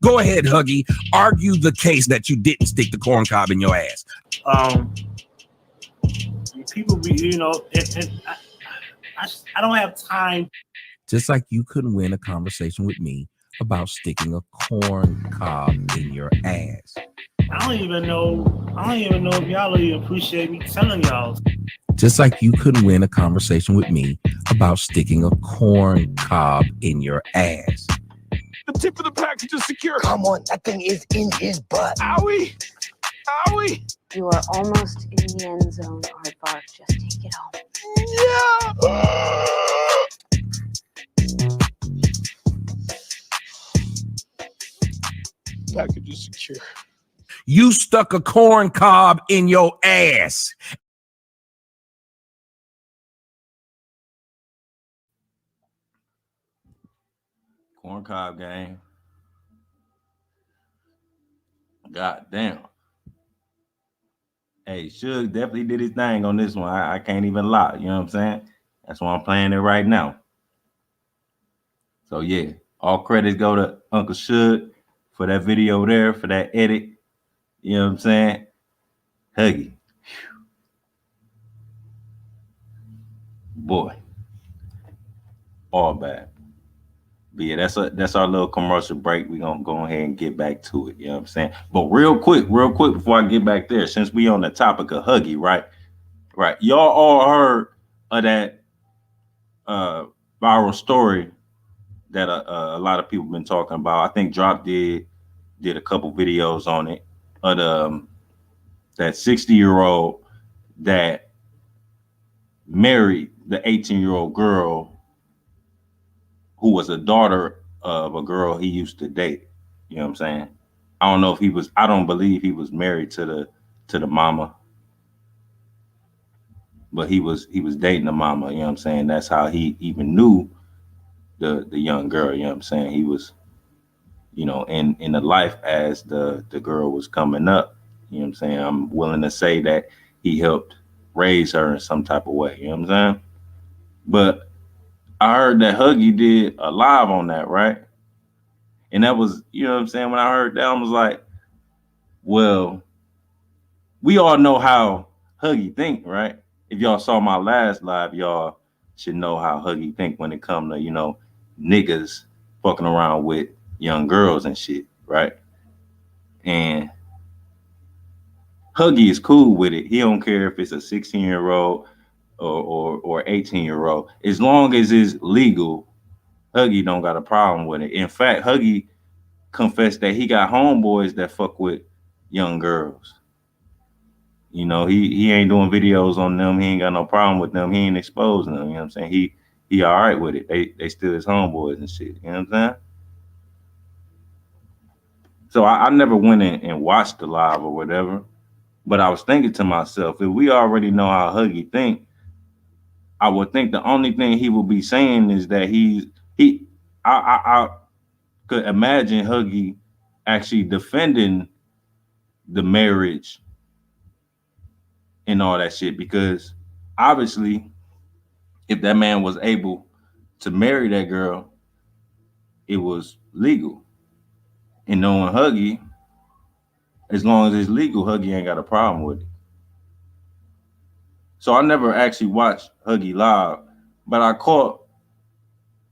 Go ahead, Huggy. Argue the case that you didn't stick the corn cob in your ass. People be, you know, and I don't have time. Just like you couldn't win a conversation with me about sticking a corn cob in your ass. I don't even know if y'all even appreciate me telling y'all. Just like you couldn't win a conversation with me about sticking a corn cob in your ass. The tip of the package is secure. Come on, that thing is in his butt. Owie! Owie! You are almost in the end zone, Aardvark. Just take it home. Yeah! Package is secure. You stuck a corn cob in your ass. Corn cob game. God damn. Hey, Suge definitely did his thing on this one. I can't even lie. You know what I'm saying? That's why I'm playing it right now. So yeah, all credits go to Uncle Suge for that video there, for that edit. You know what I'm saying? Huggy. Boy. All bad. But yeah, that's our little commercial break. We're gonna go ahead and get back to it. You know what I'm saying? But real quick before I get back there, since we on the topic of Huggy, right? Right. Y'all all heard of that viral story that a lot of people been talking about. I think Drop did a couple videos on it of that 60-year-old that married the 18-year-old girl who was a daughter of a girl he used to date. You know what I'm saying? I don't believe he was married to the mama, but he was dating the mama. You know what I'm saying? That's how he even knew the young girl. You know what I'm saying? He was, you know, in the life as the girl was coming up. You know what I'm saying? I'm willing to say that he helped raise her in some type of way. You know what I'm saying? But I heard that Huggy did a live on that, right? And that was, you know what I'm saying? When I heard that, I was like, well, we all know how Huggy think, right? If y'all saw my last live, y'all should know how Huggy think when it comes to, you know, niggas fucking around with young girls and shit, right? And Huggy is cool with it. He don't care if it's a 16-year-old or 18-year-old. As long as it's legal, Huggy don't got a problem with it. In fact, Huggy confessed that he got homeboys that fuck with young girls. You know, he ain't doing videos on them. He ain't got no problem with them. He ain't exposing them. You know what I'm saying? He all right with it. They still his homeboys and shit. You know what I'm saying? So I never went in and watched the live or whatever. But I was thinking to myself, if we already know how Huggy think, I would think the only thing he would be saying is that I could imagine Huggy actually defending the marriage and all that shit, because obviously if that man was able to marry that girl, it was legal. And knowing Huggy, as long as it's legal, Huggy ain't got a problem with it. So I never actually watched Huggy live, but I caught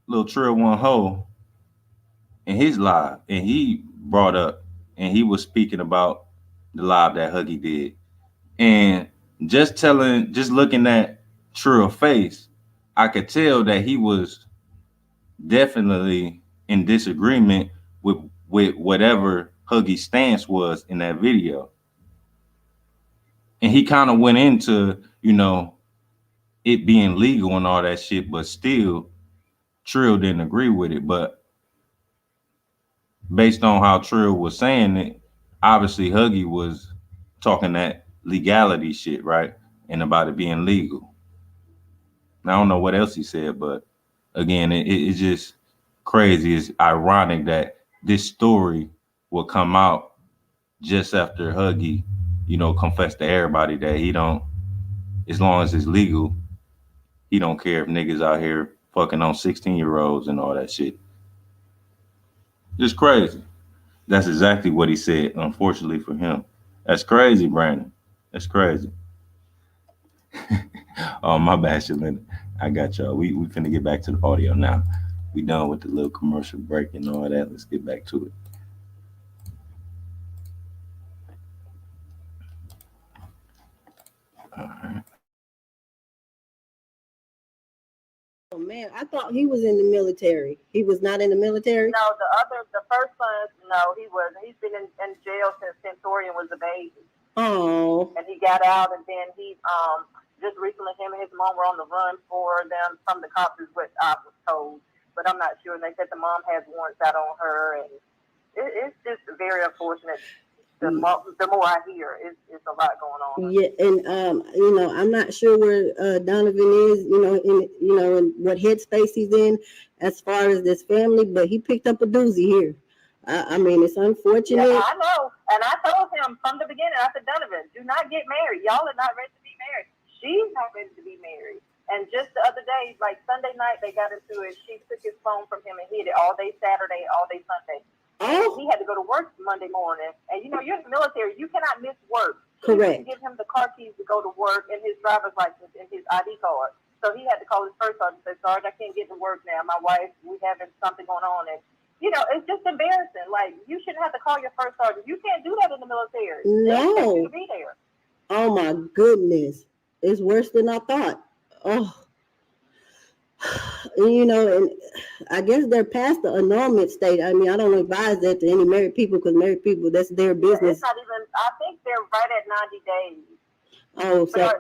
Lil Trill One Ho in his live, and he brought up and he was speaking about the live that Huggy did. And just looking at Trill's face, I could tell that he was definitely in disagreement with whatever Huggy's stance was in that video. And he kind of went into, you know, it being legal and all that shit, but still Trill didn't agree with it. But based on how Trill was saying it, obviously Huggy was talking that legality shit, right? And about it being legal. I don't know what else he said, but again, it's just crazy. It's ironic that this story will come out just after Huggy, you know, confessed to everybody that he don't, as long as it's legal, he don't care if niggas out here fucking on 16-year-olds and all that shit. Just crazy. That's exactly what he said, unfortunately for him. That's crazy, Brandon. That's crazy. Oh, my bad, Shalina. I got y'all. We finna get back to the audio now. We done with the little commercial break and all that. Let's get back to it. All right. Oh man, I thought he was in the military. He was not in the military? No, the first son, no, he wasn't. He's been in jail since Centurion was a baby. Oh. And he got out, and then he just recently him and his mom were on the run for them from the cops, is what I was told. But I'm not sure. And they said the mom has warrants out on her, and it's just very unfortunate. The more I hear, it's a lot going on. Yeah, and you know, I'm not sure where Donovan is, in what headspace he's in as far as this family, but he picked up a doozy here. I mean, it's unfortunate. Yeah, I know. And I told him from the beginning, I said, Donovan, do not get married. Y'all are not ready to be married. She's not ready to be married. And just the other day, like Sunday night, they got into it. She took his phone from him and hid it all day Saturday, all day Sunday. And he had to go to work Monday morning. And you know, you're in the military, you cannot miss work. Correct. She give him the car keys to go to work and his driver's license and his ID card. So he had to call his first sergeant and say, Sarge, I can't get to work now. My wife, we having something going on. And you know, it's just embarrassing. Like, you shouldn't have to call your first sergeant. You can't do that in the military. They expect you to be there. Oh my goodness. It's worse than I thought. Oh. And, you know, and I guess they're past the annulment state. I mean, I don't advise that to any married people, because married people, that's their business. It's not even, I think they're right at 90 days. Oh, so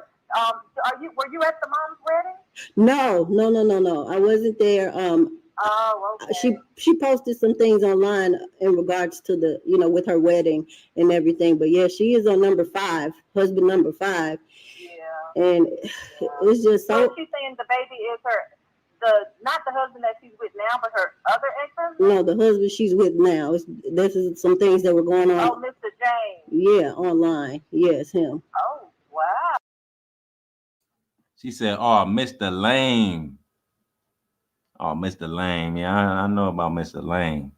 were you at the mom's wedding? No. I wasn't there. Oh, okay. She posted some things online in regards to the, you know, with her wedding and everything. But yeah, she is on number 5, husband number 5. Yeah. And it's just so. She's saying the baby is not the husband that she's with now, but her other ex-husband? No, the husband she's with now. This is some things that were going on. Oh, Mr. James. Yeah, online. Yes, him. Oh, wow. She said, oh, Mr. Lame. Oh, Mr. Lame. Yeah, I know about Mr. Lame.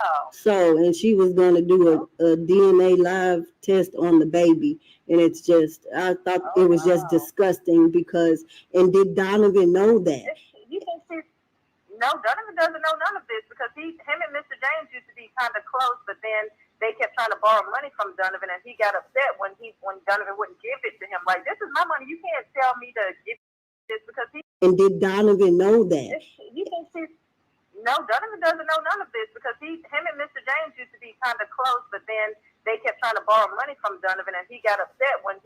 Oh. So, and she was going to do a DNA live test on the baby. And it's just, I thought it was just disgusting because, and did Donovan know that? You can see, no, Donovan doesn't know none of this because him and Mr. James used to be kind of close, but then they kept trying to borrow money from Donovan, and he got upset when Donovan wouldn't give it to him. Like, this is my money. You can't tell me to give this because he. And did Donovan know that? You can see. No, Donovan doesn't know none of this because him and Mr. James used to be kind of close, but then they borrow money from Donovan, and he got upset when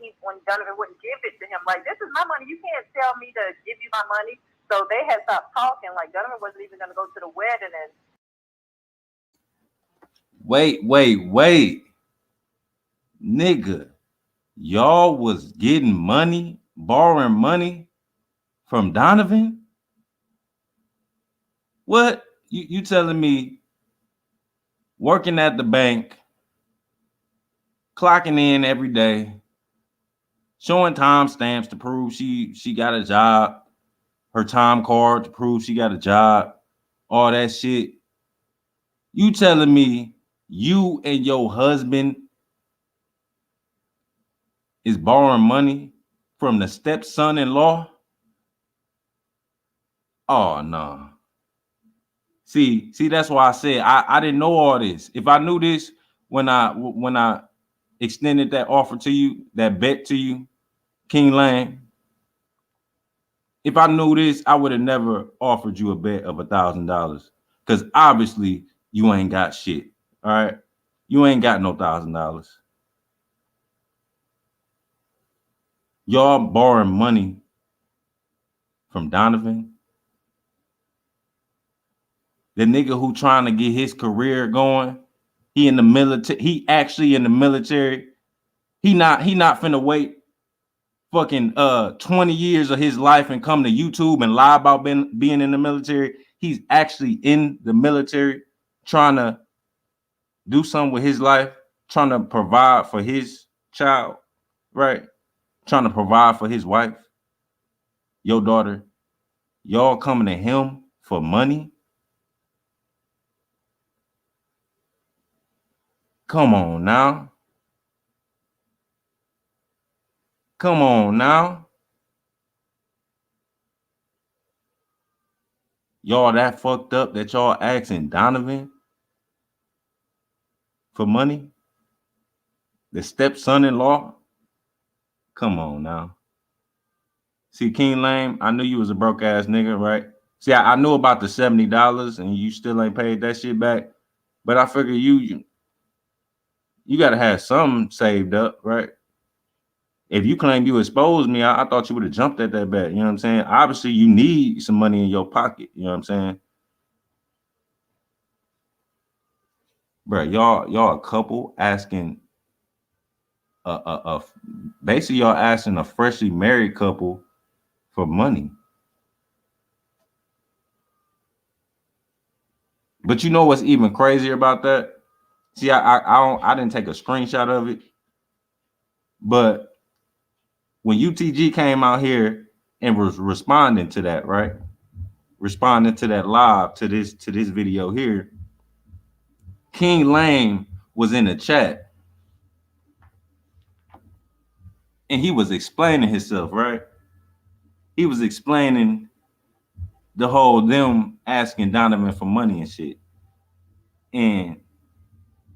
Donovan wouldn't give it to him. Like, this is my money. You can't tell me to give you my money. So they had stopped talking. Like, Donovan wasn't even going to go to the wedding. And Wait. Nigga, y'all was getting money, borrowing money from Donovan? What? You telling me working at the bank, clocking in every day, showing time stamps to prove she got a job, her time card to prove she got a job, all that shit. You telling me you and your husband is borrowing money from the stepson-in-law? Oh no. See, that's why I said I didn't know all this. If I knew this when I extended that offer to you, that bet to you, King Lane, if I knew this, I would have never offered you a bet of $1,000. Because obviously you ain't got shit. All right. You ain't got no $1,000. Y'all borrowing money from Donovan, the nigga who trying to get his career going. He in the military. He actually in the military. He not finna wait fucking 20 years of his life and come to YouTube and lie about being in the military. He's actually in the military trying to do something with his life, trying to provide for his child, right? Trying to provide for his wife, your daughter. Y'all coming to him for money? Come on now. Come on now. Y'all that fucked up that y'all asking Donovan for money? The stepson-in-law? Come on now. See, King Lame, I knew you was a broke ass nigga, right? See, I knew about the $70 and you still ain't paid that shit back. But I figure you gotta have something saved up, right? If you claim you exposed me, I thought you would have jumped at that bet. You know what I'm saying? Obviously, you need some money in your pocket. You know what I'm saying? Bro, y'all a couple asking basically y'all asking a freshly married couple for money. But you know what's even crazier about that? See, I didn't take a screenshot of it, but when UTG came out here and was responding to that, right? Responding to that live to this video here, King Lane was in the chat and he was explaining himself, right? He was explaining the whole them asking Donovan for money and shit. And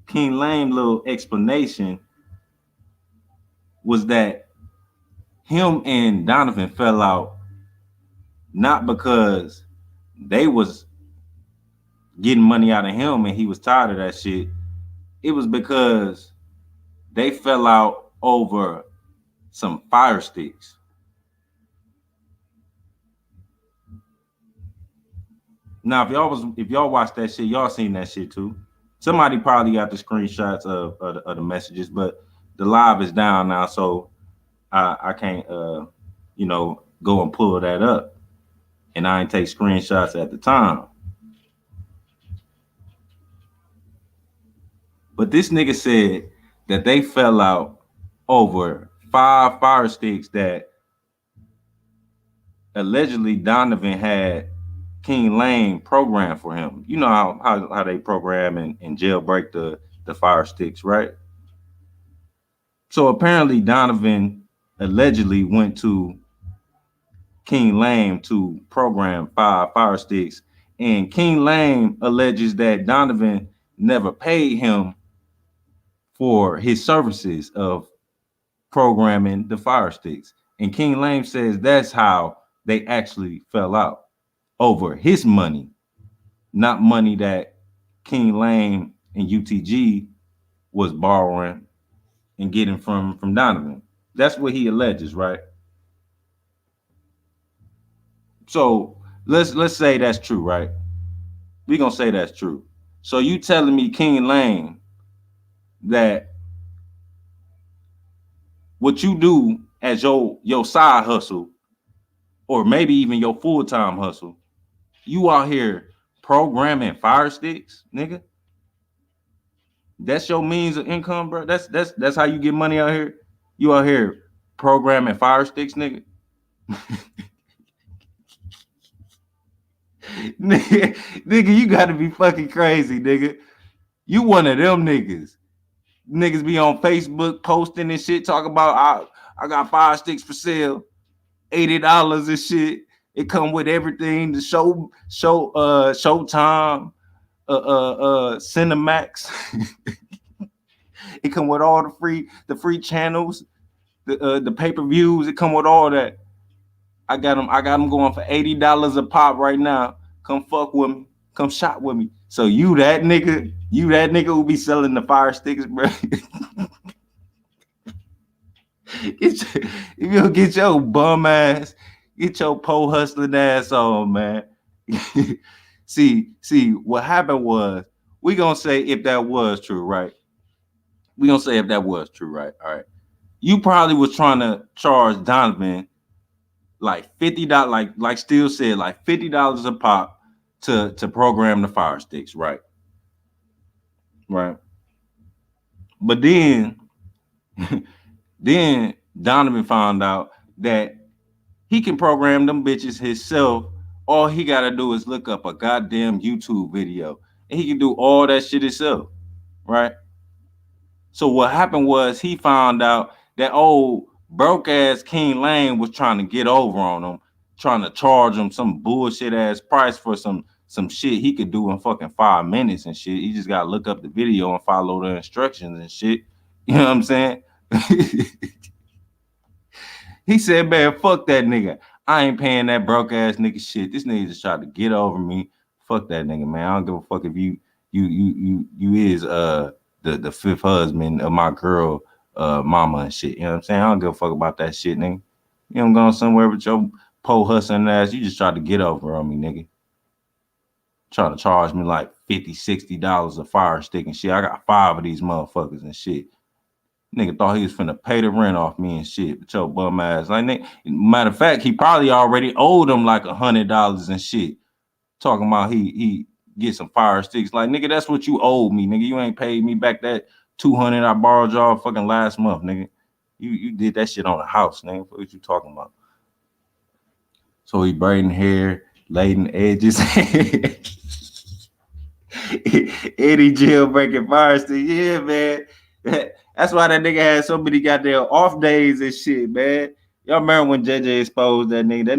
King Lane's little explanation was that him and Donovan fell out not because they was getting money out of him and he was tired of that shit. It was because they fell out over some fire sticks. Now, if y'all watched that shit, y'all seen that shit too. Somebody probably got the screenshots of the messages, but the live is down now, so I can't go and pull that up. And I ain't take screenshots at the time. But this nigga said that they fell out over 5 fire sticks that allegedly Donovan had King Lane programmed for him. You know how they program and jailbreak the fire sticks, right? So apparently Donovan allegedly went to King Lane to program 5 fire sticks, and King Lane alleges that Donovan never paid him for his services of programming the fire sticks. And King Lane says that's how they actually fell out, over his money, not money that King Lane and UTG was borrowing and getting from Donovan. That's what he alleges, right? So let's say that's true, right? We're gonna say that's true. So you telling me, King Lane, that what you do as your side hustle, or maybe even your full-time hustle, you out here programming fire sticks, nigga? That's your means of income, bro. That's how you get money out here. You out here programming fire sticks, nigga. nigga, you gotta be fucking crazy, nigga. You one of them niggas. Niggas be on Facebook posting and shit, talking about I got fire sticks for sale, $80 and shit. It come with everything, the Showtime, Cinemax. It come with all the free channels, the pay-per-views. It come with all that. I got them going for $80 a pop right now. Come fuck with me. Come shop with me. So you that nigga who be selling the fire sticks, bro. If you don't get your bum ass, get your po hustling ass on, man. see, what happened was, we gonna say if that was true, right? We gonna say if that was true, right? All right. You probably was trying to charge Donovan like $50, like Steele said, like $50 a pop to program the fire sticks, right? Right. But then Donovan found out that he can program them bitches himself. All he gotta do is look up a goddamn YouTube video, and he can do all that shit himself, right? So what happened was, he found out that old broke ass King Lane was trying to get over on him, trying to charge him some bullshit ass price for some shit he could do in fucking 5 minutes and shit. He just gotta look up the video and follow the instructions and shit. You know what I'm saying? He said, man, fuck that nigga. I ain't paying that broke ass nigga shit. This nigga just tried to get over me. Fuck that nigga, man. I don't give a fuck if you is the fifth husband of my girl mama and shit. You know what I'm saying? I don't give a fuck about that shit, nigga. You know, I'm going somewhere with your po hustling ass. You just tried to get over on me, nigga. Trying to charge me like $50, $60 a fire stick and shit. I got 5 of these motherfuckers and shit. Nigga thought he was finna pay the rent off me and shit, but your bum ass. Like, matter of fact, he probably already owed him like $100 and shit. Talking about he get some fire sticks. Like, nigga, that's what you owed me, nigga. You ain't paid me back that $200 I borrowed y'all fucking last month, nigga. You did that shit on the house, nigga. What you talking about? So he braiding hair, laying edges. Eddie jailbreaking fire stick. Yeah, man. That's why that nigga had so many goddamn off days and shit, man. Y'all remember when JJ exposed that nigga? That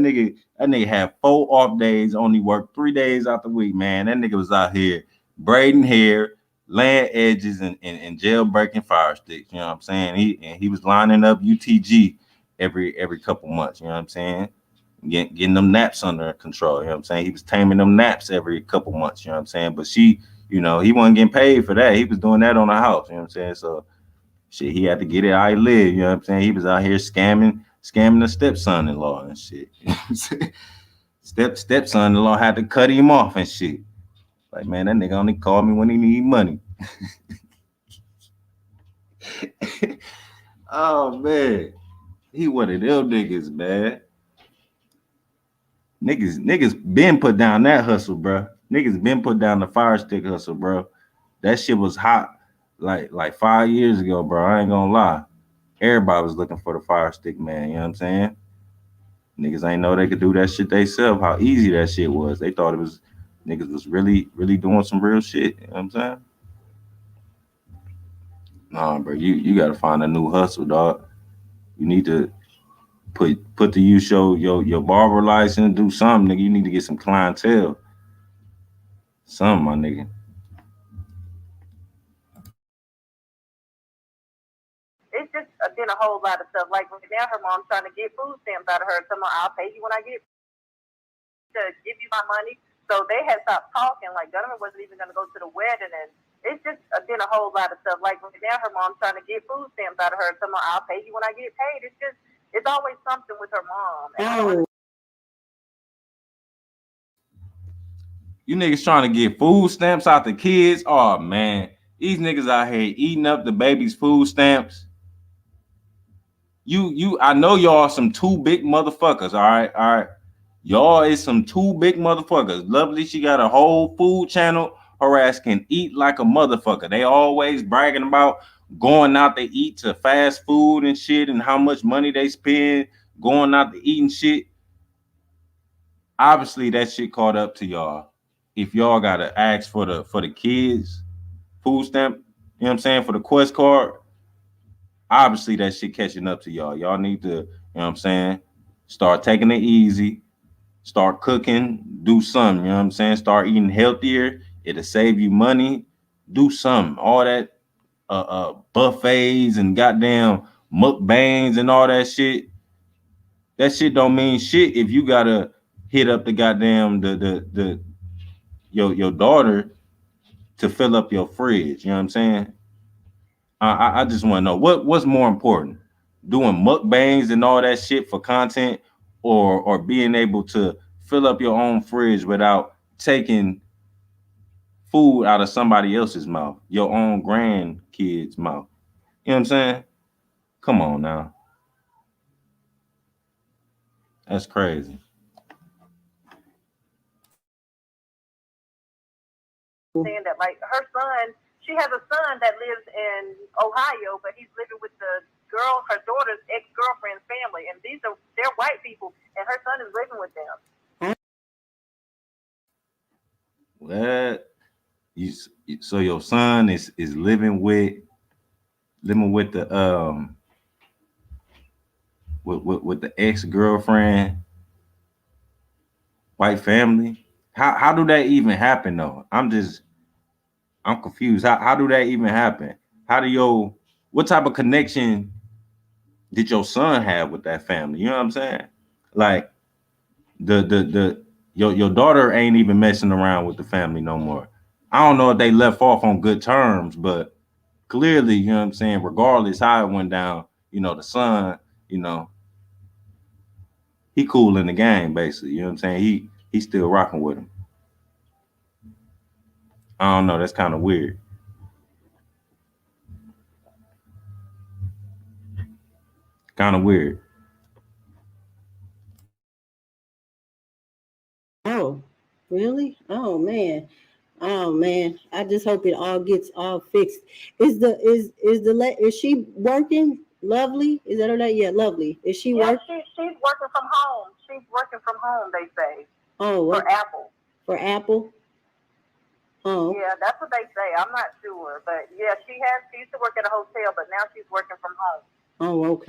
nigga had 4 off days, only worked 3 days out the week, man. That nigga was out here braiding hair, laying edges, and jailbreaking fire sticks. You know what I'm saying? He was lining up UTG every couple months. You know what I'm saying? Getting them naps under control. You know what I'm saying? He was taming them naps every couple months. You know what I'm saying? But she, you know, he wasn't getting paid for that. He was doing that on the house. You know what I'm saying? So shit, he had to get it how he lived. You know what I'm saying? He was out here scamming the stepson-in-law and shit. You know what I'm saying? Stepson-in-law had to cut him off and shit. Like, man, that nigga only called me when he need money. Oh man, he one of them niggas, man. Niggas been put down that hustle, bro. Niggas been put down the fire stick hustle, bro. That shit was hot like 5 years ago, bro. I ain't gonna lie. Everybody was looking for the fire stick, man. You know what I'm saying? Niggas ain't know they could do that shit themselves, how easy that shit was. They thought it was, niggas was really doing some real shit. You know what I'm saying? Nah, bro, you gotta find a new hustle, dog. You need to put to use your barber license, do something, nigga. You need to get some clientele. Something, my nigga. It's just been a whole lot of stuff. Like right now, her mom's trying to get food stamps out of her. Someone, I'll pay you when I get to give you my money. So they had stopped talking. Like Donovan wasn't even going to go to the wedding, and it's just been a whole lot of stuff. Like now her mom's trying to get food stamps out of her. Someone, I'll pay you when I get paid. It's always something with her mom. And You niggas trying to get food stamps out the kids. Oh man, these niggas out here eating up the baby's food stamps. I know y'all some two big motherfuckers. All right. Y'all is some two big motherfuckers. Lovely, she got a whole food channel. Her ass can eat like a motherfucker. They always bragging about going out to eat to fast food and shit and how much money they spend going out to eat and shit. Obviously, that shit caught up to y'all. If y'all gotta ask for the kids food stamp, you know what I'm saying, for the Quest card, obviously that shit catching up to y'all. Y'all need to, you know what I'm saying, start taking it easy, start cooking, do something, you know what I'm saying, start eating healthier. It'll save you money. Do something. All that buffets and goddamn mukbangs and all that shit. That shit don't mean shit if you gotta hit up the goddamn your daughter to fill up your fridge. You know what I'm saying? I just want to know what's more important, doing mukbangs and all that shit for content, or being able to fill up your own fridge without taking food out of somebody else's mouth, your own grandkids' mouth. You know what I'm saying? Come on now. That's crazy. saying that, like, her son, she has a son that lives in Ohio, but he's living with her daughter's ex-girlfriend's family, and they're white people, and her son is living with them. What? So your son is living with the with the ex-girlfriend white family? How do that even happen though? I'm confused. How do that even happen? What type of connection did your son have with that family? You know what I'm saying? Like your daughter ain't even messing around with the family no more. I don't know if they left off on good terms, but clearly, you know what I'm saying, regardless how it went down, you know, the son, you know, he cool in the game, basically. You know what I'm saying? He's still rocking with him. I don't know. That's kind of weird. Kind of weird. Oh, really? Oh man. I just hope it all gets all fixed. Is she working? Lovely? Is that her name? Yeah, Lovely. Is she working? She's working from home. She's working from home, they say. Oh, what? For Apple. For Apple? Oh. Yeah, that's what they say. I'm not sure, but yeah, she used to work at a hotel, but now she's working from home. Oh, okay.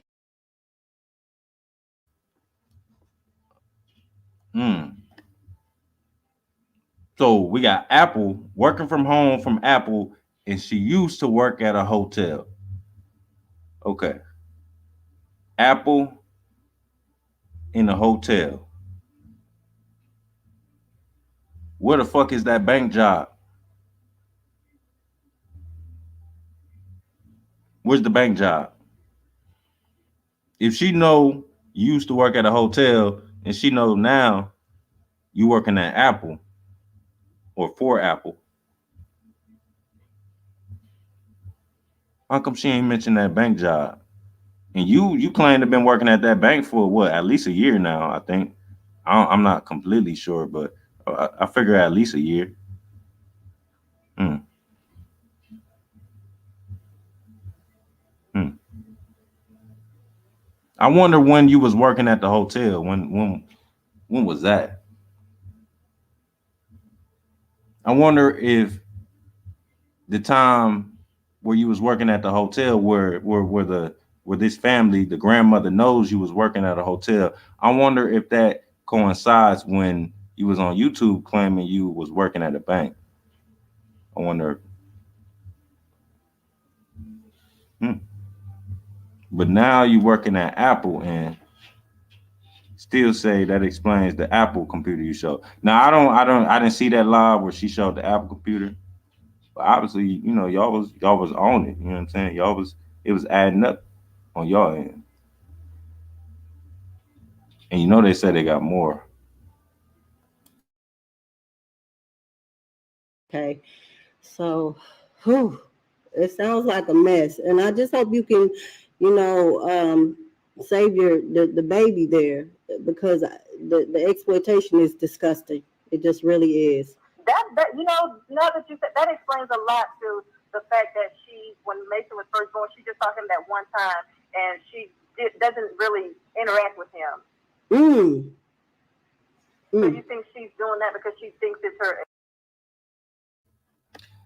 So we got Apple working from home from Apple, and she used to work at a hotel. Okay. Apple in a hotel. Where the fuck is that bank job? Where's the bank job? If she know you used to work at a hotel and she know now you working at Apple or for Apple, how come she ain't mentioned that bank job? And you claim to have been working at that bank for what, at least a year now, I think. I'm not completely sure, but I figure at least a year. I wonder when you was working at the hotel. When was that? I wonder if the time where you was working at the hotel, where this family, the grandmother knows you was working at a hotel. I wonder if that coincides when you was on YouTube claiming you was working at a bank. I wonder. But now you working at Apple and still say that explains the Apple computer you showed. Now I didn't see that live where she showed the Apple computer. obviously, you know, y'all was on it. You know what I'm saying? It was adding up on y'all end. And you know they said they got more. Okay. So, whew, it sounds like a mess. And I just hope you can, you know, save the baby there, because the exploitation is disgusting. It just really is. That you know, now that you said that, explains a lot to the fact that when Mason was first born, she just saw him that one time, and she doesn't really interact with him. So you think she's doing that because she thinks it's her?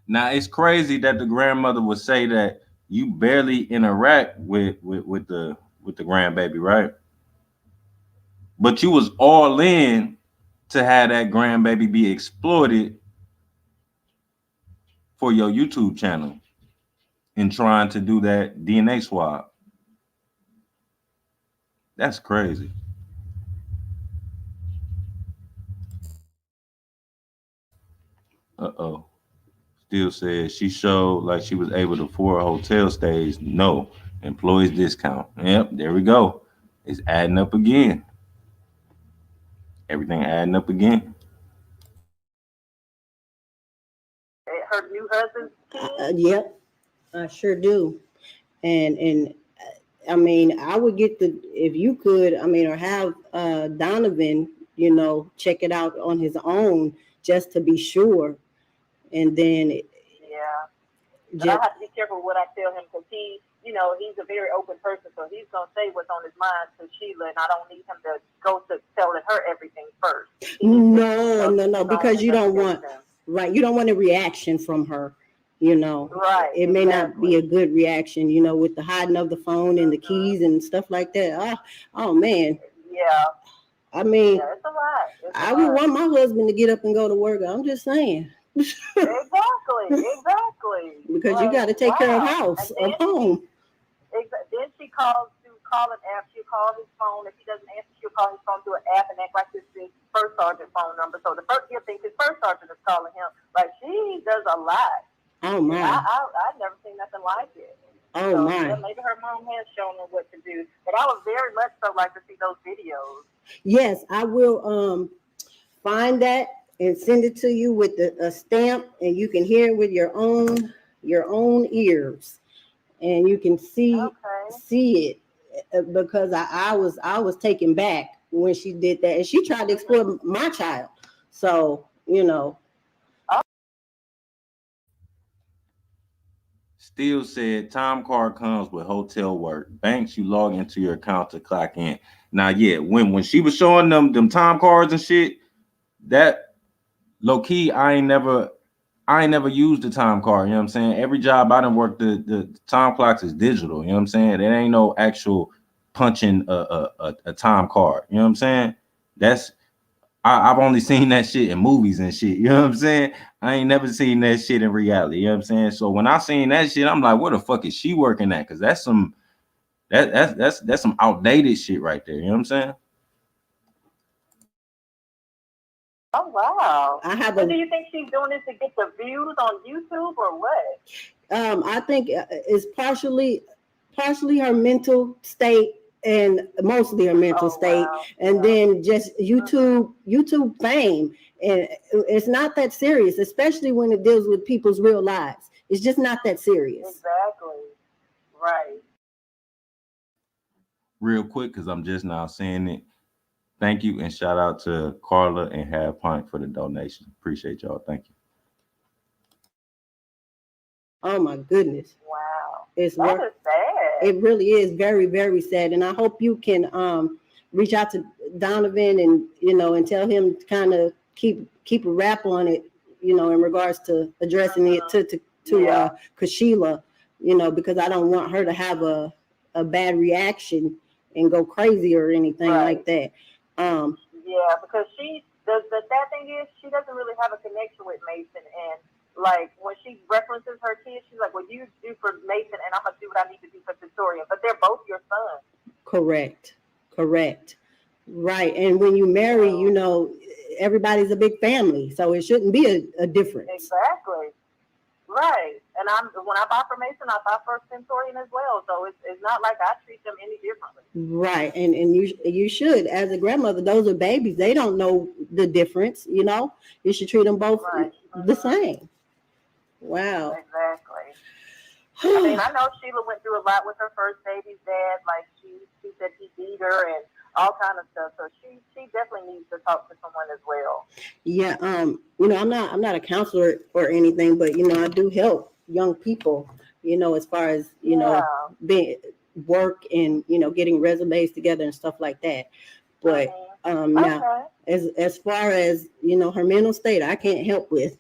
Now it's crazy that the grandmother would say that you barely interact with the grandbaby, right? But you was all in to have that grandbaby be exploited for your YouTube channel and trying to do that DNA swab. That's crazy. Uh-oh. Still says she showed like she was able to afford hotel stays. No. Employees discount. Yep, there we go. It's adding up again. Everything adding up again. Her new husband? Yep, I sure do. And I mean, I would get if you could, I mean, or have Donovan, you know, check it out on his own just to be sure. And then but I have to be careful what I tell him, because he, you know, he's a very open person, so he's gonna say what's on his mind to Sheila, and I don't need him to go to telling her everything first. No, because you don't want, right, you don't want a reaction from her, you know. Right. It may not be a good reaction, you know, with the hiding of the phone and the keys and stuff like that. Oh man. Yeah. I mean, it's a lot. I would want my husband to get up and go to work. I'm just saying. Exactly. Because you got to take care of house, of home. Then she calls to call an app. She'll call his phone. If he doesn't answer, she'll call his phone through an app and act like this is his first sergeant phone number. So he'll think his first sergeant is calling him. Like, she does a lot. Oh my! I've never seen nothing like it. Oh so, my! Yeah, maybe her mom has shown her what to do. But I would very much so like to see those videos. Yes, I will find that and send it to you with a stamp, and you can hear it with your own ears, and you can see it, because I was taken back when she did that, and she tried to exploit my child. So, you know. Still said time card comes with hotel work. Banks, you log into your account to clock in. Now, yeah, when she was showing them time cards and shit, that low key, I ain't never used the time card. You know what I'm saying? Every job I done worked, the time clocks is digital. You know what I'm saying? There ain't no actual punching a time card. You know what I'm saying? I've only seen that shit in movies and shit. You know what I'm saying? I ain't never seen that shit in reality. You know what I'm saying? So when I seen that shit, I'm like, where the fuck is she working at? Because that's some outdated shit right there. You know what I'm saying? Oh wow! Do you think she's doing this to get the views on YouTube or what? I think it's partially her mental state, and mostly her mental state, and then just YouTube fame. And it's not that serious, especially when it deals with people's real lives. It's just not that serious. Exactly. Right. Real quick, because I'm just now seeing it. Thank you, and shout out to Carla and Half Pint for the donation. Appreciate y'all. Thank you. Oh my goodness. Wow. That is sad. It really is very, very sad. And I hope you can reach out to Donovan and, you know, and tell him to kind of keep a wrap on it, you know, in regards to addressing it to Kashila, you know, because I don't want her to have a bad reaction and go crazy or anything like that. Yeah, because the sad thing is she doesn't really have a connection with Mason, and like when she references her kids, she's like, "Well, you do for Mason, and I'm gonna do what I need to do for Victoria." But they're both your sons. Correct. Right, and when you marry, you know, everybody's a big family, so it shouldn't be a difference. Exactly. Right. And when I buy for Mason, I buy for Centurion as well. So it's not like I treat them any differently. Right. And you should, as a grandmother, those are babies. They don't know the difference, you know. You should treat them both the same. Wow. Exactly. I mean, I know Sheila went through a lot with her first baby's dad. Like she said he beat her and all kind of stuff. So she definitely needs to talk to someone as well. Yeah. You know, I'm not a counselor or anything, but you know, I do help young people, you know, as far as, you know, being work and, you know, getting resumes together and stuff like that. But now as far as, you know, her mental state, I can't help with.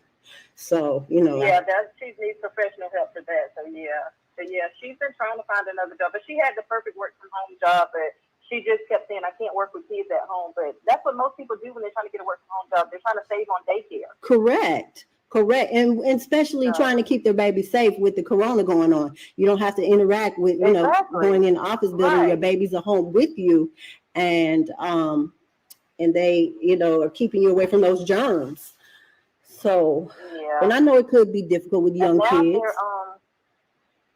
So, you know. Yeah, she needs professional help for that. So yeah, she's been trying to find another job, but she had the perfect work from home job, but she just kept saying, I can't work with kids at home. But that's what most people do when they're trying to get a work from home job. They're trying to save on daycare. Correct. And especially trying to keep their baby safe with the corona going on. You don't have to interact with, you know, going in the office building, your babies are home with you. And they, you know, are keeping you away from those germs. So, and I know it could be difficult with young kids.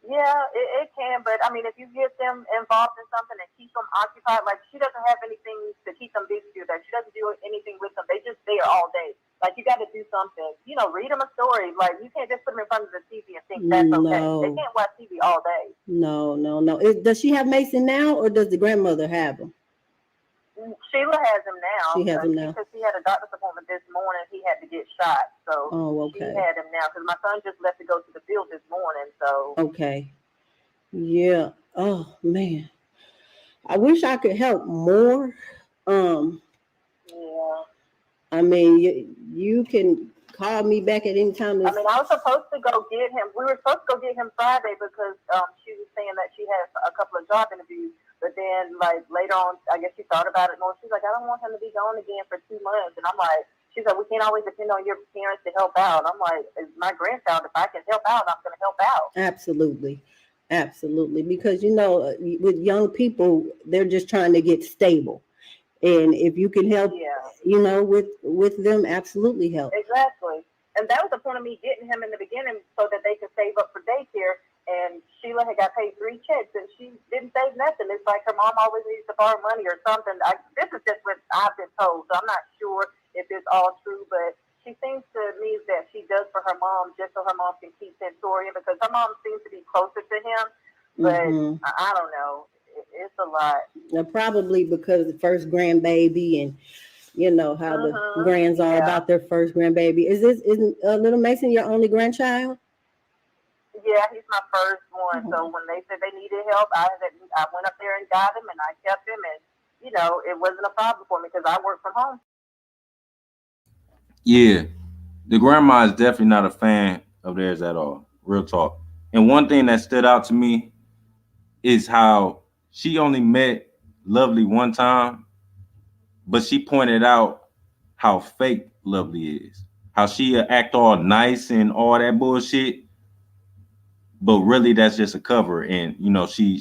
Yeah, it can, but I mean, if you get them involved in something and keep them occupied, like she doesn't have anything to keep them busy do that. She doesn't do anything with them. They just there all day. Like you got to do something. You know, read them a story. Like you can't just put them in front of the TV and think that's okay. They can't watch TV all day. No. Does she have Mason now, or does the grandmother have him? Sheila has him now. She has him now. Because he had a doctor's appointment this morning. He had to get shot. So she had him now. Because my son just left to go to the field this morning. So. Okay. Yeah. Oh, man. I wish I could help more. Yeah. I mean, you can call me back at any time. I mean, I was supposed to go get him. We were supposed to go get him Friday because she was saying that she has a couple of job interviews. But then, like, later on, I guess she thought about it more. She's like, I don't want him to be gone again for 2 months. And I'm like, she's like, we can't always depend on your parents to help out. I'm like, it's my grandchild. If I can help out, I'm going to help out. Absolutely. Because, you know, with young people, they're just trying to get stable. And if you can help, you know, with them, absolutely help. Exactly. And that was the point of me getting him in the beginning so that they could save up for daycare. And Sheila had got paid 3 checks and she didn't save nothing. It's like her mom always needs to borrow money or something. This is just what I've been told. So I'm not sure if it's all true, but she seems to me that she does for her mom just so her mom can keep Centurion because her mom seems to be closer to him. But I don't know. It's a lot. Probably because the first grandbaby and you know how the grands are about their first grandbaby. Is little Mason your only grandchild? Yeah, he's my first one. So when they said they needed help, I went up there and got him, and I kept him, and you know it wasn't a problem for me because I work from home. Yeah, the grandma is definitely not a fan of theirs at all. Real talk. And one thing that stood out to me is how she only met Lovely one time, but she pointed out how fake Lovely is. How she act all nice and all that bullshit. But really, that's just a cover. And you know, she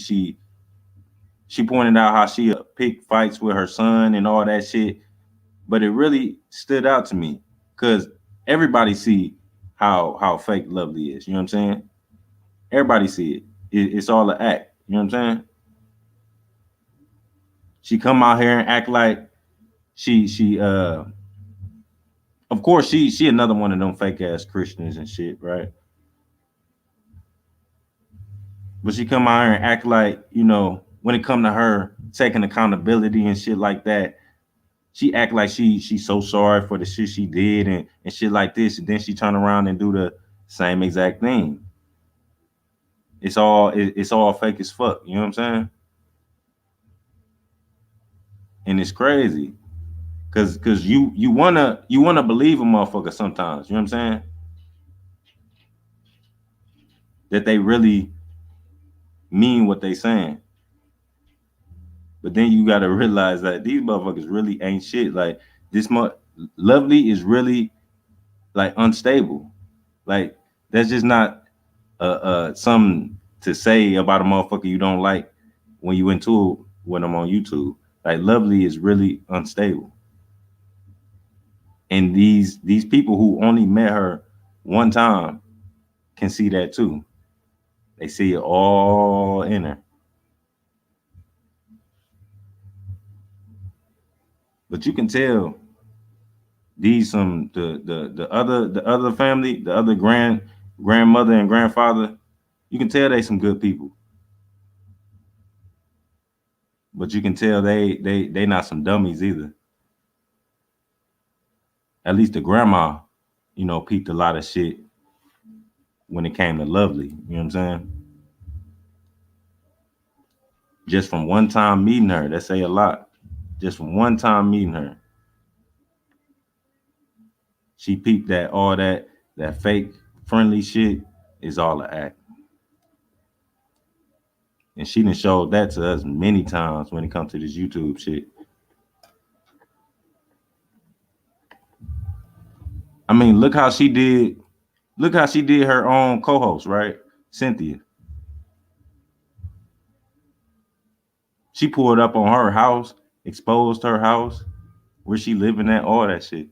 pointed out how she pick fights with her son and all that shit. But it really stood out to me because everybody see how fake Lovely is. You know what I'm saying? Everybody see it. It's all an act. You know what I'm saying? She come out here and act like she of course she another one of them fake ass Christians and shit, right? But she come out here and act like, you know, when it come to her taking accountability and shit like that, she act like she's so sorry for the shit she did and shit like this, and then she turn around and do the same exact thing. It's all fake as fuck, you know what I'm saying? And it's crazy. Cause you wanna believe a motherfucker sometimes, you know what I'm saying? That they really mean what they saying. But then you gotta realize that these motherfuckers really ain't shit. Like Lovely is like unstable. Like that's just not something to say about a motherfucker you don't like when you into it when I'm on YouTube. Like Lovely is really unstable. And these people who only met her one time can see that too. They see it all in her. But you can tell these the other family, the other grandmother and grandfather, you can tell they some good people. But you can tell they not some dummies either. At least the grandma, you know, peeped a lot of shit when it came to Lovely. You know what I'm saying? Just from one time meeting her, that say a lot. Just from one time meeting her. She peeped that all that fake friendly shit is all an act. And she done showed that to us many times when it comes to this YouTube shit. I mean, look how she did her own co-host, right? Cynthia. She pulled up on her house, exposed her house, where she living at, all that shit.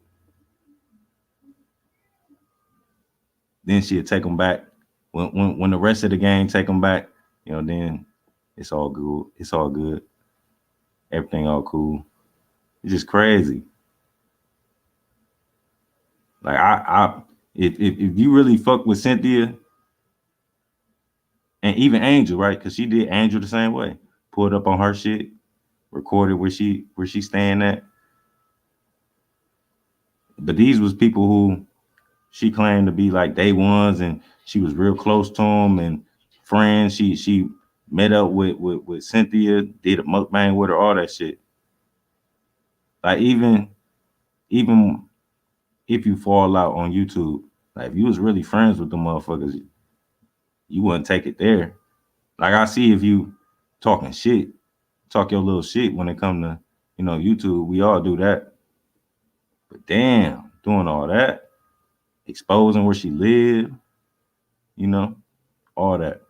Then she'll take them back. When the rest of the gang take them back, you know, then it's all good. It's all good. Everything all cool. It's just crazy. Like if you really fuck with Cynthia and even Angel, right? Because she did Angel the same way. Pulled up on her shit, recorded where she staying at. But these was people who she claimed to be like day ones, and she was real close to them and friends. She met up with Cynthia, did a mukbang with her, all that shit. Like even if you fall out on YouTube, like if you was really friends with the motherfuckers, you wouldn't take it there. Like I see if you talking shit, talk your little shit when it come to, you know, YouTube, we all do that. But damn, doing all that, exposing where she live, you know, all that.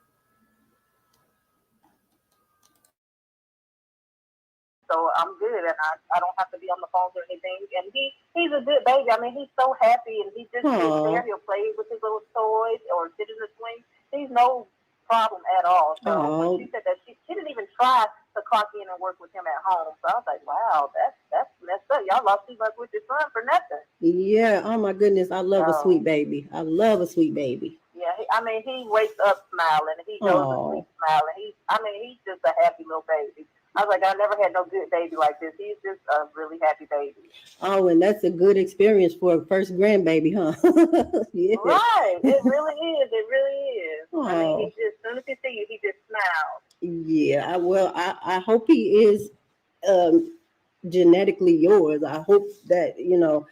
So I'm good, and I don't have to be on the phone or anything. And he's a good baby. I mean, he's so happy, and he just sits there. He'll play with his little toys or sit in the swing. He's no problem at all. So when she said that, she didn't even try to clock in and work with him at home. So I was like, wow, that's messed up. Y'all lost too much with your son for nothing. Yeah. Oh my goodness, I love a sweet baby. I love a sweet baby. Yeah, he wakes up smiling, and he goes to sleep smiling. He's just a happy little baby. I was like, I never had no good baby like this. He's just a really happy baby. Oh, and that's a good experience for a first grandbaby, huh? Yeah. Right. It really is. It really is. Oh. I mean, as soon as he see you, he just smiles. Yeah. I hope he is genetically yours. I hope that, you know.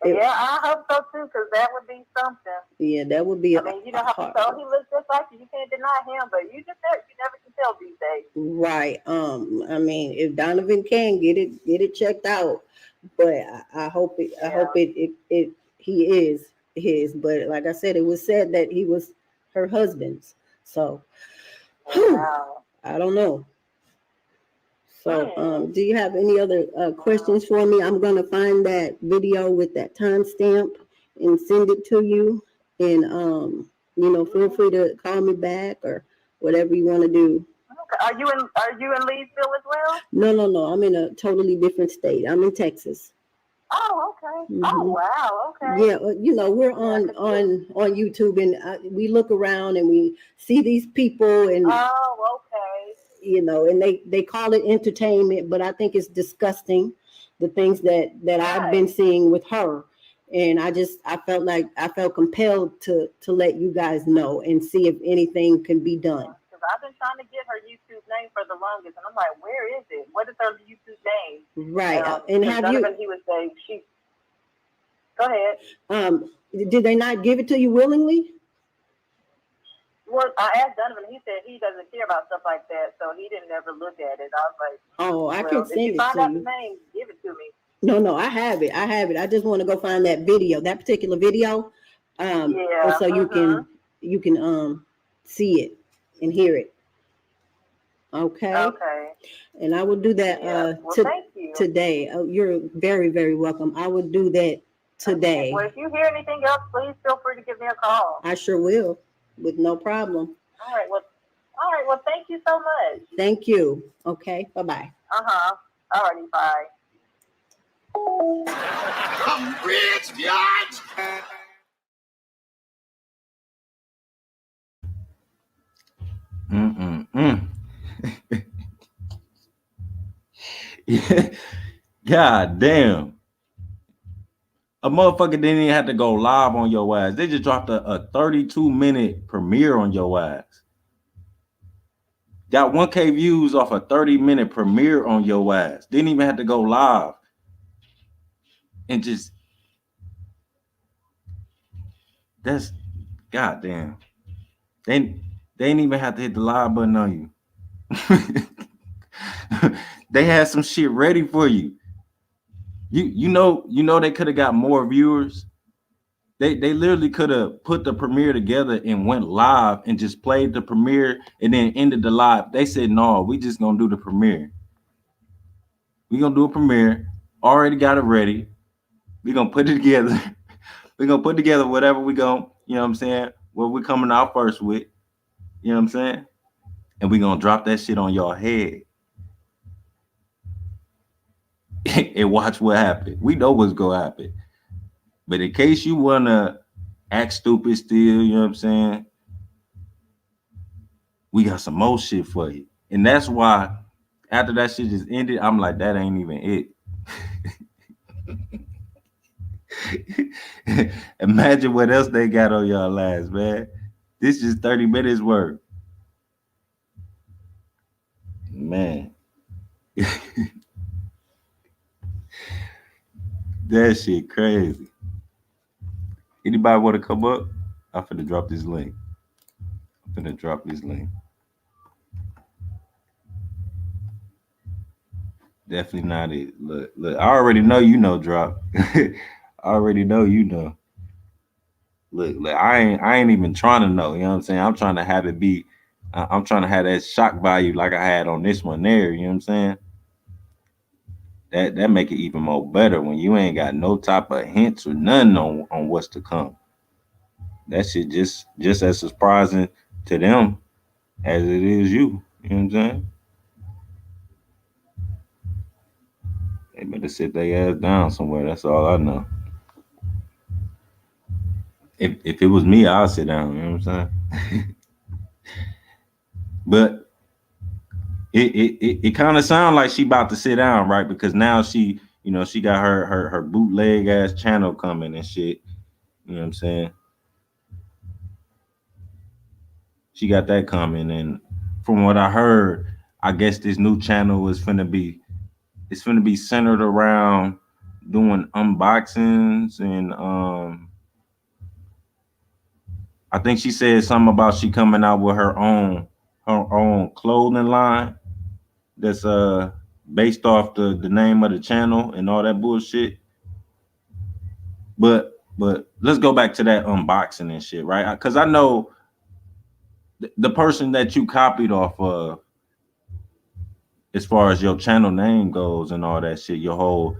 Yeah, I hope so too, because that would be something. Yeah, that would be. I mean, you know how he looks just like you. You can't deny him, but you never can tell these days. Right. I mean, if Donovan can get it checked out, but I hope he is his. But like I said, it was said that he was her husband's. So I don't know. So, do you have any other questions for me? I'm going to find that video with that timestamp and send it to you. And, you know, feel free to call me back or whatever you want to do. Okay. Are you in Leesville as well? No. I'm in a totally different state. I'm in Texas. Oh, okay. Mm-hmm. Oh, wow. Okay. Yeah, you know, we're on YouTube, and we look around and we see these people, and you know, and they call it entertainment, but I think it's disgusting, the things that I've been seeing with her. And I felt compelled to let you guys know and see if anything can be done. Because I've been trying to get her YouTube name for the longest, and I'm like, where is it? What is her YouTube name? Right. And have you? He would say, Go ahead. Did they not give it to you willingly? Well, I asked Donovan. He said he doesn't care about stuff like that, so he didn't ever look at it. I was like, "Oh, I can send it to you. If you find out the name, give it to me." No, I have it. I just want to go find that video, that particular video, so you can see it and hear it. Okay. Okay. And I will do that thank you. today. You're very, very welcome. I will do that today. Well, if you hear anything else, please feel free to give me a call. I sure will, with no problem. All right. Well, thank you so much. Thank you. Okay, bye-bye. All righty, bye. I'm rich, biatch. Yeah. God damn. A motherfucker didn't even have to go live on your ass. They just dropped a 32-minute premiere on your ass. Got 1K views off a 30-minute premiere on your ass. Didn't even have to go live. And just, that's, goddamn. They didn't even have to hit the live button on you. They had some shit ready for you. You know they could have got more viewers. They literally could have put the premiere together and went live and just played the premiere and then ended the live. They said, no, we just gonna do the premiere. We gonna do a premiere. Already got it ready. We gonna put it together. We gonna put together whatever we gonna, you know what I'm saying, what we coming out first with. You know what I'm saying? And we gonna drop that shit on your head. And watch what happens. We know what's gonna happen. But in case you wanna act stupid still, you know what I'm saying? We got some more shit for you. And that's why after that shit just ended, I'm like, that ain't even it. Imagine what else they got on y'all last, man. This is 30 minutes worth. Man. That shit crazy. Anybody want to come up? I'm finna drop this link. Definitely not it. Look, I already know you know drop. I already know you know. Look, I ain't even trying to know. You know what I'm saying? I'm trying to have it be. I'm trying to have that shock value like I had on this one there. You know what I'm saying? That make it even more better when you ain't got no type of hints or nothing on what's to come. That shit just as surprising to them as it is you. You know what I'm saying? They better sit their ass down somewhere. That's all I know. If it was me, I'd sit down. You know what I'm saying? But it kind of sounds like she about to sit down, right? Because now she, you know, she got her bootleg ass channel coming and shit. You know what I'm saying? She got that coming, and from what I heard, I guess this new channel is finna be centered around doing unboxings and I think she said something about she coming out with her own clothing line that's based off the name of the channel and all that bullshit. But let's go back to that unboxing and shit, right? Because I know the person that you copied off of, as far as your channel name goes and all that shit, your whole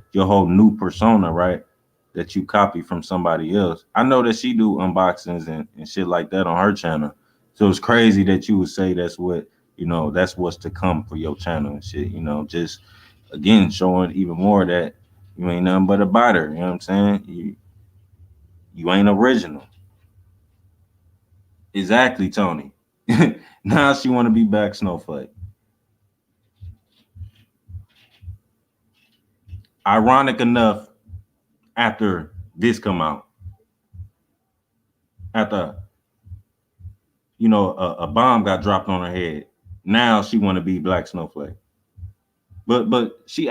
new persona, right? That you copy from somebody else. I know that she do unboxings and shit like that on her channel. So it's crazy that you would say that's what, you know, that's what's to come for your channel and shit, you know, just again showing even more that you ain't nothing but a biter, you know what I'm saying? You ain't original. Exactly, Tony. Now she want to be back Snowflake. Ironic enough, after this come out, after, you know, a bomb got dropped on her head, now she want to be Black Snowflake. But she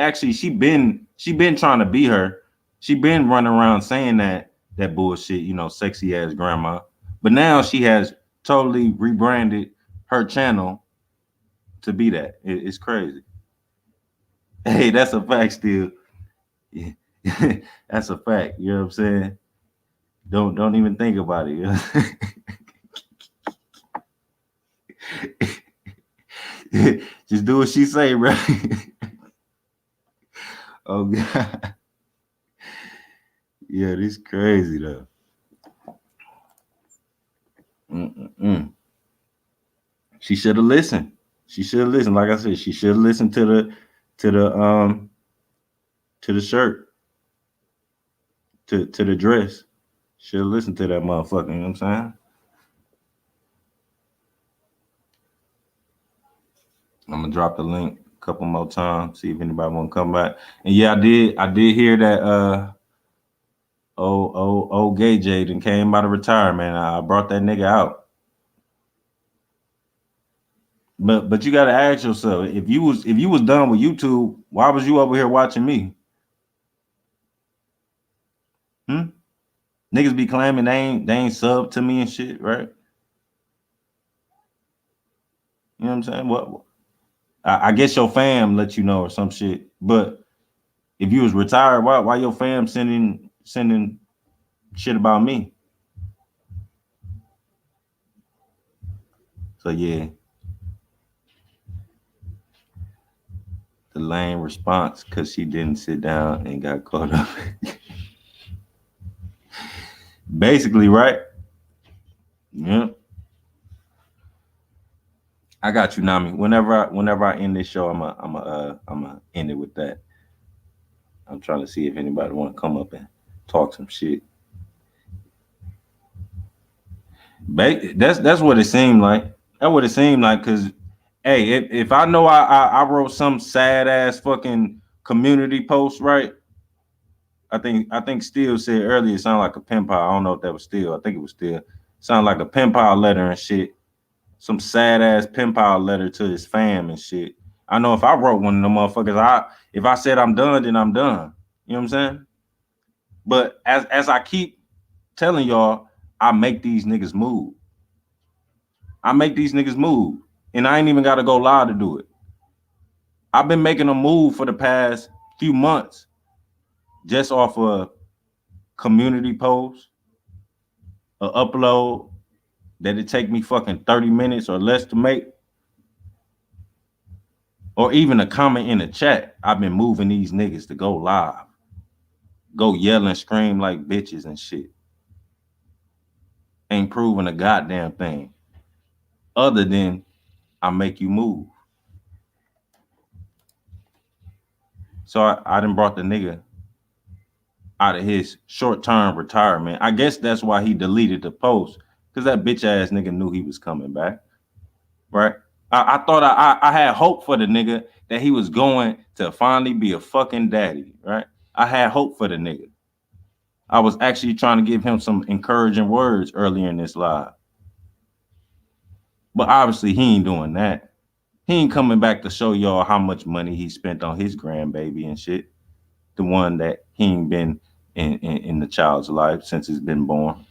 been trying to be her. She been running around saying that bullshit, you know, sexy ass grandma. But now she has totally rebranded her channel to be that. It's crazy. Hey, that's a fact still. Yeah. That's a fact. You know what I'm saying? Don't even think about it. You know? Just do what she say, bro. Oh God. Yeah, this crazy though. She should have listened. She should have listened. Like I said, she should have listened to the shirt, to the dress. Should have listened to that motherfucker. You know what I'm saying? I'm gonna drop the link a couple more times, see if anybody want to come back. And yeah, I did hear that old gay Jaden came out of retirement. I brought that nigga out. But you gotta ask yourself, if you was done with YouTube, why was you over here watching me? Niggas be claiming they ain't sub to me and shit, right? You know what I'm saying? What I guess your fam let you know or some shit. But if you was retired, why your fam sending shit about me? So yeah. The lame response because she didn't sit down and got caught up. Basically, right? Yeah. I got you, Nami. Whenever I end this show, I'm end it with that. I'm trying to see if anybody want to come up and talk some shit. That's what it seemed like. That's what it seemed like. Cause hey, if I know I wrote some sad ass fucking community post, right? I think Steele said earlier it sounded like a pen pal. I don't know if that was Steele. I think it was Steele. Sounded like a pen pal letter and shit. Some sad ass pen pal letter to his fam and shit. I know if I wrote one of them motherfuckers, if I said I'm done, then I'm done. You know what I'm saying? But as I keep telling y'all, I make these niggas move. I make these niggas move. And I ain't even got to go live to do it. I've been making a move for the past few months just off a community post, an upload that it take me fucking 30 minutes or less to make, or even a comment in the chat. I've been moving these niggas to go live, go yell and scream like bitches and shit. Ain't proving a goddamn thing other than I make you move. So I done brought the nigga out of his short-term retirement. I guess that's why he deleted the post, because that bitch ass nigga knew he was coming back, right? I thought I had hope for the nigga that he was going to finally be a fucking daddy, right? I had hope for the nigga. I was actually trying to give him some encouraging words earlier in this live. But obviously he ain't doing that. He ain't coming back to show y'all how much money he spent on his grandbaby and shit. The one that he ain't been in the child's life since it's been born.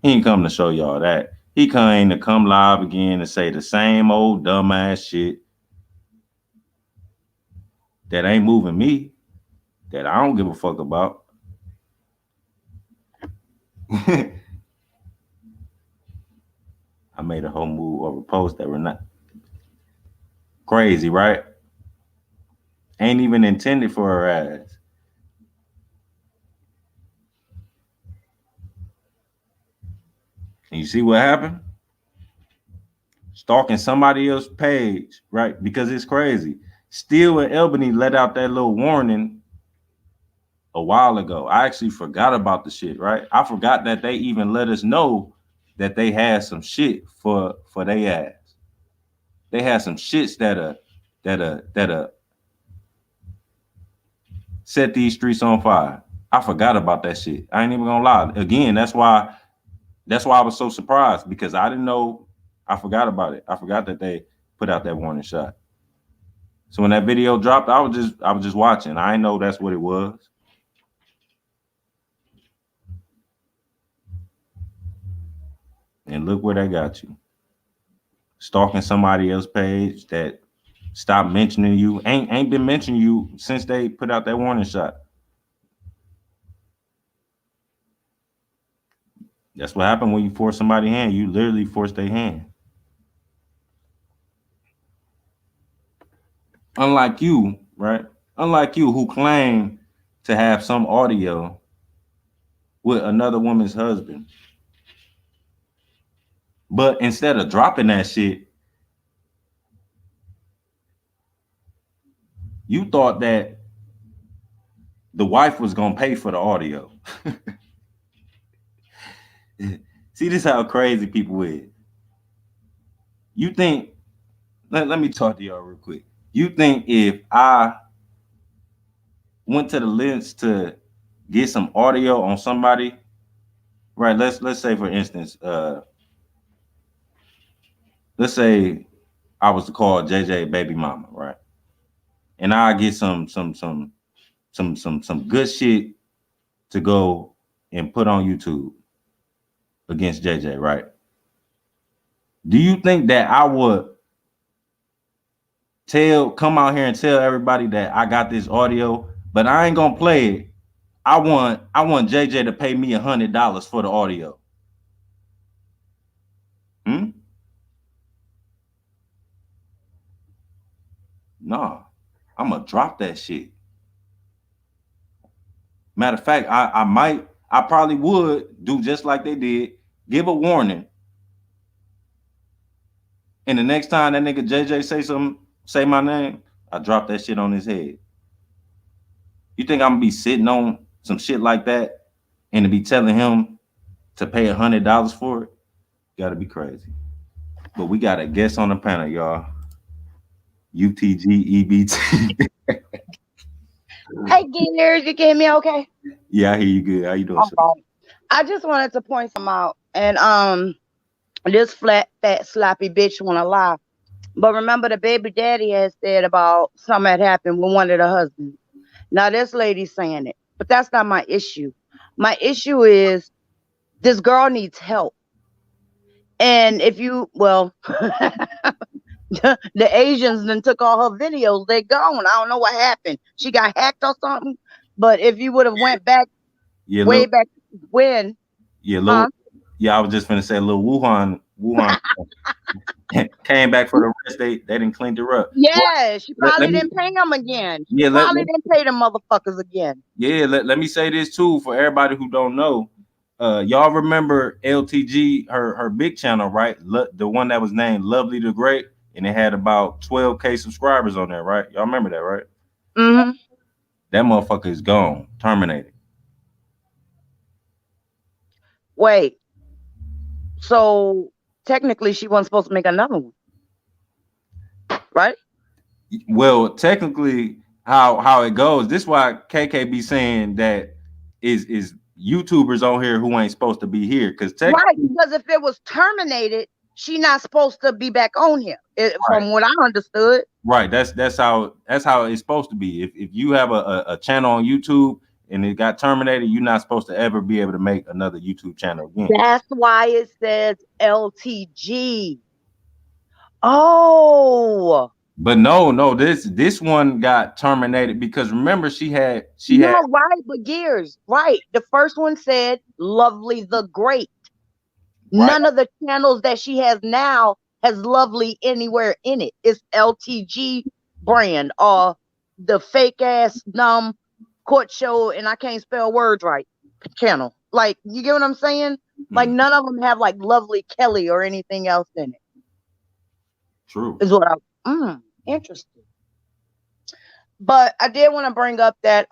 He ain't come to show y'all that. He came to come live again and say the same old dumbass shit that ain't moving me, that I don't give a fuck about. I made a whole move over posts that were not crazy, right? Ain't even intended for her ass. And you see what happened? Stalking somebody else's page, right? Because it's crazy. Steele and Albany let out that little warning a while ago. I actually forgot about the shit, right? I forgot that they even let us know that they had some shit for they ass. They had some shits that set these streets on fire. I forgot about that shit. I ain't even gonna lie. Again, that's why I was so surprised, because I didn't know. I forgot about it. I forgot that they put out that warning shot. So when that video dropped, I was just watching. I didn't know that's what it was. And look where that got you. Stalking somebody else's page that stopped mentioning you. Ain't been mentioning you since they put out that warning shot. That's what happened when you force somebody's hand. You literally force their hand. Unlike you, right? Unlike you, who claim to have some audio with another woman's husband. But instead of dropping that shit, you thought that the wife was gonna pay for the audio. See, this how crazy people is. You think, let me talk to y'all real quick. You think if I went to the lengths to get some audio on somebody, right? Let's say for instance, let's say I was to call JJ baby mama, right? And I get some good shit to go and put on YouTube against JJ, right? Do you think that I would come out here and tell everybody that I got this audio, but I ain't gonna play it? I want JJ to pay me $100 for the audio. Nah, I'm gonna drop that shit. Matter of fact, I probably would do just like they did, give a warning. And the next time that nigga JJ say my name, I drop that shit on his head. You think I'm gonna be sitting on some shit like that and to be telling him to pay $100 for it? Gotta be crazy. But we got a guest on the panel, y'all. UTG EBT. Hey, Gears, you can hear me okay? Yeah, I hear you good. How you doing, sir? I just wanted to point some out. And this fat, sloppy bitch wanna lie. But remember the baby daddy has said about something that happened with one of the husbands. Now this lady's saying it, but that's not my issue. My issue is this girl needs help. And if you, well, the Asians then took all her videos. They gone. I don't know what happened. She got hacked or something. But if you would have went back way back when. Yeah, I was just finna say little Wuhan came back for the rest. They didn't clean her up. Yeah, she probably didn't pay them again. She probably didn't pay them motherfuckers again. Yeah, let me say this too for everybody who don't know. Y'all remember LTG, her big channel, right? The one that was named Lovely the Great, and it had about 12K subscribers on there, right? Y'all remember that, right? Mm-hmm. That motherfucker is gone, terminated. Wait. So technically she wasn't supposed to make another one. Right? Well, technically, how it goes, this is why KK be saying that is YouTubers on here who ain't supposed to be here. Because if it was terminated, she not supposed to be back on here. From what I understood. Right. That's how it's supposed to be. If you have a channel on YouTube and it got terminated, you're not supposed to ever be able to make another YouTube channel again. That's why it says LTG. Oh. But no, this one got terminated because remember she had right, but Gears, right. The first one said Lovely the Great. Right. None of the channels that she has now has Lovely anywhere in it. It's LTG brand or the fake ass dumb court show and I can't spell words right channel. Like, you get what I'm saying? Like none of them have like Lovely Kelly or anything else in it. True. Is what interesting. But I did want to bring up that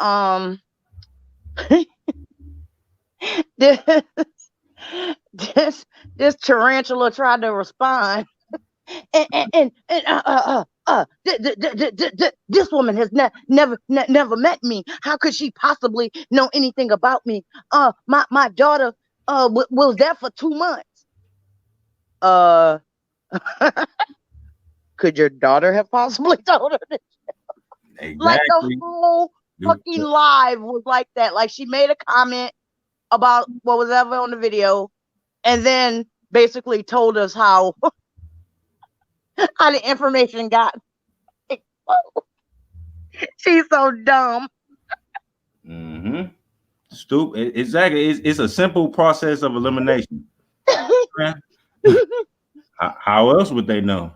this tarantula tried to respond and this woman has never met me. How could she possibly know anything about me? My daughter was there for 2 months. Could your daughter have possibly told her this? Exactly. Like the whole fucking live was like that. Like she made a comment about what was ever on the video and then basically told us how the information got. She's so dumb. Stupid. Exactly. It's a simple process of elimination. How else would they know?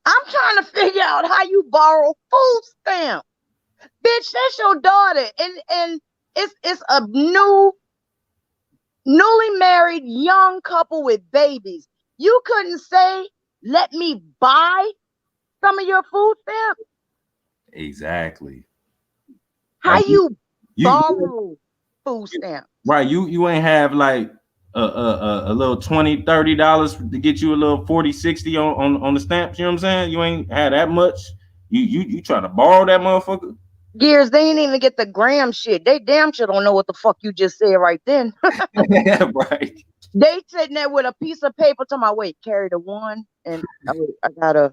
I'm trying to figure out how you borrow food stamps. Bitch, that's your daughter. And it's a new newly married young couple with babies. You couldn't say, let me buy some of your food stamps? Exactly. How Like, you you borrow food stamps? right, you ain't have like a little $20-$30 to get you a little 40-60 on the stamps, you know what I'm saying? You ain't had that much. You try to borrow that motherfucker. Gears, they ain't even get the gram shit. They damn sure don't know what the fuck you just said right then. Right. They sitting there with a piece of paper to my wait, carry the one, and I got a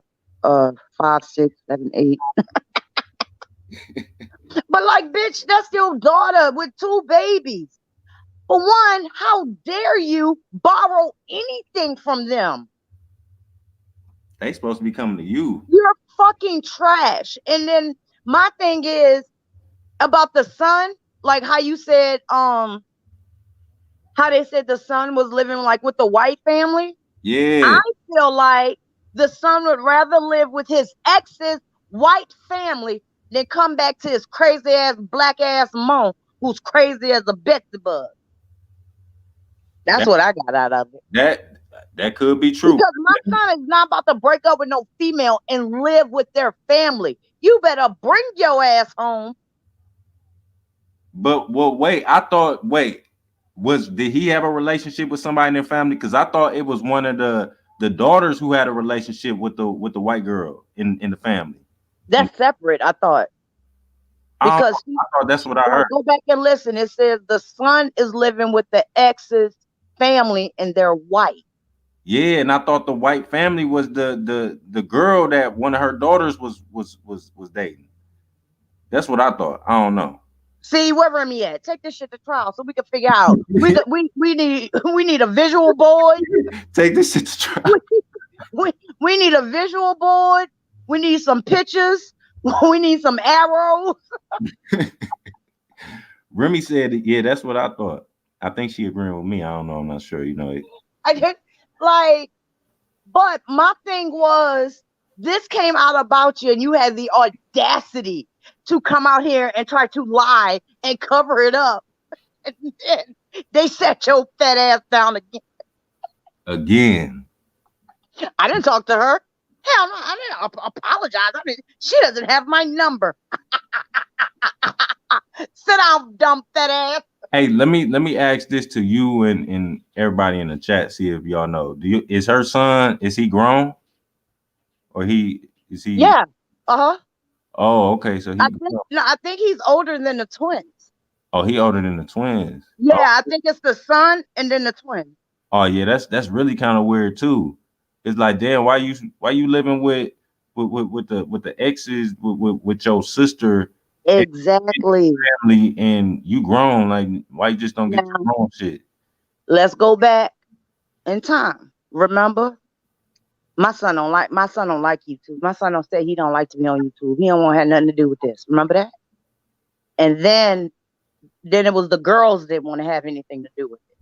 5, 6, 7, 8. But like, bitch, that's your daughter with 2 babies. For one, how dare you borrow anything from them? They supposed to be coming to you. You're fucking trash. And then my thing is about the son, like how you said, how they said the son was living like with the white family. Yeah. I feel like the son would rather live with his ex's white family than come back to his crazy ass black ass mom who's crazy as a Betsy bug. That's what I got out of it. That could be true. Because my son is not about to break up with no female and live with their family. You better bring your ass home. But well, did he have a relationship with somebody in their family? Because I thought it was one of the daughters who had a relationship with the white girl in the family. That's separate, I thought. Because I thought that's what I heard. Go back and listen. It says the son is living with the ex's family and they're white. Yeah, and I thought the white family was the girl that one of her daughters was dating. That's what I thought. I don't know. See, where Remy at? Take this shit to trial so we can figure out. We need a visual board. Take this shit to trial. We need a visual board. We need some pictures. We need some arrows. Remy said, yeah, that's what I thought. I think she agreeing with me. I don't know. I'm not sure. You know. I did like, but my thing was, this came out about you and you had the audacity to come out here and try to lie and cover it up. And then they sat your fat ass down again. Again. I didn't talk to her. Hell no, I didn't apologize. She doesn't have my number. Sit down, dumb fat ass. Hey, let me ask this to you and everybody in the chat. See if y'all know. Is her son? Is he grown? Or is he? Yeah. Uh-huh. Oh, okay. So I think he's older than the twins. Oh, he older than the twins. Yeah, I think it's the son and then the twins. Oh yeah, that's really kind of weird too. It's like, damn, why you living with the exes with your sister? Exactly. Family and you grown, like why you just don't get your own shit? Let's go back in time. Remember, my son don't like YouTube. My son don't say he don't like to be on YouTube. He don't want to have nothing to do with this. Remember that? And then it was the girls that want to have anything to do with it.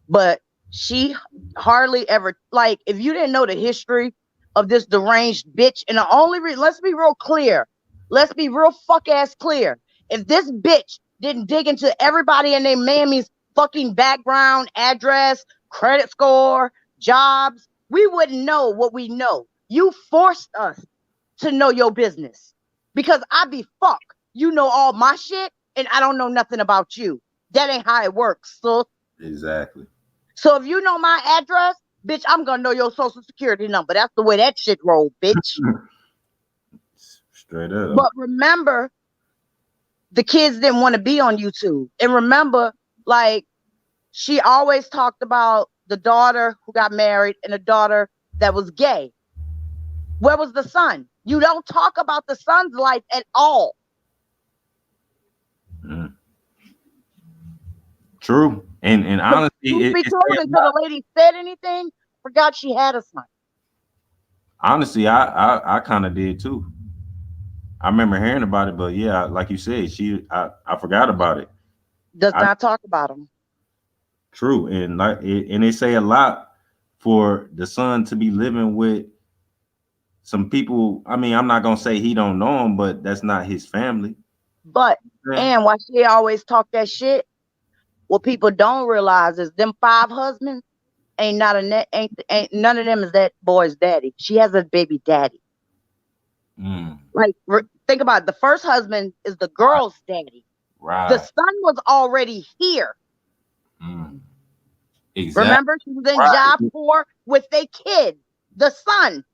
But she hardly ever, like, if you didn't know the history of this deranged bitch, and the only reason, let's be real clear. Let's be real fuck ass clear. If this bitch didn't dig into everybody and their mammy's fucking background, address, credit score, jobs, we wouldn't know what we know. You forced us to know your business because I be fuck. You know all my shit and I don't know nothing about you. That ain't how it works, so. Exactly. So if you know my address, bitch, I'm gonna know your social security number. That's the way that shit roll, bitch. Straight up. But remember, the kids didn't want to be on YouTube. And remember, like, she always talked about the daughter who got married and the daughter that was gay. Where was the son? You don't talk about the son's life at all. True. And honestly, until the lady said anything, forgot she had a son. Honestly, I kind of did too. I remember hearing about it, but yeah, like you said, I forgot about it. Does not talk about him. True, and they say a lot for the son to be living with some people. I mean, I'm not gonna say he don't know him, but that's not his family. But and why she always talk that shit? what people don't realize is them 5 husbands ain't none of them is that boy's daddy. She has a baby daddy. Like, think about it. The first husband is the girl's daddy. Right. The son was already here. Exactly. Remember, she was in job corps with a kid, the son.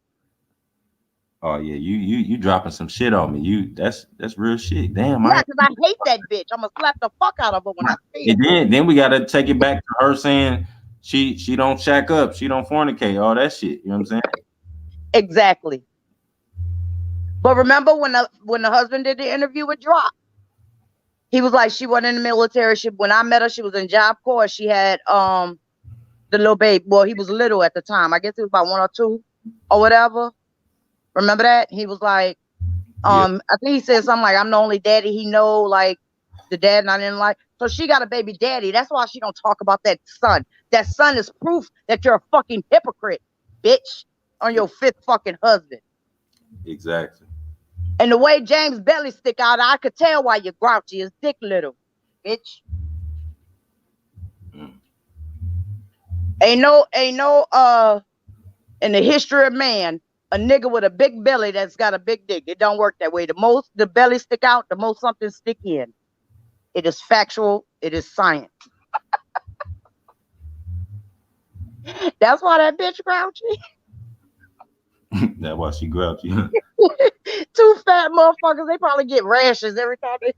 Oh yeah, you dropping some shit on me. That's real shit. Damn. Yeah, because I hate that bitch. I'm gonna slap the fuck out of her when I see it. And then we gotta take it back to her saying she don't shack up, she don't fornicate, all that shit. You know what I'm saying? Exactly. But remember when the husband did the interview with Drop, he was like, she wasn't in the military. When I met her, she was in job corps. She had the little baby. Well, he was little at the time. I guess he was about 1 or 2 or whatever. Remember that? He was like, I think he said something like, I'm the only daddy he know, like the dad not in life. So she got a baby daddy. That's why she don't talk about that son. That son is proof that you're a fucking hypocrite, bitch, on your 5th fucking husband. Exactly. And the way James' belly stick out, I could tell why you're grouchy. His dick little, bitch. Ain't no, in the history of man, a nigga with a big belly that's got a big dick. It don't work that way. The most the belly stick out, the most something stick in. It is factual. It is science. That's why that bitch grouchy. That's why she grouchy. 2 fat motherfuckers, they probably get rashes every time they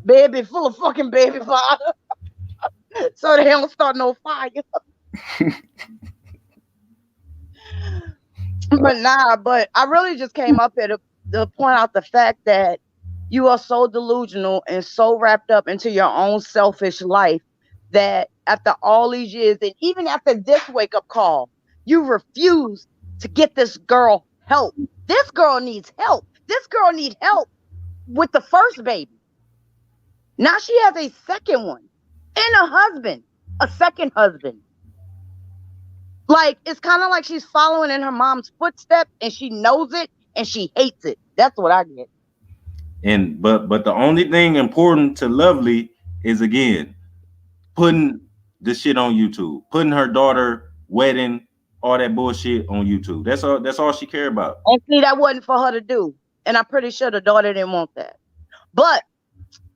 baby full of fucking baby powder. So they don't start no fire. But I really just came up here to point out the fact that you are so delusional and so wrapped up into your own selfish life that after all these years, and even after this wake-up call, you refuse to get this girl help. This girl needs help. This girl needs help with the first baby. Now she has a second one and a second husband. Like, it's kind of like she's following in her mom's footsteps and she knows it and she hates it. That's what I get. And but the only thing important to Lovely is, again, putting the shit on YouTube, putting her daughter wedding, all that bullshit on YouTube. That's all she cared about. And see, that wasn't for her to do. And I'm pretty sure the daughter didn't want that. But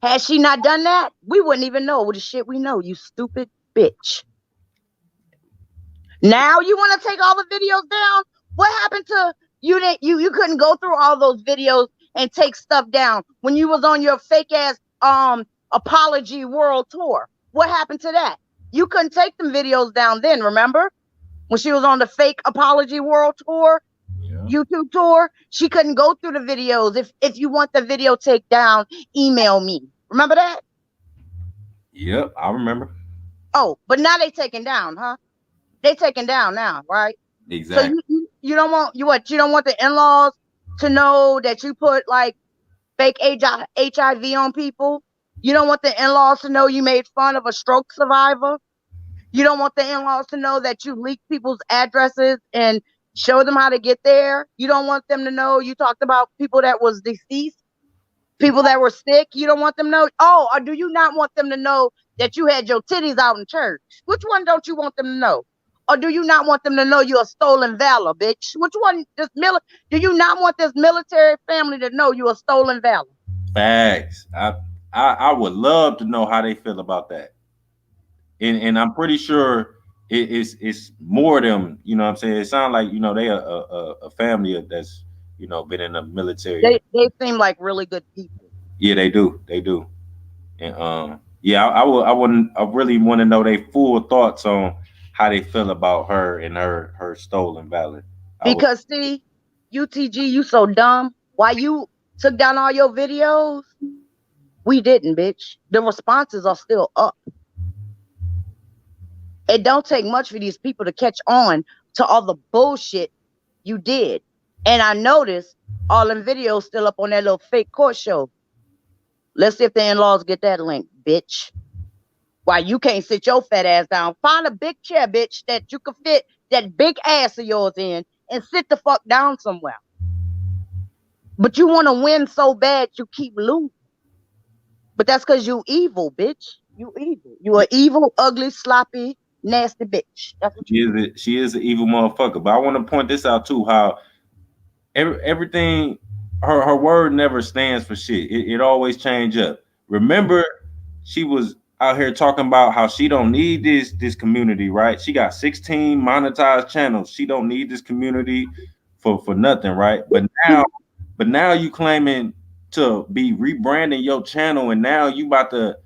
had she not done that, we wouldn't even know the shit we know, you stupid bitch. Now you want to take all the videos down? What happened to you? You couldn't go through all those videos and take stuff down when you was on your fake ass apology world tour. What happened to that? You couldn't take them videos down then, remember? When she was on the fake apology world tour, YouTube tour, she couldn't go through the videos. If you want the video take down, email me. Remember that? Yep, I remember. Oh, but now they taking down, huh? They taking down now, right? Exactly. So you don't want you don't want the in-laws to know that you put like fake HIV on people. You don't want the in-laws to know you made fun of a stroke survivor. You don't want the in-laws to know that you leaked people's addresses and show them how to get there. You don't want them to know you talked about people that was deceased, people that were sick. You don't want them to know. Oh, or do you not want them to know that you had your titties out in church? Which one don't you want them to know? Or do you not want them to know you're a stolen valor, bitch? Which one? Do you not want this military family to know you're a stolen valor? Facts. I would love to know how they feel about that. And I'm pretty sure it's more of them, you know what I'm saying? It sounds like, they are a family that's, been in the military. They seem like really good people. Yeah, they do. They do. And I really want to know their full thoughts on how they feel about her and her stolen valor. Because see, UTG, you so dumb. Why you took down all your videos? We didn't, bitch. The responses are still up. It don't take much for these people to catch on to all the bullshit you did. And I noticed all them videos still up on that little fake court show. Let's see if the in-laws get that link, bitch. Why you can't sit your fat ass down? Find a big chair, bitch, that you can fit that big ass of yours in and sit the fuck down somewhere. But you want to win so bad you keep losing. But that's because you evil, bitch. You evil. You an evil, ugly, sloppy, nasty bitch. That's what She is an evil motherfucker. But I want to point this out too, how everything, her word never stands for shit. It always change up. Remember, she was out here talking about how she don't need this community, right? She got 16 monetized channels. She don't need this community for nothing, right? But now you claiming to be rebranding your channel, and now you about to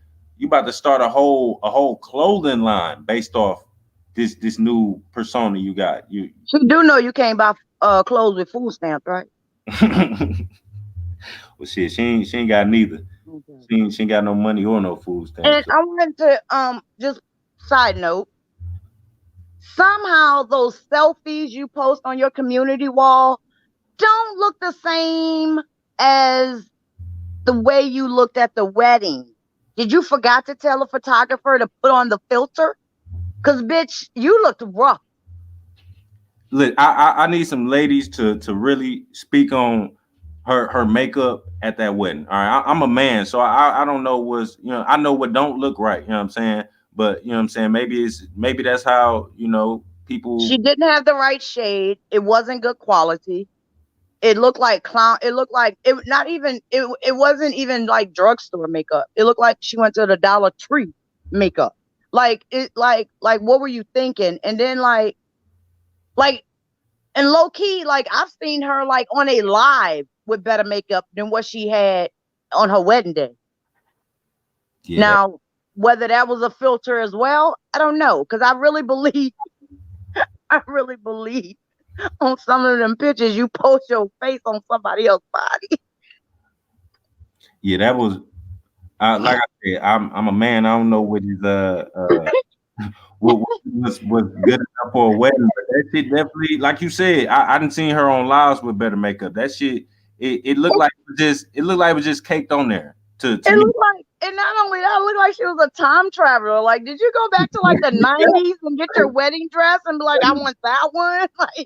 start a whole clothing line based off this new persona you got. You do know you can't buy clothes with food stamps, right? Well, shit, she ain't got neither. Okay. She ain't got no money or no food stamps. And I wanted to just side note. Somehow those selfies you post on your community wall don't look the same as the way you looked at the wedding. Did you forgot to tell a photographer to put on the filter? Cause bitch, you looked rough. Look, I need some ladies to really speak on her makeup at that wedding. All right, I'm a man, so I don't know what's, I know what don't look right. You know what I'm saying? But you know what I'm saying, maybe that's how people. She didn't have the right shade. It wasn't good quality. It looked like clown. It looked like it wasn't even like drugstore makeup. It looked like she went to the Dollar Tree makeup. Like what were you thinking? And then like and low key, like I've seen her like on a live with better makeup than what she had on her wedding day. Yeah. Now, whether that was a filter as well, I don't know. Cause I really believe on some of them pictures you post your face on somebody else's body. Yeah, that was like I said, I'm a man. I don't know what his what was good enough for a wedding, but that shit definitely, like you said, I didn't see her on lives with better makeup. That shit, it looked like it was just caked on there. It looked like, and not only that, it looked like she was a time traveler. Like, did you go back to like the 90s and get your wedding dress and be like, I want that one? Like,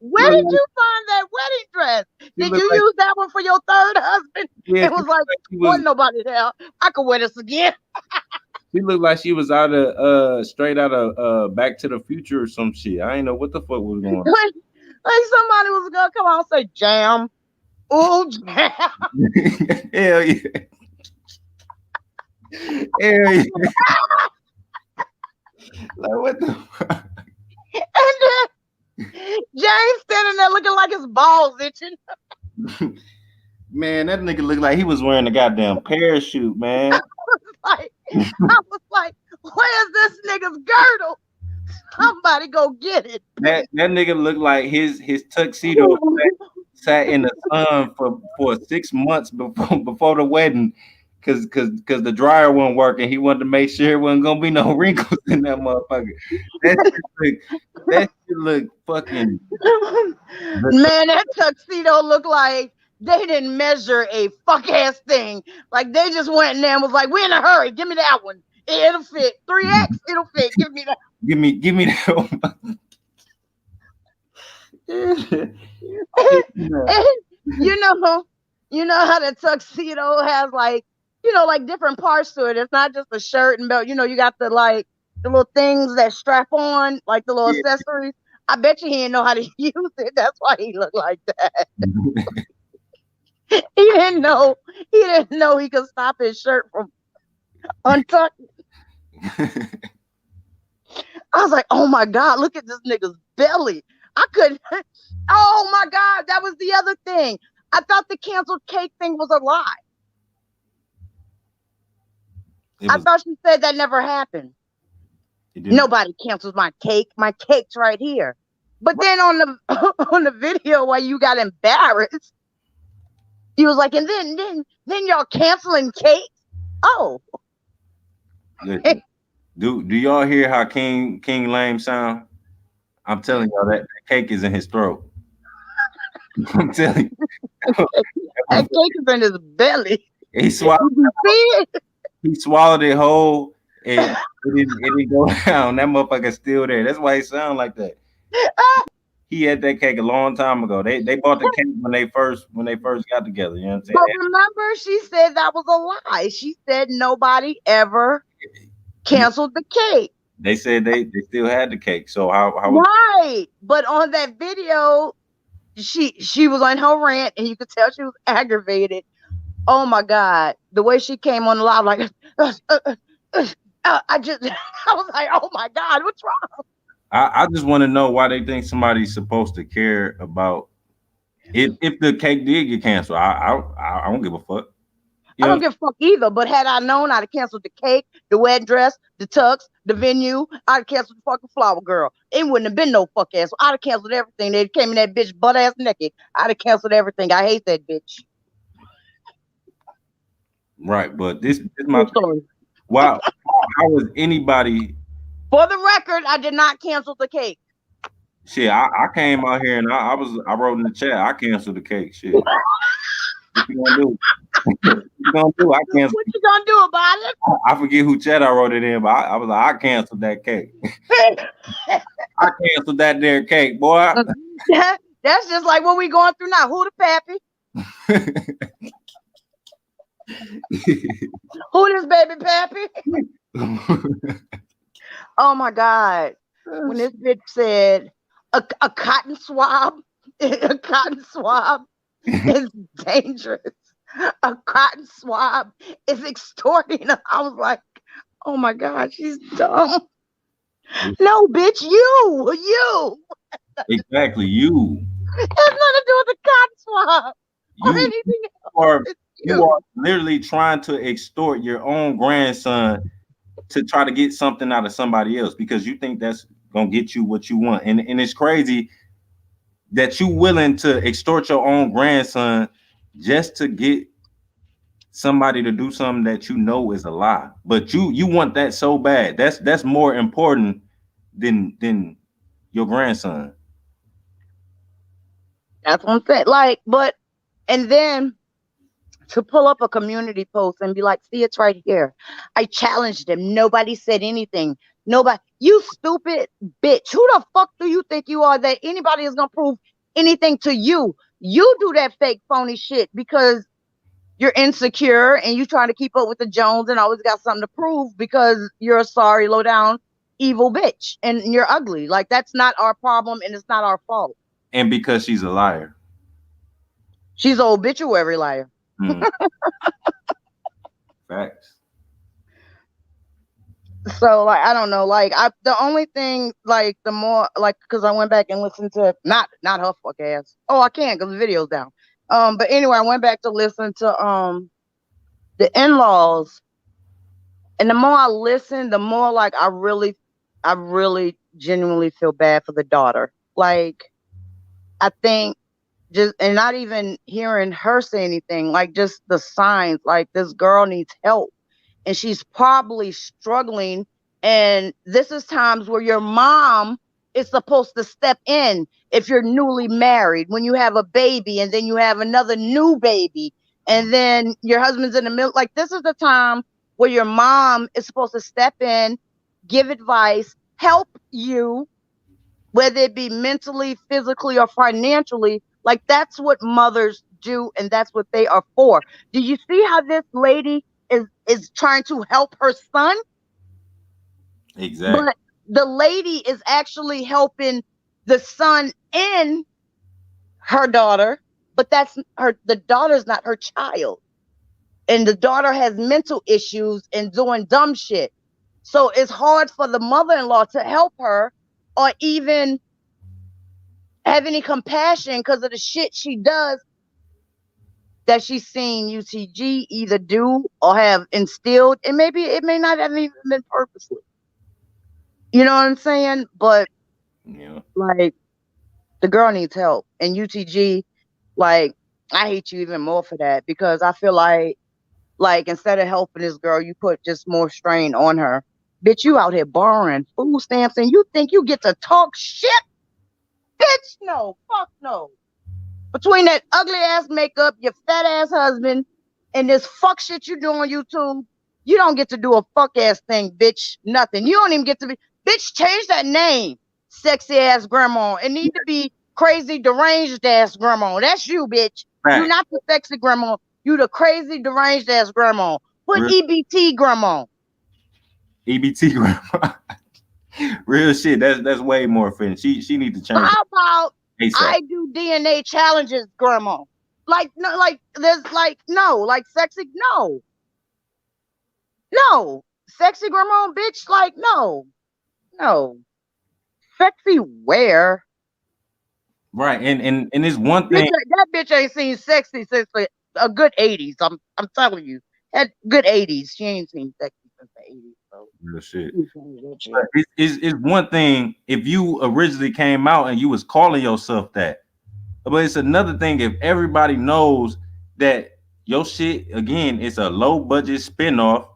where did you find that wedding dress? Did you use that one for your third husband? Yeah, it was like, wasn't nobody there. I could wear this again. She looked like she was out of straight out of Back to the Future or some shit. I ain't know what the fuck was going on. Like somebody was gonna come out and say jam. Oh, jam. Hell yeah. Hell yeah. Like what the fuck? And then James standing there looking like his balls itching. Man, that nigga looked like he was wearing a goddamn parachute, man. I was like, where's this nigga's girdle? Somebody go get it. That nigga looked like his tuxedo sat in the sun for 6 months before the wedding, cause the dryer wasn't working. He wanted to make sure there wasn't gonna be no wrinkles in that motherfucker. That shit look fucking. Man, that tuxedo looked like they didn't measure a fuck ass thing. Like they just went in there and was like, "We're in a hurry. Give me that one. It'll fit 3X. It'll fit. Give me that. Give me that one." And you know how the tuxedo has like different parts to it. It's not just a shirt and belt. You got the little things that strap on, like the little accessories. I bet you he didn't know how to use it. That's why he looked like that. He didn't know he could stop his shirt from untucking. I was like, oh my God, look at this nigga's belly. I couldn't. Oh my God, that was the other thing. I thought the canceled cake thing was a lie. I thought she said that never happened. Nobody cancels my cake. My cake's right here. But then on the video where you got embarrassed, he was like, and then y'all canceling cake? Oh. Do y'all hear how King Lame sound? I'm telling y'all that cake is in his throat. I'm telling you. That cake is in his belly. He swallowed it whole and it didn't go down. That motherfucker's still there. That's why he sound like that. he had that cake a long time ago. They bought the cake when they first got together. You know what I'm saying? But remember, she said that was a lie. She said nobody ever canceled the cake. They said they still had the cake. So how was Right. But on that video, she was on her rant, and you could tell she was aggravated. Oh my God, the way she came on the live, like I was like, oh my God, what's wrong? I just want to know why they think somebody's supposed to care about if the cake did get canceled. I don't give a fuck. I don't give a fuck either. But had I known, I'd have canceled the cake, the wedding dress, the tux, the venue. I'd have canceled the fucking flower girl. It wouldn't have been no fuck ass. I'd have canceled everything. They came in that bitch butt ass naked. I'd have canceled everything. I hate that bitch. Right, but this is my story. Wow, how was anybody? For the record, I did not cancel the cake. Shit, I came out here and I wrote in the chat. I canceled the cake. Shit, what you gonna do? What you gonna do? I canceled. What you gonna do about it? I forget who chat I wrote it in, but I was like, I canceled that cake. I canceled that there cake, boy. That's just like what we going through now. Who the pappy? Who this baby pappy? Oh my God. When this bitch said a cotton swab, a cotton swab is dangerous. A cotton swab is extorting. I was like, oh my God, she's dumb. No, bitch, you. Exactly, you. It has nothing to do with the cotton swab or anything else. You are literally trying to extort your own grandson to try to get something out of somebody else because you think that's gonna get you what you want. And it's crazy that you willing to extort your own grandson just to get somebody to do something that you know is a lie. But you want that so bad. That's more important than your grandson. That's what I'm saying. Like, but and then to pull up a community post and be like, see, it's right here. I challenged him. Nobody said anything. Nobody. You stupid bitch. Who the fuck do you think you are that anybody is going to prove anything to you? You do that fake phony shit because you're insecure and you trying to keep up with the Jones and always got something to prove because you're a sorry, low down, evil bitch and you're ugly. Like, that's not our problem and it's not our fault. And because she's a liar. She's an obituary liar. Facts. So like I don't know, like the only thing like the more like because I went back and listened to not her fuck ass. Oh, I can't because the video's down. But anyway, I went back to listen to the in-laws, and the more I listen, the more like I really genuinely feel bad for the daughter. Like I think just and not even hearing her say anything, like just the signs, like this girl needs help and she's probably struggling. And this is times where your mom is supposed to step in if you're newly married, when you have a baby and then you have another new baby and then your husband's in the middle. Like this is the time where your mom is supposed to step in, give advice, help you, whether it be mentally, physically, or financially. Like that's what mothers do, and that's what they are for. Do you see how this lady is trying to help her son? Exactly. But the lady is actually helping the son and her daughter, but that's her. The daughter's not her child, and the daughter has mental issues and doing dumb shit. So it's hard for the mother-in-law to help her, or even have any compassion because of the shit she does that she's seen UTG either do or have instilled. And maybe it may not have even been purposely. You know what I'm saying? But yeah, like the girl needs help. And UTG, like, I hate you even more for that because I feel like instead of helping this girl, you put just more strain on her. Bitch, you out here borrowing food stamps and you think you get to talk shit? Bitch, no, fuck no. Between that ugly ass makeup, your fat ass husband, and this fuck shit you do on YouTube, you don't get to do a fuck ass thing, bitch. Nothing. You don't even get to be, bitch, change that name, sexy ass grandma. It need to be crazy deranged ass grandma. That's you, bitch. Right. You not the sexy grandma. You the crazy deranged ass grandma. Put Real- EBT grandma. EBT grandma. Real shit. That's way more offensive. She need to change. How about ASAP. I do DNA challenges, grandma? Like no, like there's like no, like sexy, no. No. Sexy grandma, bitch, like no. No. Sexy where? Right. And it's one Bitch, thing. that bitch ain't seen sexy since a good 80s. I'm telling you. That good 80s. She ain't seen sexy since the 80s. So. Real shit. But it's one thing if you originally came out and you was calling yourself that. But it's another thing if everybody knows that your shit, again, it's a low budget spinoff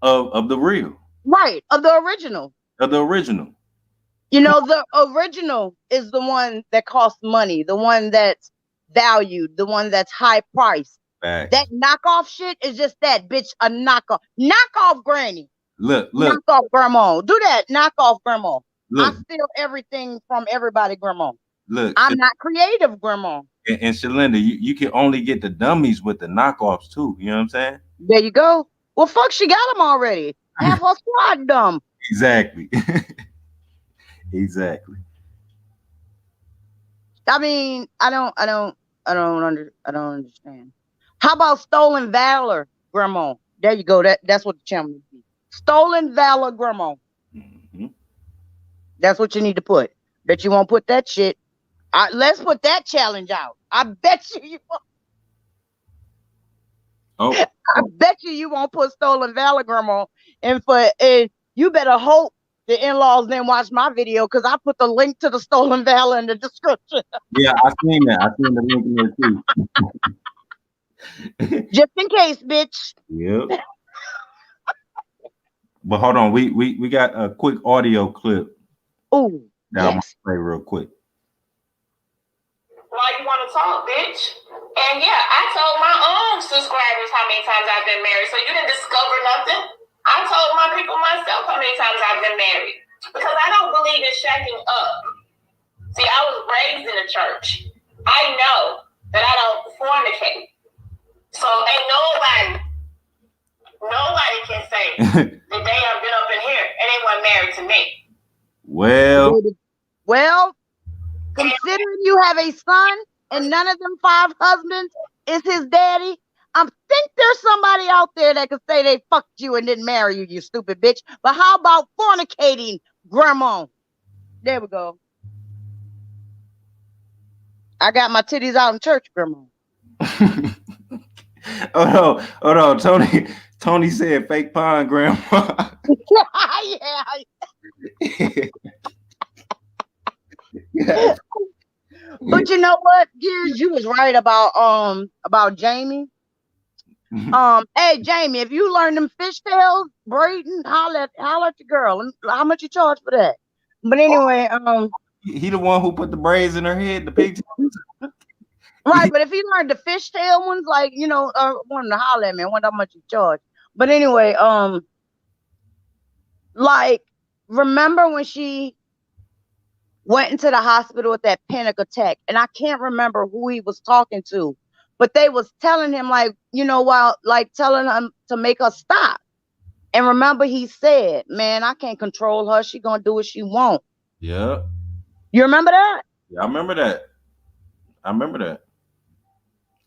of the real. Right. Of the original. Of the original. You know, the original is the one that costs money, the one that's valued, the one that's high priced. Facts. That knockoff shit is just that, bitch, a knockoff. Knockoff granny. Look. Knockoff grandma. Do that. Knockoff grandma. Look. I steal everything from everybody, grandma. Look. I'm not creative, grandma. And Shalinda, you can only get the dummies with the knockoffs too. You know what I'm saying? There you go. Well, fuck, she got them already. Half her squad dumb. Exactly. Exactly. I mean, I don't understand. How about stolen valor, grandma? There you go. That's what the channel needs to be. Stolen valor, grandma. Mm-hmm. That's what you need to put. Bet you won't put that shit. Let's put that challenge out. I bet you won't. Oh. I bet you won't put stolen valor, grandma. And you better hope the in-laws didn't watch my video because I put the link to the stolen valor in the description. Yeah, I seen that. I seen the link in there too. Just in case, bitch. Yep. But hold on, we got a quick audio clip. Ooh. That I'm gonna play real quick. Why you want to talk, bitch? And yeah, I told my own subscribers how many times I've been married, so you didn't discover nothing. I told my people myself how many times I've been married because I don't believe in shacking up. See, I was raised in the church. I know that I don't fornicate. So ain't nobody can say that they have been up in here and they weren't married to me. Well, considering you have a son and none of them 5 husbands is his daddy, I think there's somebody out there that could say they fucked you and didn't marry you, you stupid bitch. But how about fornicating, grandma? There we go. I got my titties out in church, grandma. Oh no, Tony said fake pond, grandma. Yeah. But you know what, Gears, you was right about Jamie. Hey Jamie, if you learn them fishtails braiding, holla at your girl. How much you charge for that? But anyway, he the one who put the braids in her head, the pigtails. Right, but if he learned the fishtail ones, like want him to holler at me. I wonder how much you charge. But anyway, like remember when she went into the hospital with that panic attack, and I can't remember who he was talking to, but they was telling him telling him to make her stop. And remember he said, man, I can't control her. She gonna do what she want. Yeah. You remember that? Yeah, I remember that.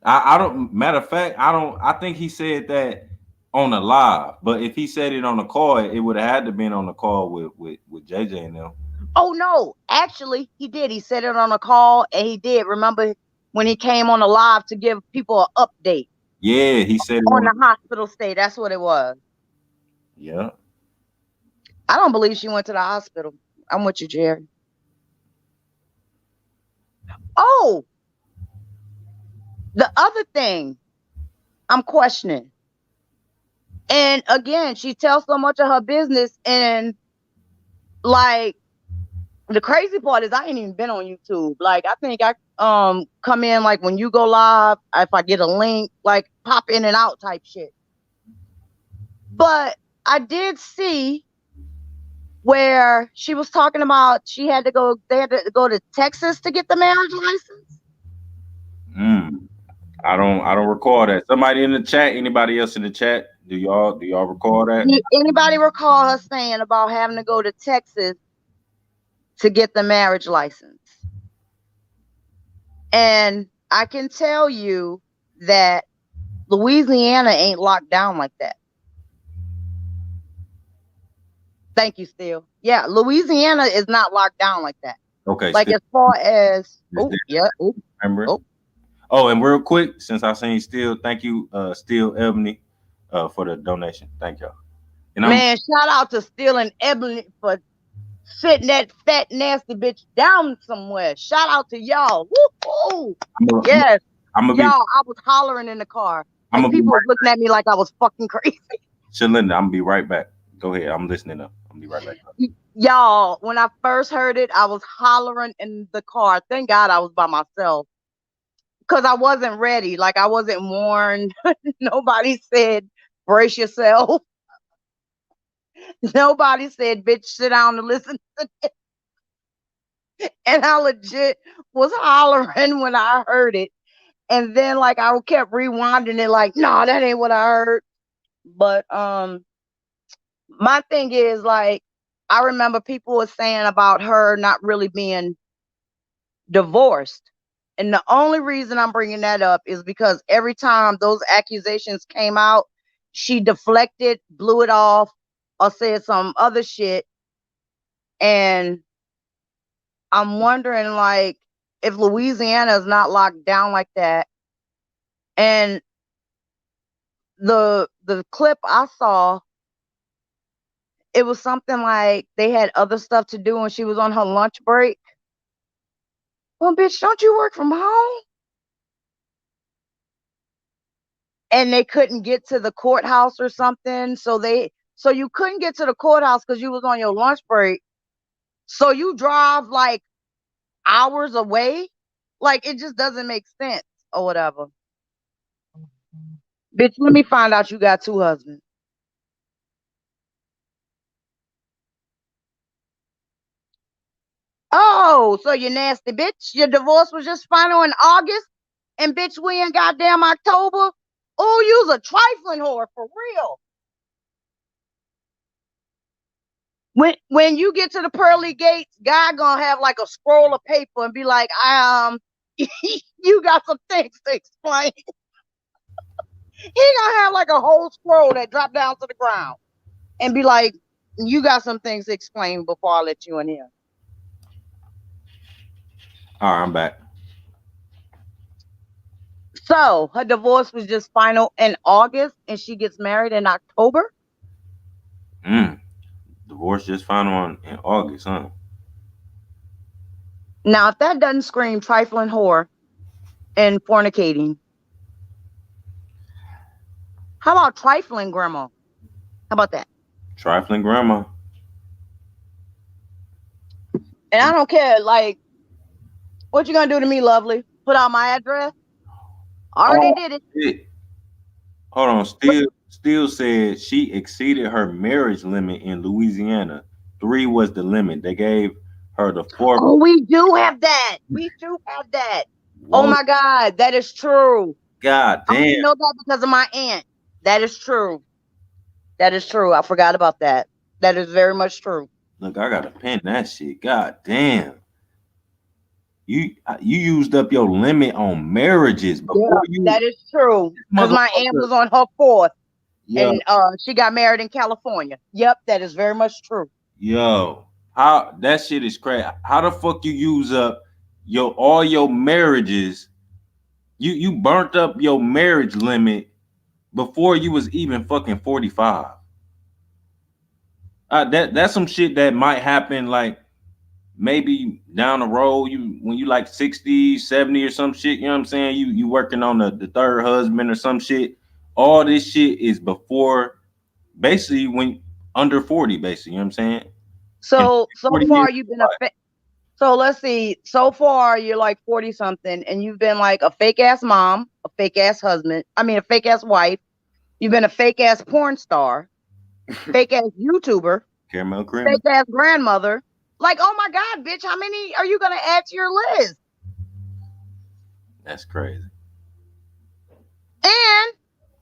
I don't, matter of fact, I think he said that on the live, but if he said it on the call, it would have had to been on the call with JJ and them. Oh no, actually he did. He said it on a call, and he did. Remember when he came on the live to give people an update? Yeah, he said it on the hospital stay. That's what it was. Yeah. I don't believe she went to the hospital. I'm with you, Jerry. Oh, the other thing I'm questioning. And again, she tells so much of her business, and like the crazy part is I ain't even been on YouTube. Like I think I come in like when you go live, if I get a link, like pop in and out type shit. But I did see where she was talking about they had to go to Texas to get the marriage license. I don't recall that. Somebody in the chat, anybody else in the chat, do y'all recall that? Anybody recall her saying about having to go to Texas to get the marriage license? And I can tell you that Louisiana ain't locked down like that. Thank you, Steele. Yeah, Louisiana is not locked down like that. Okay. Like Steele. as far as Remember? Oh, and real quick, since I seen Steele, thank you, Steele Ebony, for the donation. Thank y'all. And man, shout out to Steele and Ebony for sitting that fat nasty bitch down somewhere. Shout out to y'all. Woo-hoo. Yes. I was hollering in the car. Like people were looking at me like I was fucking crazy. Shalinda, I'm gonna be right back. Go ahead. I'm listening up. I'm gonna be right back. Y'all, when I first heard it, I was hollering in the car. Thank God I was by myself. Because I wasn't ready. Like I wasn't warned. Nobody said, brace yourself. Nobody said, bitch, sit down and listen to this. And I legit was hollering when I heard it. And then like I kept rewinding it like, nah, that ain't what I heard. But my thing is like, I remember people were saying about her not really being divorced. And the only reason I'm bringing that up is because every time those accusations came out, she deflected, blew it off, or said some other shit. And I'm wondering, like, if Louisiana is not locked down like that, and the clip I saw, it was something like they had other stuff to do and she was on her lunch break. Well, bitch, don't you work from home? And they couldn't get to the courthouse or something. So you couldn't get to the courthouse because you was on your lunch break. So you drive like hours away. Like it just doesn't make sense or whatever. Bitch, let me find out you got 2 husbands. Oh, so you nasty bitch. Your divorce was just final in August, and bitch, we in goddamn October. Oh, you's a trifling whore for real. When you get to the pearly gates, God gonna have like a scroll of paper and be like, you got some things to explain. He gonna have like a whole scroll that drop down to the ground and be like, you got some things to explain before I let you in here. All right, I'm back. So her divorce was just final in August and she gets married in October? Divorce just final in August, huh? Now, if that doesn't scream trifling whore and fornicating, how about trifling grandma? How about that? Trifling grandma. And I don't care, like, what you gonna do to me, lovely? Put out my address? Already did it. Hold on. Steele said she exceeded her marriage limit in Louisiana. 3 was the limit. They gave her the 4. Oh, we do have that. We do have that. Whoa. Oh my God, that is true. God damn. I know that because of my aunt. That is true. That is true. I forgot about that. That is very much true. Look, I gotta pin that shit. God damn. You used up your limit on marriages before that is true. Because my aunt was on her 4th. Yeah. And she got married in California. Yep, that is very much true. Yo, how that shit is crazy. How the fuck you use up all your marriages? You burnt up your marriage limit before you was even fucking 45. That's some shit that might happen like maybe down the road, when you like 60, 70 or some shit, you know what I'm saying? You working on the 3rd husband or some shit. All this shit is before, basically when under 40, basically, you know what I'm saying? So far you've been so let's see, so far you're like 40 something and you've been like a fake ass mom, a fake ass husband, a fake ass wife. You've been a fake ass porn star, fake ass YouTuber. Caramel cream. fake ass grandmother. Like, oh my God, bitch, how many are you gonna add to your list? That's crazy. And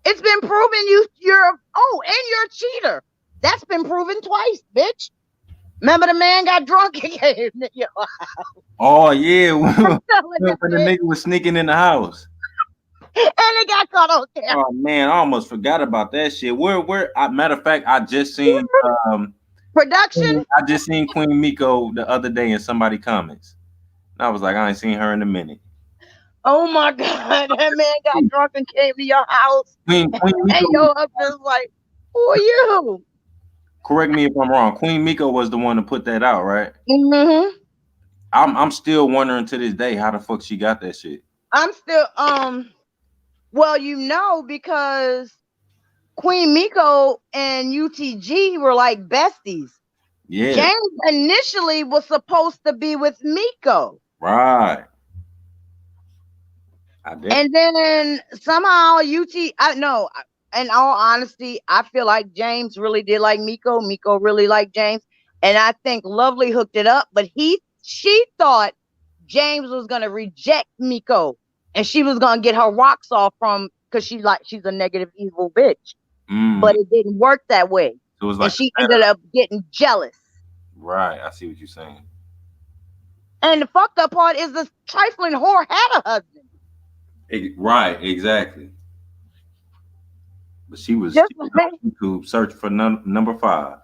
it's been proven you're a cheater. That's been proven twice, bitch. Remember the man got drunk and gave your Oh yeah, when telling the nigga was sneaking in the house. and it got caught on camera. Oh man, I almost forgot about that shit. Matter of fact, I just seen production. I just seen Queen Miko the other day in somebody comments. And I was like, I ain't seen her in a minute. Oh my God, that man got drunk and came to your house. Queen And Miko, your husband's like, who are you? correct me if I'm wrong. Queen Miko was the one to put that out, right? Mm-hmm. I'm still wondering to this day how the fuck she got that shit. I'm still well, because Queen Miko and UTG were like besties. Yeah. James initially was supposed to be with Miko. Right. And then somehow in all honesty, I feel like James really did like Miko. Miko really liked James. And I think Lovely hooked it up, but she thought James was gonna reject Miko and she was gonna get her rocks off because she's a negative, evil bitch. But it didn't work that way. So it was like, and she ended up getting jealous. Right. I see what you're saying. And the fucked up part is the trifling whore had a husband. Right, exactly. But she was on YouTube searching for number 5.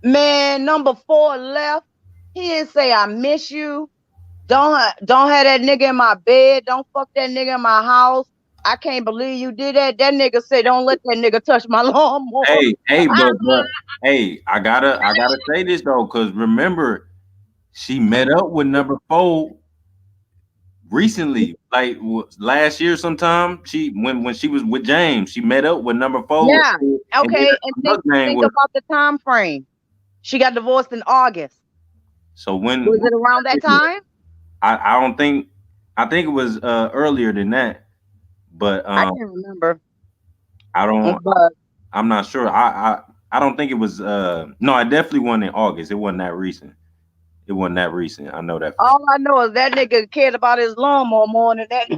Man, number 4 left. He didn't say I miss you. Don't have that nigga in my bed. Don't fuck that nigga in my house. I can't believe you did that. That nigga said, don't let that nigga touch my lawnmower. Hey, but hey, I gotta say this though, because remember, she met up with number 4 recently, like last year sometime. When she was with James, she met up with number 4. Yeah. Okay. And think about the time frame. She got divorced in August. So when was it around that time? I don't think. I think it was earlier than that. But I can't remember. I'm not sure. I don't think it was no, I definitely wasn't in August. It wasn't that recent. I know that. All I know is that nigga cared about his lawnmower more than that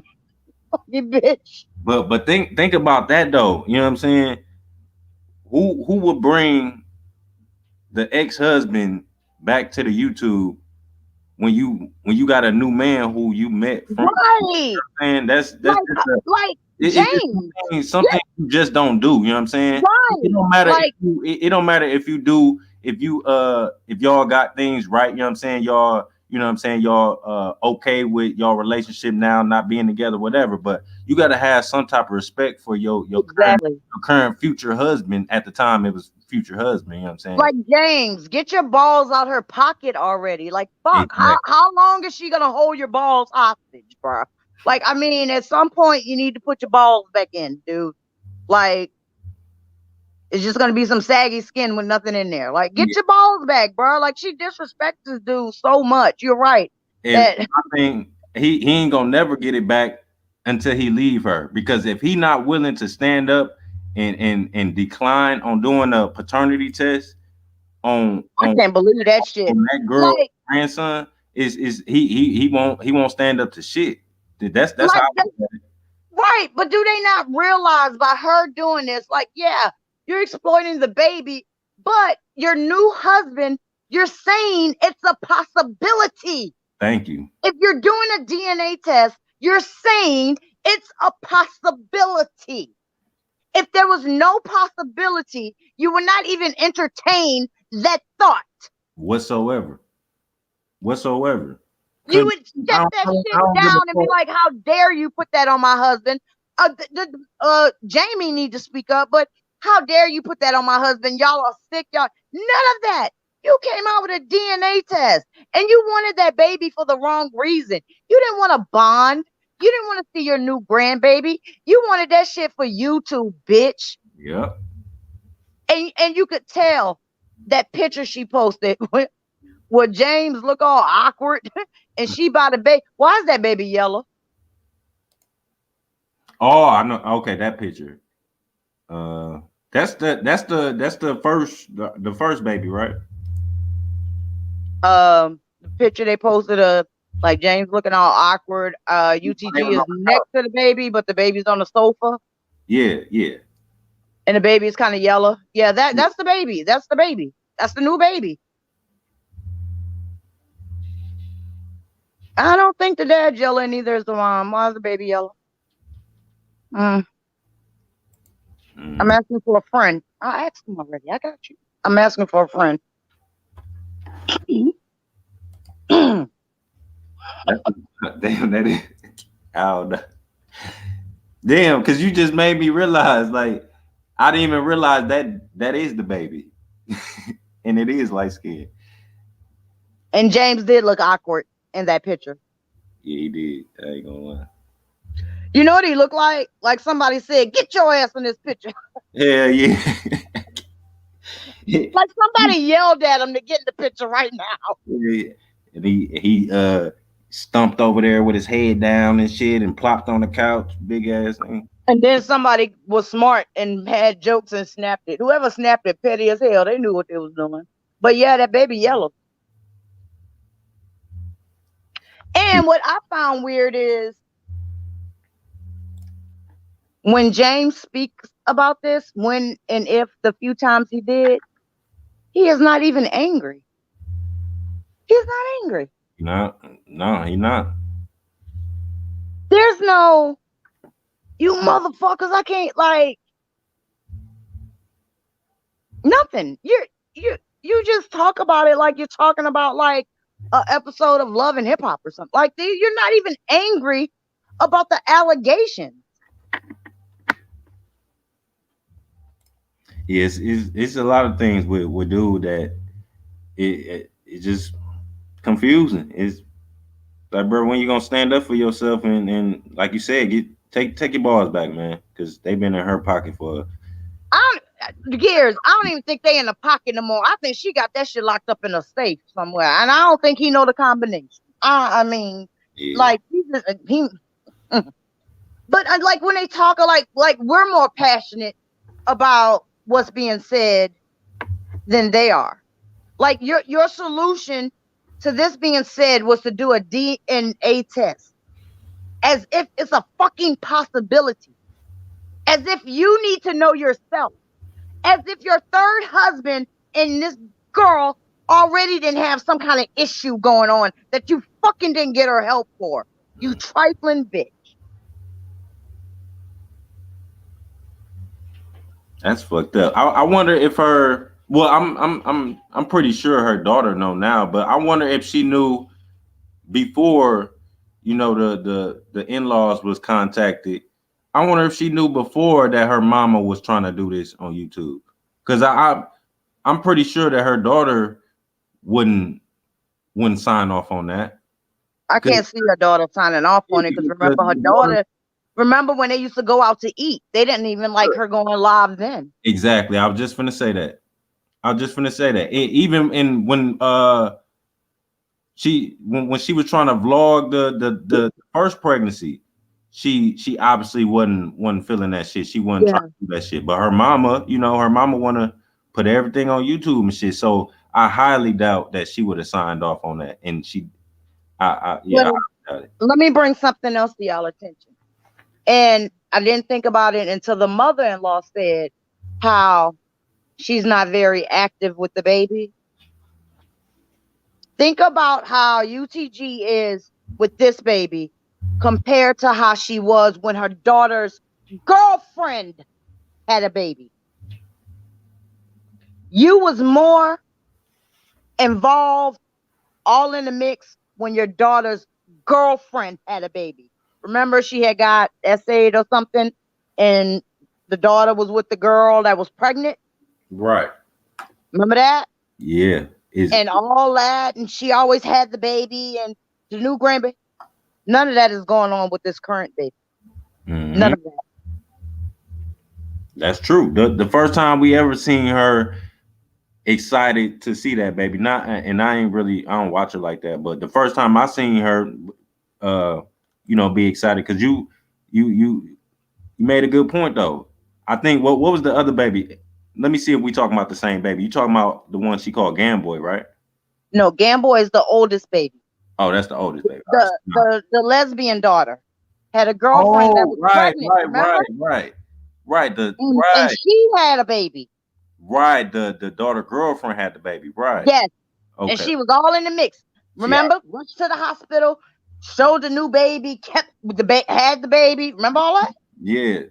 bitch. But think about that though. You know what I'm saying? Who would bring the ex-husband back to the YouTube when you got a new man who you met from? Right. And that's James. Something you just don't do. You know what I'm saying? Right. It don't matter. It don't matter if you do. If y'all got things right. You know what I'm saying? Y'all. You know what I'm saying? Y'all okay with y'all relationship now, not being together, whatever. But you got to have some type of respect for your current future husband. At the time, it was future husband. You know what I'm saying? Like, James, get your balls out her pocket already. Like, fuck, Exactly. how long is she gonna hold your balls hostage, bro? Like, I mean, at some point you need to put your balls back in, dude. Like, it's just gonna be some saggy skin with nothing in there. Like, get your balls back, bro. Like, she disrespects this dude so much. You're right. And I think he ain't gonna never get it back until he leave her, because if he not willing to stand up and decline on doing a paternity test I can't believe that shit. On that girl grandson he won't stand up to shit. That's like, how right. But do they not realize by her doing this, like, yeah, you're exploiting the baby, but your new husband, you're saying it's a possibility. Thank you. If you're doing a DNA test, you're saying it's a possibility. If there was no possibility, you would not even entertain that thought. Whatsoever. You would shut that shit down and be like, how dare you put that on my husband? Jamie need to speak up, but how dare you put that on my husband? Y'all are sick. Y'all, none of that. You came out with a DNA test and you wanted that baby for the wrong reason. You didn't want to bond. You didn't want to see your new grandbaby. You wanted that shit for YouTube, bitch. Yeah. And you could tell that picture she posted where James look all awkward and she by the baby. Why is that baby yellow? Oh, I know. Okay, that picture. That's the first baby, right? The picture they posted of like James looking all awkward. UTG is next to the baby, but the baby's on the sofa. Yeah, yeah. And the baby is kind of yellow. Yeah, that's the baby. That's the baby. That's the new baby. I don't think the dad's yellow, and neither is the mom. Why is the baby yellow? I'm asking for a friend. I asked him already. I got you. I'm asking for a friend. Damn, that is. Oh, no. Damn, because you just made me realize, like, I didn't even realize that is the baby. And it is light skinned. And James did look awkward in that picture. Yeah, he did. I ain't gonna lie. You know what he looked like? Like somebody said, get your ass in this picture. Hell yeah. Like somebody yelled at him to get in the picture right now. Yeah. And he stumped over there with his head down and shit and plopped on the couch, big ass thing. And then somebody was smart and had jokes and snapped it. Whoever snapped it, petty as hell. They knew what they was doing. But yeah, that baby yellow. And what I found weird is when James speaks about this, when and if the few times he did, he is not even angry. He's not angry. No, he's not. There's no, you motherfuckers, I can't, like, nothing. You just talk about it like you're talking about like an episode of Love and Hip Hop or something. Like you're not even angry about the allegations. Yes, it's a lot of things with dude that it's just confusing. It's like, bro, when you gonna stand up for yourself and like you said, take your balls back, man, because they've been in her pocket for Years. I don't even think they in the pocket no more. I think she got that shit locked up in a safe somewhere, and I don't think he know the combination. I mean, yeah. Like but like when they talk, like we're more passionate about what's being said than they are. Like your solution to this being said was to do a DNA test, as if it's a fucking possibility, as if you need to know yourself. As if your third husband and this girl already didn't have some kind of issue going on that you fucking didn't get her help for. You trifling bitch. That's fucked up. I wonder if her. Well, I'm pretty sure her daughter know now, but I wonder if she knew before, you know, the in-laws was contacted. I wonder if she knew before that her mama was trying to do this on YouTube, because I'm pretty sure that her daughter wouldn't sign off on that. I can't see her daughter signing off on it, because remember her daughter. Remember when they used to go out to eat? They didn't even like her going live then. Exactly. I was just finna say that. Even in when she was trying to vlog the first pregnancy. She obviously wasn't feeling that shit. She wasn't trying to do that shit. But her mama want to put everything on YouTube and shit. So I highly doubt that she would have signed off on that. And let me bring something else to y'all attention. And I didn't think about it until the mother-in-law said how she's not very active with the baby. Think about how UTG is with this baby compared to how she was when her daughter's girlfriend had a baby. You was more involved, all in the mix, when your daughter's girlfriend had a baby. Remember, she had got essayed or something, and the daughter was with the girl that was pregnant? Right. Remember that? Yeah. And all that, and she always had the baby and the new grandbaby. None of that is going on with this current baby. Mm-hmm. None of that. That's true. The first time we ever seen her excited to see that baby, I don't watch her like that, but the first time I seen her, be excited, because you made a good point though. I think what was the other baby? Let me see if we talking about the same baby. You talking about the one she called Gamboy, right? No, Gamboa is the oldest baby. Oh, that's the oldest baby. The lesbian daughter had a girlfriend that was pregnant. Remember? Right. And she had a baby. Right. The daughter girlfriend had the baby. Right. Yes. Okay. And she was all in the mix. Remember? Rushed to the hospital, showed the new baby, had the baby. Remember all that? Yeah.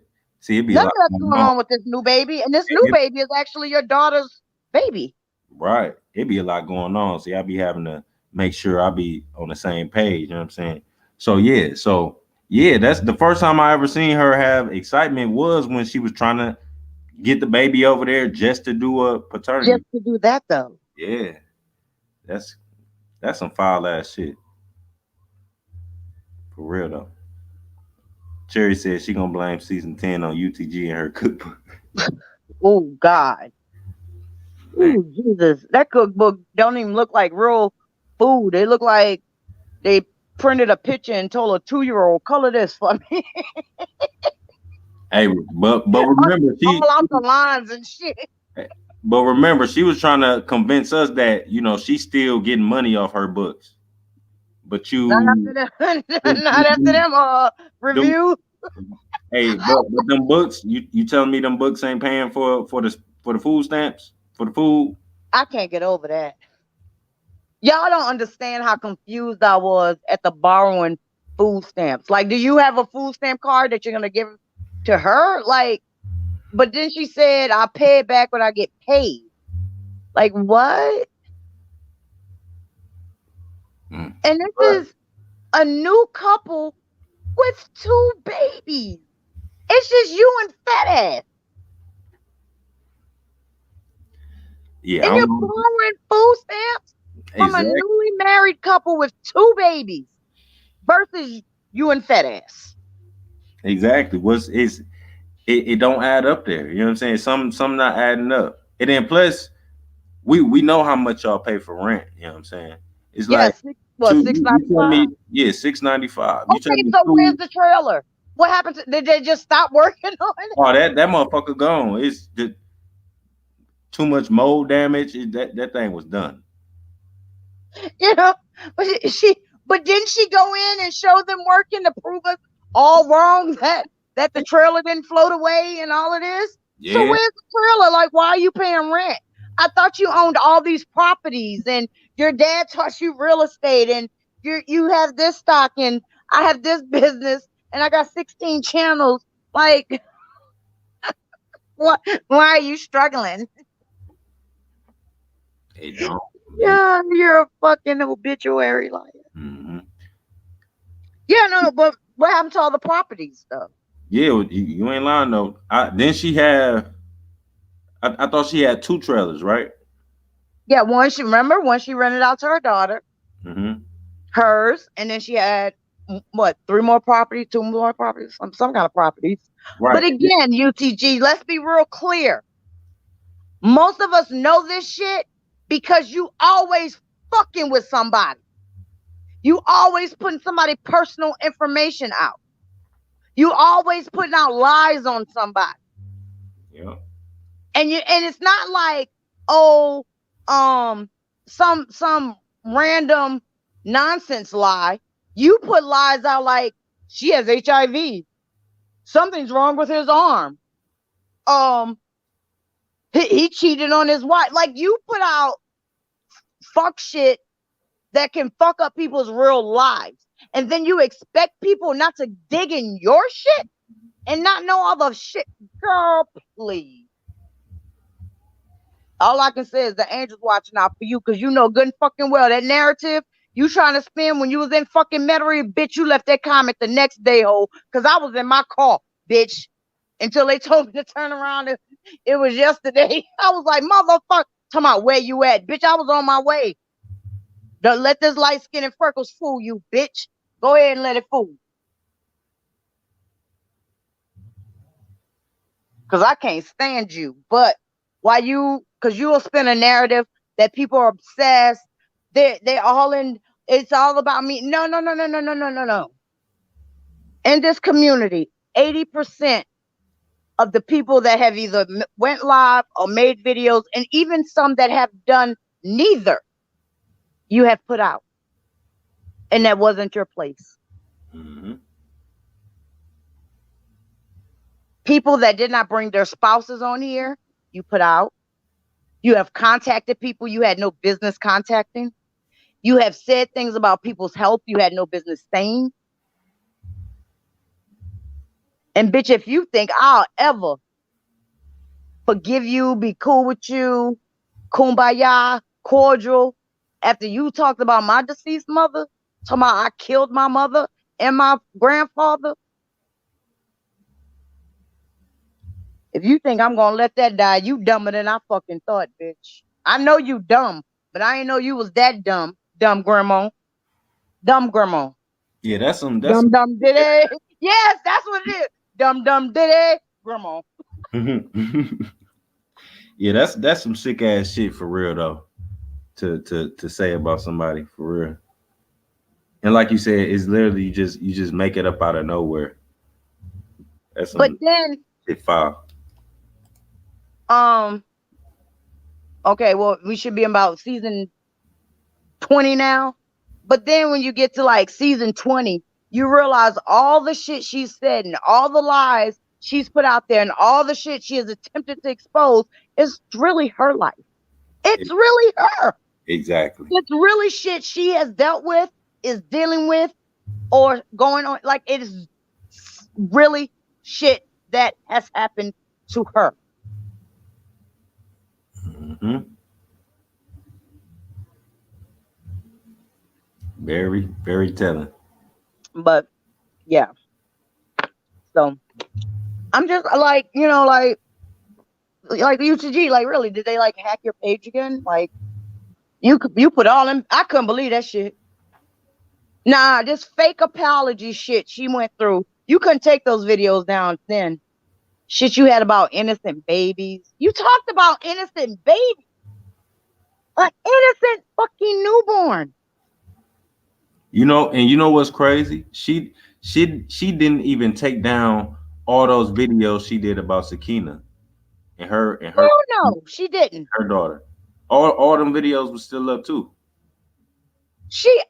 See, it'd be Nothing that's going on with this new baby, and this new baby is actually your daughter's baby. Right. It'd be a lot going on. See, I'd be having to make sure I be on the same page. You know what I'm saying? So yeah, that's the first time I ever seen her have excitement was when she was trying to get the baby over there just to do a paternity. Just to do that though. Yeah. That's some foul ass shit. For real though. Cherry said she gonna blame season 10 on UTG and her cookbook. Oh God. Ooh, Jesus. That cookbook don't even look like real food. They look like they printed a picture and told a 2-year-old, color this for me. Hey, but remember all out the lines and shit. But remember, she was trying to convince us that, you know, she's still getting money off her books. But you not after them review. Hey, but them books, you telling me them books ain't paying for the food stamps, for the food? I can't get over that. Y'all don't understand how confused I was at the borrowing food stamps. Like, do you have a food stamp card that you're gonna give to her? Like, but then she said I'll pay it back when I get paid. Like, what? And this is a new couple with 2 babies. It's just you and fat ass. Yeah, and you're borrowing food stamps from a newly married couple with 2 babies versus you and fat ass. Exactly. It don't add up there. You know what I'm saying? Some not adding up. And then plus, we know how much y'all pay for rent. You know what I'm saying? It's like $6.95. Yeah, $6.95. Okay, so where's the trailer? What happened to? Did they just stop working on it? Oh, that motherfucker gone. It's too much mold damage. That thing was done. You know, but didn't she go in and show them working to prove us all wrong that the trailer didn't float away and all of this? Yeah. So where's the trailer? Like, why are you paying rent? I thought you owned all these properties and your dad taught you real estate and you have this stock and I have this business and I got 16 channels. Like, why are you struggling? Hey, don't. Yeah, you're a fucking obituary liar. Mm-hmm. Yeah, no, but what happened to all the properties though? Yeah, you ain't lying though. Then she have. I thought she had 2 trailers, right? Yeah, one she rented out to her daughter, hers, and then she had what 3 more properties, 2 more properties, some kind of properties. Right. But again, UTG, let's be real clear. Most of us know this shit because you always fucking with somebody. You always putting somebody's personal information out. You always putting out lies on somebody. Yeah. And it's not like, some random nonsense lie. You put lies out like she has HIV. Something's wrong with his arm. He cheated on his wife. Like, you put out fuck shit that can fuck up people's real lives. And then you expect people not to dig in your shit and not know all the shit. Girl, please. All I can say is the angels watching out for you because you know good and fucking well that narrative you trying to spin when you was in fucking Metairie, bitch, you left that comment the next day, ho, because I was in my car, bitch, until they told me to turn around. It was yesterday. I was like, motherfucker, talking about where you at, bitch, I was on my way. Don't let this light skin and freckles fool you, bitch. Go ahead and let it fool. Because I can't stand you. But because you will spin a narrative that people are obsessed. They're all in, it's all about me. No. In this community, 80% of the people that have either went live or made videos, and even some that have done neither, you have put out. And that wasn't your place. Mm-hmm. People that did not bring their spouses on here, you put out. You have contacted people you had no business contacting. You have said things about people's health you had no business saying. And bitch, if you think I'll ever forgive you, be cool with you, kumbaya, cordial, after you talked about my deceased mother, talking about I killed my mother and my grandfather, if you think I'm gonna let that die, you dumber than I fucking thought, bitch. I know you dumb, but I didn't know you was that dumb, dumb grandma. Dumb grandma. Yeah, that's some Dumb dumb diddy. Yes, that's what it is. Dumb dumb diddy grandma. Yeah, that's some sick ass shit for real though. To say about somebody for real. And like you said, it's literally you just make it up out of nowhere. That's some But then shit foul. Okay, well, we should be about season 20 now. But then when you get to like season 20, you realize all the shit she said and all the lies she's put out there and all the shit she has attempted to expose is really her life. It's really her. Exactly. It's really shit she has dealt with, is dealing with, or going on. Like, it is really shit that has happened to her. Mm-hmm. Very, very telling. But yeah. So I'm just like, you know, like UTG, like really, did they like hack your page again? Like you put all in, I couldn't believe that shit. Nah, this fake apology shit she went through. You couldn't take those videos down then. Shit you had about innocent babies. You talked about innocent babies. An innocent fucking newborn. You know, and you know what's crazy? She didn't even take down all those videos she did about Sakina and her no, she didn't. Her daughter. All them videos were still up too. She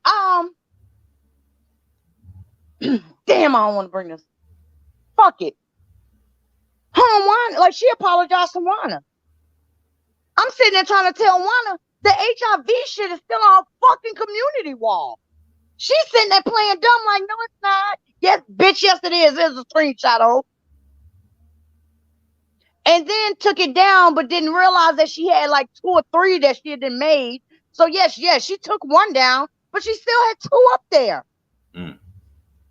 damn, I don't want to bring this. Fuck it. Wana, like she apologized to Wana. I'm sitting there trying to tell Wana the HIV shit is still on a fucking community wall. She's sitting there playing dumb like, no, it's not. Yes, bitch, yes, it is. There's a screenshot, oh. And then took it down, but didn't realize that she had like 2 or 3 that she had been made. So yes, she took 1 down, but she still had 2 up there. Mm.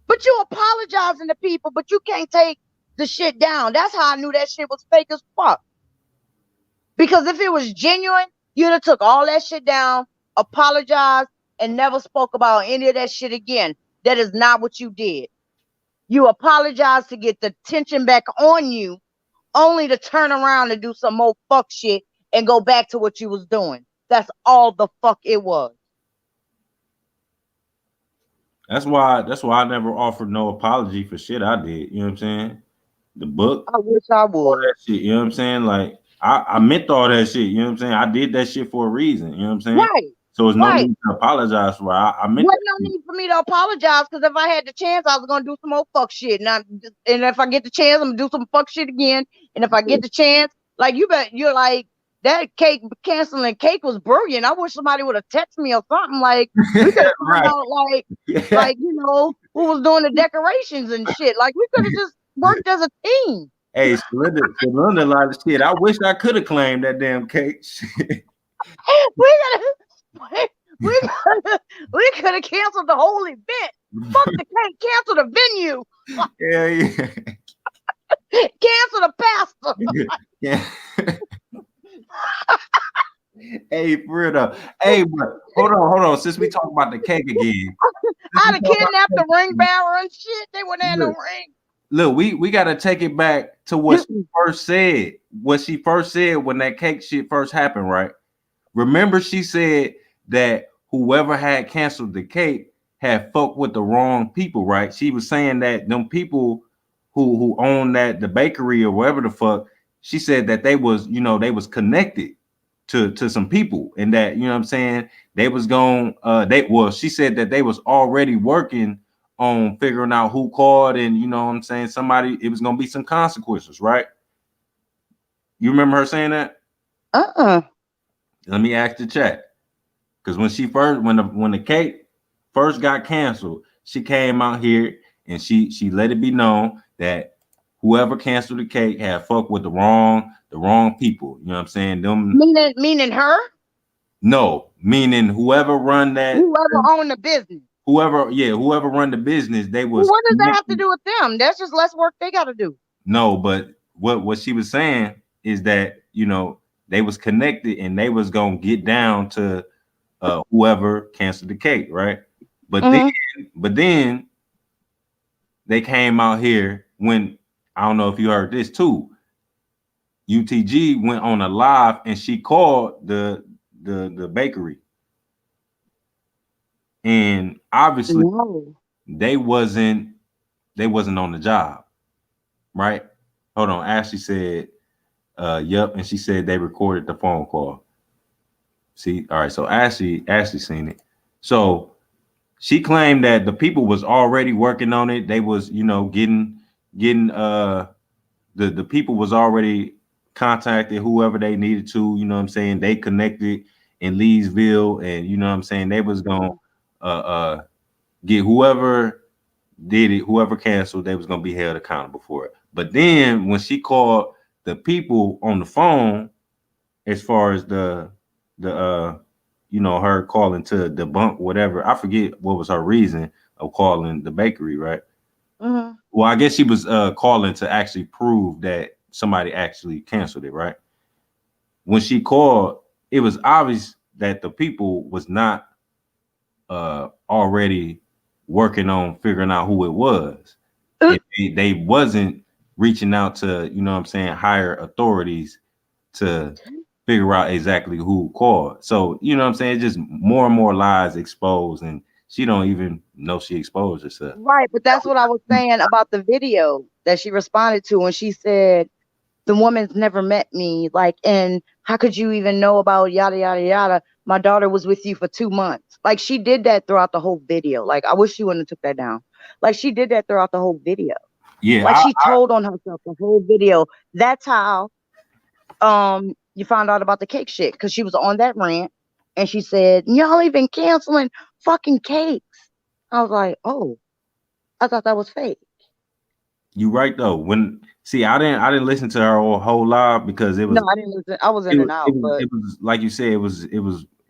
But you apologizing to people, but you can't take the shit down. That's how I knew that shit was fake as fuck. Because if it was genuine, you'd have took all that shit down, apologized, and never spoke about any of that shit again. That is not what you did. You apologized to get the tension back on you, only to turn around and do some more fuck shit and go back to what you was doing. That's all the fuck it was. That's why I never offered no apology for shit I did. You know what I'm saying? The book. I wish I would. All that shit, you know what I'm saying? Like I meant all that shit. You know what I'm saying? I did that shit for a reason. You know what I'm saying? Right. So there's no need to apologize for it. I meant There's no need for me to apologize because if I had the chance, I was gonna do some more fuck shit. And if I get the chance, I'm gonna do some fuck shit again. And if I get the chance, like you're like that cake canceling cake was brilliant. I wish somebody would have texted me or something. Like we could have found out like you know who was doing the decorations and shit. Like we could have just worked as a team. Hey, Celinda, like shit. I wish I could have claimed that damn cake. We could have canceled the whole event. Fuck the cake, cancel the venue. Yeah. Cancel the pastor. Yeah. Hey, for real though. Hey, but hold on. Since we talk about the cake again, I'd have kidnapped the ring bearer and shit. They wouldn't have no ring. Look, we gotta take it back to what she first said. What she first said when that cake shit first happened, right? Remember, she said that whoever had canceled the cake had fucked with the wrong people, right? She was saying that them people who own the bakery or whatever the fuck, she said that they was, they was connected. to some people, and that, you know what I'm saying, they was going she said that they was already working on figuring out who called, and you know what I'm saying, it was gonna be some consequences, right? You remember her saying that? Let me ask the chat. Because when the cake first got canceled, she came out here and she let it be known that whoever canceled the cake had fucked with the wrong people. You know what I'm saying? Meaning her? No, meaning whoever run that, whoever owned the business. Whoever run the business, they was. What does that have to do with them? That's just less work they got to do. No, but what she was saying is that, you know, they was connected and they was gonna get down to whoever canceled the cake, right? But then they came out here when, I don't know if you heard this too, UTG went on a live and she called the bakery, and obviously they wasn't on the job, right? Hold on, Ashley said yep, and she said they recorded the phone call. See, all right, so Ashley seen it. So she claimed that the people was already working on it. They was, you know, getting the people was already contacted whoever they needed to, you know what I'm saying? They connected in Leesville, and you know what I'm saying, they was gonna get whoever did it, whoever canceled, they was gonna be held accountable for it. But then when she called the people on the phone, as far as the you know, her calling to debunk whatever, I forget what was her reason of calling the bakery, right? Well, I guess she was calling to actually prove that somebody actually canceled it, right? When she called, it was obvious that the people was not already working on figuring out who it was. They wasn't reaching out to, you know what I'm saying, higher authorities to figure out exactly who called. So, you know what I'm saying, just more and more lies exposed, and she don't even know she exposed herself. Right, but that's what I was saying about the video that she responded to when she said, the woman's never met me, like, and how could you even know about yada yada yada? My daughter was with you for 2 months. Like, she did that throughout the whole video. Like, I wish she wouldn't have took that down. Like, she did that throughout the whole video. Yeah, like she told on herself the whole video. That's how you found out about the cake shit, because she was on that rant and she said, y'all even canceling fucking cakes. I was like, oh, I thought that was fake. You right though. When I didn't listen to her whole live because it was. No, I didn't listen. I was in and out. It was like you said. It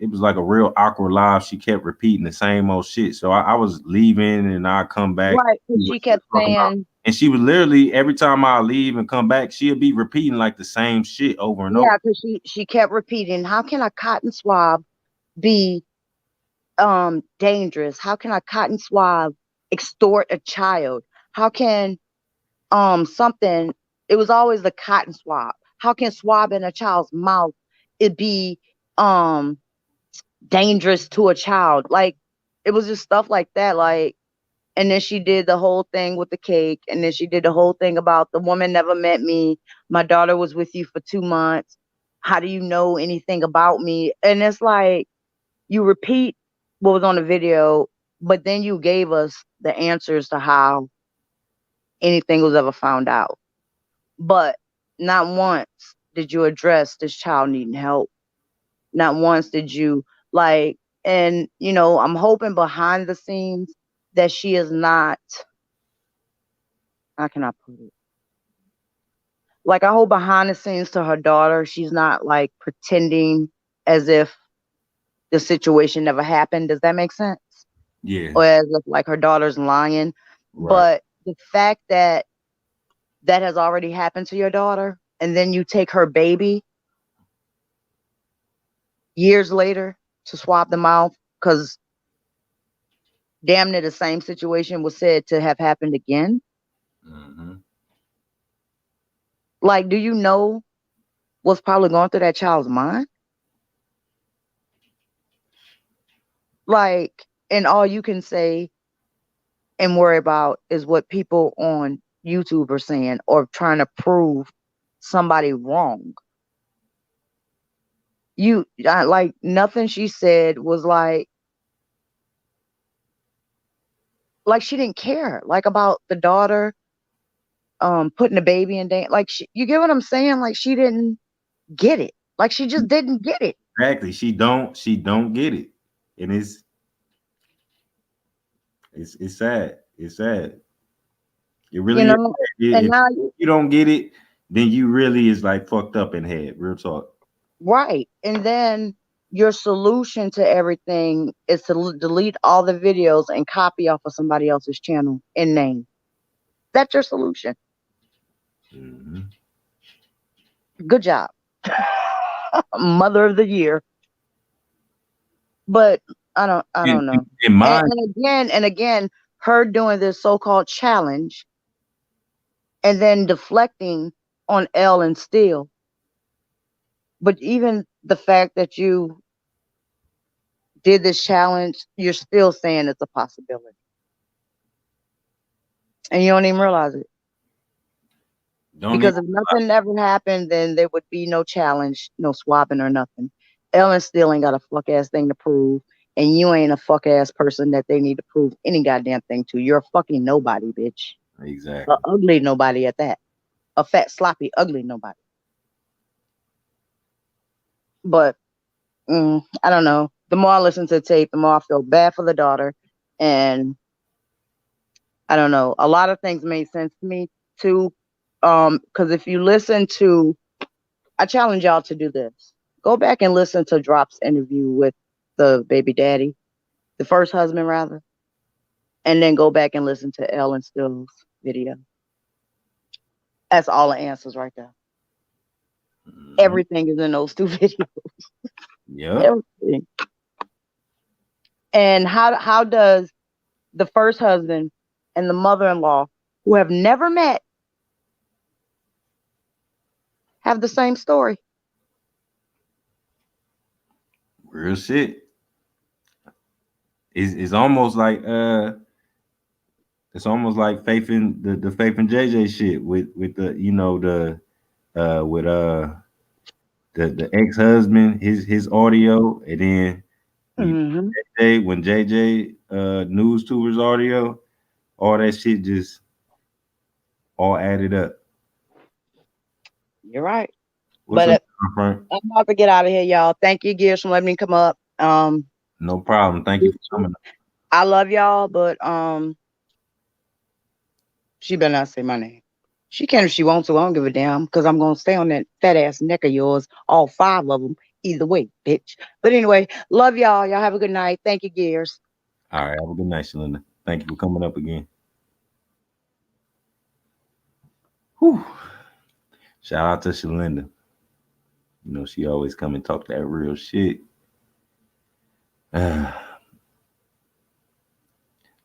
was like a real awkward live. She kept repeating the same old shit. So I was leaving and I come back. Right. She kept saying. And she would literally, every time I leave and come back, she'll be repeating like the same shit over and over. Yeah, because she kept repeating, how can a cotton swab be dangerous? How can a cotton swab extort a child? How can something, it was always the cotton swab. How can swabbing a child's mouth it be dangerous to a child? Like, it was just stuff like that. Like, and then she did the whole thing with the cake, and then she did the whole thing about the woman never met me. My daughter was with you for 2 months. How do you know anything about me? And it's like, you repeat what was on the video, but then you gave us the answers to how anything was ever found out. But not once did you address this child needing help. Not once did you, like, and you know, I'm hoping behind the scenes that she is not, how can I put it? Like, I hope behind the scenes to her daughter, she's not like pretending as if the situation never happened. Does that make sense? Yeah. Or as if like her daughter's lying. Right. But the fact that that has already happened to your daughter, and then you take her baby years later to swab the mouth, because damn near the same situation was said to have happened again. Mm-hmm. Like, do you know what's probably going through that child's mind? Like, and all you can say and worry about is what people on YouTube are saying, or trying to prove somebody wrong. like nothing she said was like she didn't care like about the daughter putting the baby in danger. Like you get what I'm saying? Like she didn't get it. Like she just didn't get it. Exactly. She don't get it. And it's sad. It's sad. It really is. And now you don't get it, then you really is like fucked up in head. Real talk. Right. And then your solution to everything is to delete all the videos and copy off of somebody else's channel and name. That's your solution. Mm-hmm. Good job. Mother of the year. But I don't know. And again, her doing this so-called challenge and then deflecting on Elle and Steele. But even the fact that you did this challenge, you're still saying it's a possibility. And you don't even realize it. Because if nothing ever happened, then there would be no challenge, no swapping or nothing. Elle and Steele ain't got a fuck ass thing to prove. And you ain't a fuck ass person that they need to prove any goddamn thing to. You're a fucking nobody, bitch. Exactly. A ugly nobody at that. A fat, sloppy, ugly nobody. But I don't know. The more I listen to the tape, the more I feel bad for the daughter. And I don't know. A lot of things made sense to me too. Because if you listen to, I challenge y'all to do this. Go back and listen to Drop's interview with the baby daddy, the first husband rather, and then go back and listen to Elle and Steele's video. That's all the answers right there. Mm-hmm. Everything is in those two videos. Yeah. Everything. And how does the first husband and the mother-in-law, who have never met, have the same story? Real shit. It's almost like Faith in the Faith in JJ shit with the the ex-husband, his audio, and then when JJ news tours audio, all that shit just all added up. You're right. But I'm about to get out of here, y'all. Thank you, Gears, for letting me come up. No problem. Thank you for coming. I love y'all, but she better not say my name. She can if she wants to. I don't give a damn, because I'm gonna stay on that fat ass neck of yours, all 5 of them, either way, bitch. But anyway, love y'all. Y'all have a good night. Thank you, Gears. All right, have a good night, Shalinda. Thank you for coming up again. Whew. Shout out to Shalinda. You know, she always come and talk that real shit.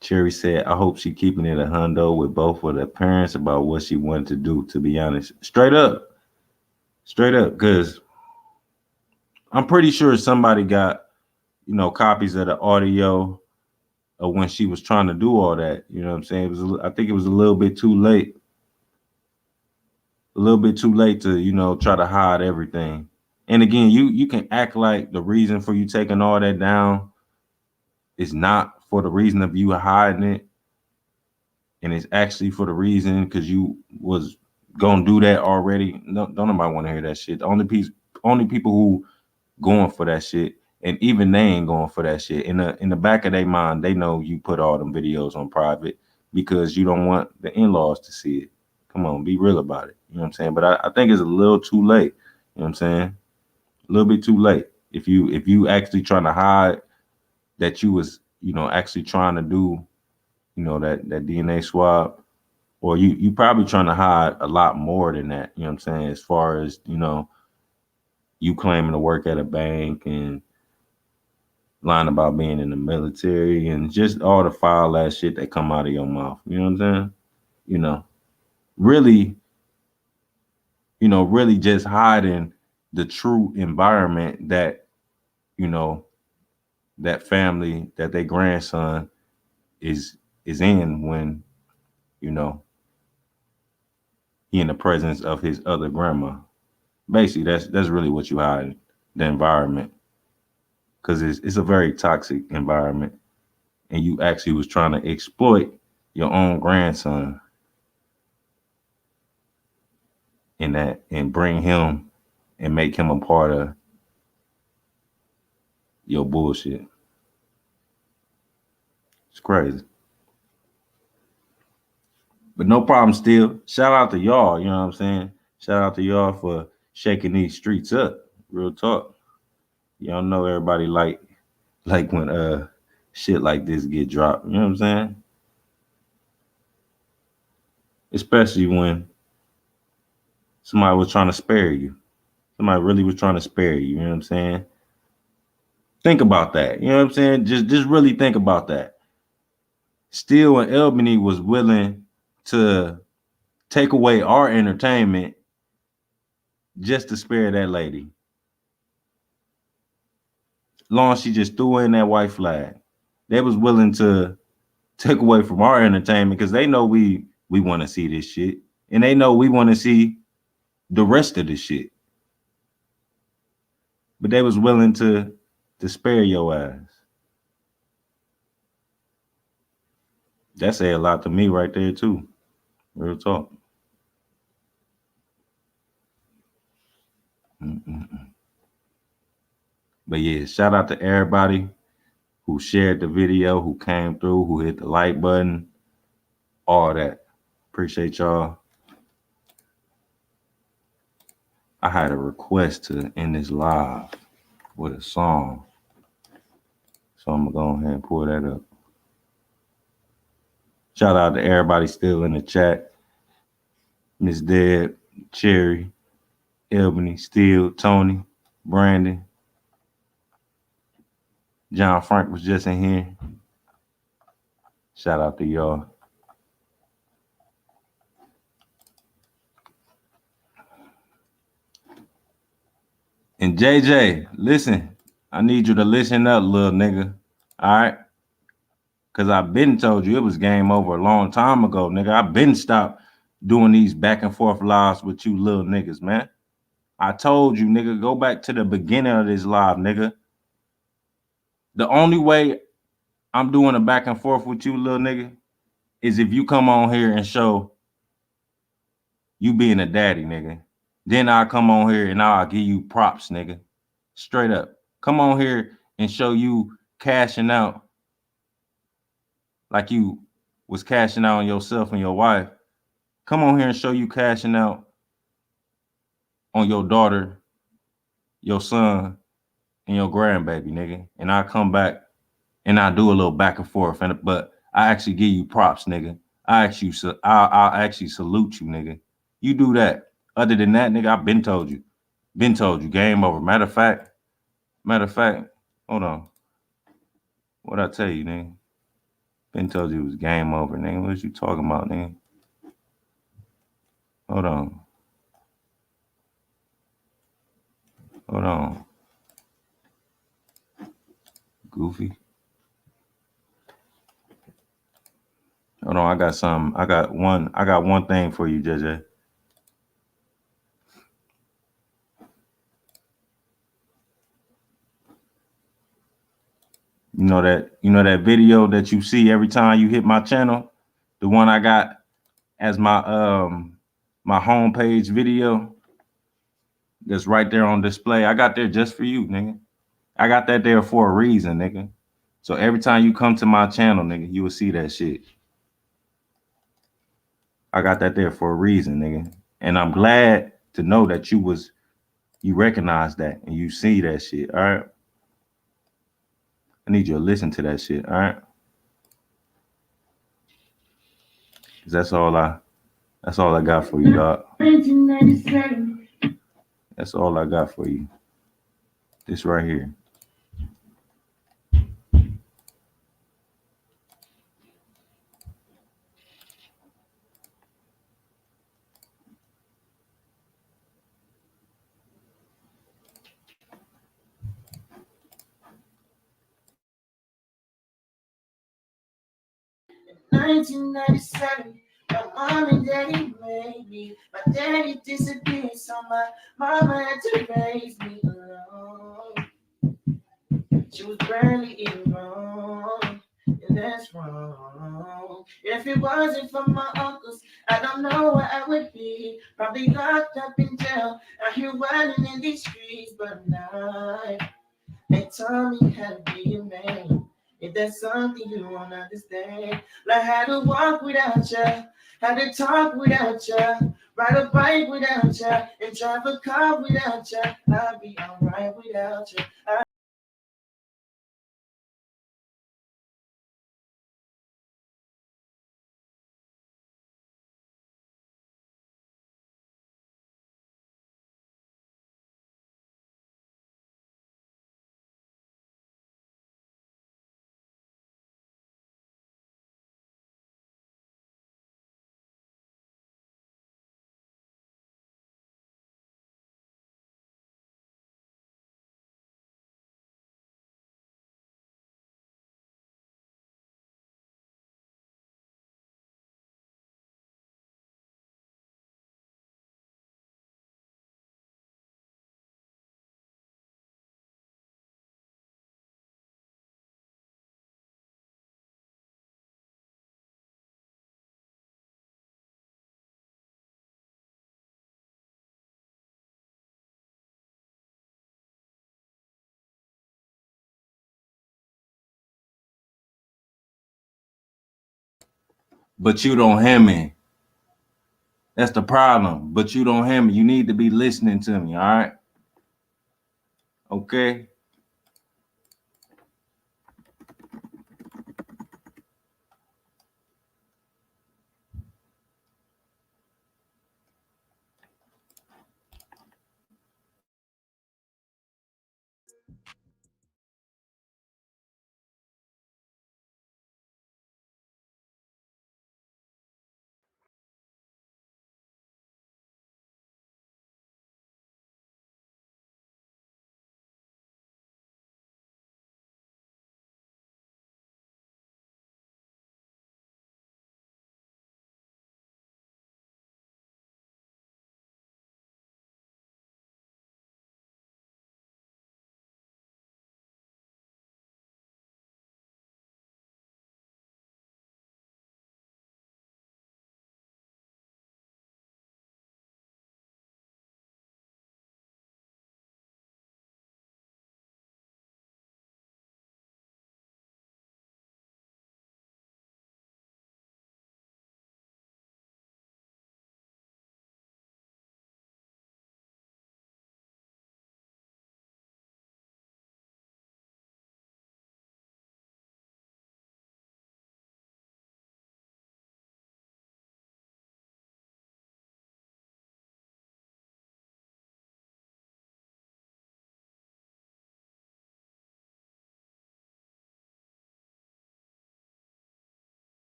Cherry said, I hope she keeping it a hundo with both of the parents about what she wanted to do, to be honest. Straight up, because I'm pretty sure somebody got, copies of the audio of when she was trying to do all that. You know what I'm saying? I think it was a little bit too late. A little bit too late to, try to hide everything. And again, you can act like the reason for you taking all that down is not for the reason of you hiding it, and it's actually for the reason because you was gonna do that already. No, don't nobody want to hear that shit. The only people who going for that shit, and even they ain't going for that shit. In the back of their mind, they know you put all them videos on private because you don't want the in-laws to see it. Come on, be real about it. You know what I'm saying? But I think it's a little too late. You know what I'm saying? A little bit too late. If you actually trying to hide that you was, actually trying to do, that DNA swab, or you probably trying to hide a lot more than that. You know what I'm saying? As far as, you claiming to work at a bank and lying about being in the military and just all the foul ass shit that come out of your mouth. You know what I'm saying? Really just hiding the true environment that, that family, that their grandson is in when, he in the presence of his other grandma. Basically, that's really what you hiding. the environment, because it's a very toxic environment, and you actually was trying to exploit your own grandson in that and bring him and make him a part of your bullshit. It's crazy. But no problem still. Shout out to y'all, you know what I'm saying? Shout out to y'all for shaking these streets up. Real talk. Y'all know everybody like when shit like this get dropped, you know what I'm saying? Especially when somebody was trying to spare you. Somebody really was trying to spare you, you know what I'm saying? Think about that. You know what I'm saying? Just really think about that. Steele and Albany was willing to take away our entertainment just to spare that lady. Long as she just threw in that white flag. They was willing to take away from our entertainment because they know we want to see this shit. And they know we want to see the rest of the shit. But they was willing to spare your ass. That say a lot to me right there too. Real talk. But yeah, shout out to everybody who shared the video, who came through, who hit the like button, all that. Appreciate y'all. I had a request to end this live with a song. So I'm gonna go ahead and pull that up. Shout out to everybody still in the chat. Miss Deb, Cherry, Albany, Steele, Tony, Brandon. John Frank was just in here. Shout out to y'all. And JJ, listen, I need you to listen up, little nigga. All right? Because I've been told you it was game over a long time ago, nigga. I've been stopped doing these back and forth lives with you little niggas, man. I told you, nigga, go back to the beginning of this live, nigga. The only way I'm doing a back and forth with you, little nigga, is if you come on here and show you being a daddy, nigga. Then I'll come on here and I'll give you props, nigga. Straight up. Come on here and show you cashing out like you was cashing out on yourself and your wife. Come on here and show you cashing out on your daughter, your son, and your grandbaby, nigga. And I come back and I do a little back and forth, but I actually give you props, nigga. I'll actually salute you, nigga. You do that. Other than that, nigga, I've been told you. Been told you. Game over. Matter of fact, hold on. What'd I tell you, nigga? Been told you it was game over, nigga. What you talking about, nigga? Hold on. Hold on. Goofy. Hold on, I got something. I got one thing for you, JJ. You know that video that you see every time you hit my channel? The one I got as my my homepage video that's right there on display. I got there just for you, nigga. I got that there for a reason, nigga. So every time you come to my channel, nigga, you will see that shit. I got that there for a reason, nigga. And I'm glad to know that you recognize that and you see that shit, all right? I need you to listen to that shit, all right? That's all I got for you, dog. That's all I got for you. This right here. My mom and daddy made me. My daddy disappeared, so my mama had to raise me alone. She was barely even wrong, and that's wrong. If it wasn't for my uncles, I don't know where I would be. Probably locked up in jail, out here wilding in these streets, but I'm not. They told me how to be a man. If that's something you won't understand, like how to walk without you, how to talk without you, ride a bike without you, and drive a car without you. I'll be alright without you. But you don't hear me. That's the problem. But you don't hear me. You need to be listening to me, all right? Okay?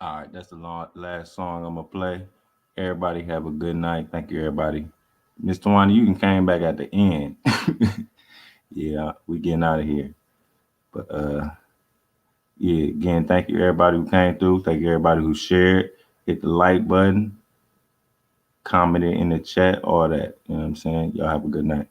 All right, that's the last song I'm gonna play. Everybody have a good night. Thank you, everybody. Miss Tawana, you can came back at the end. Yeah, we getting out of here. But yeah, again, thank you everybody who came through. Thank you everybody who shared. Hit the like button, commented in the chat, all that. You know what I'm saying? Y'all have a good night.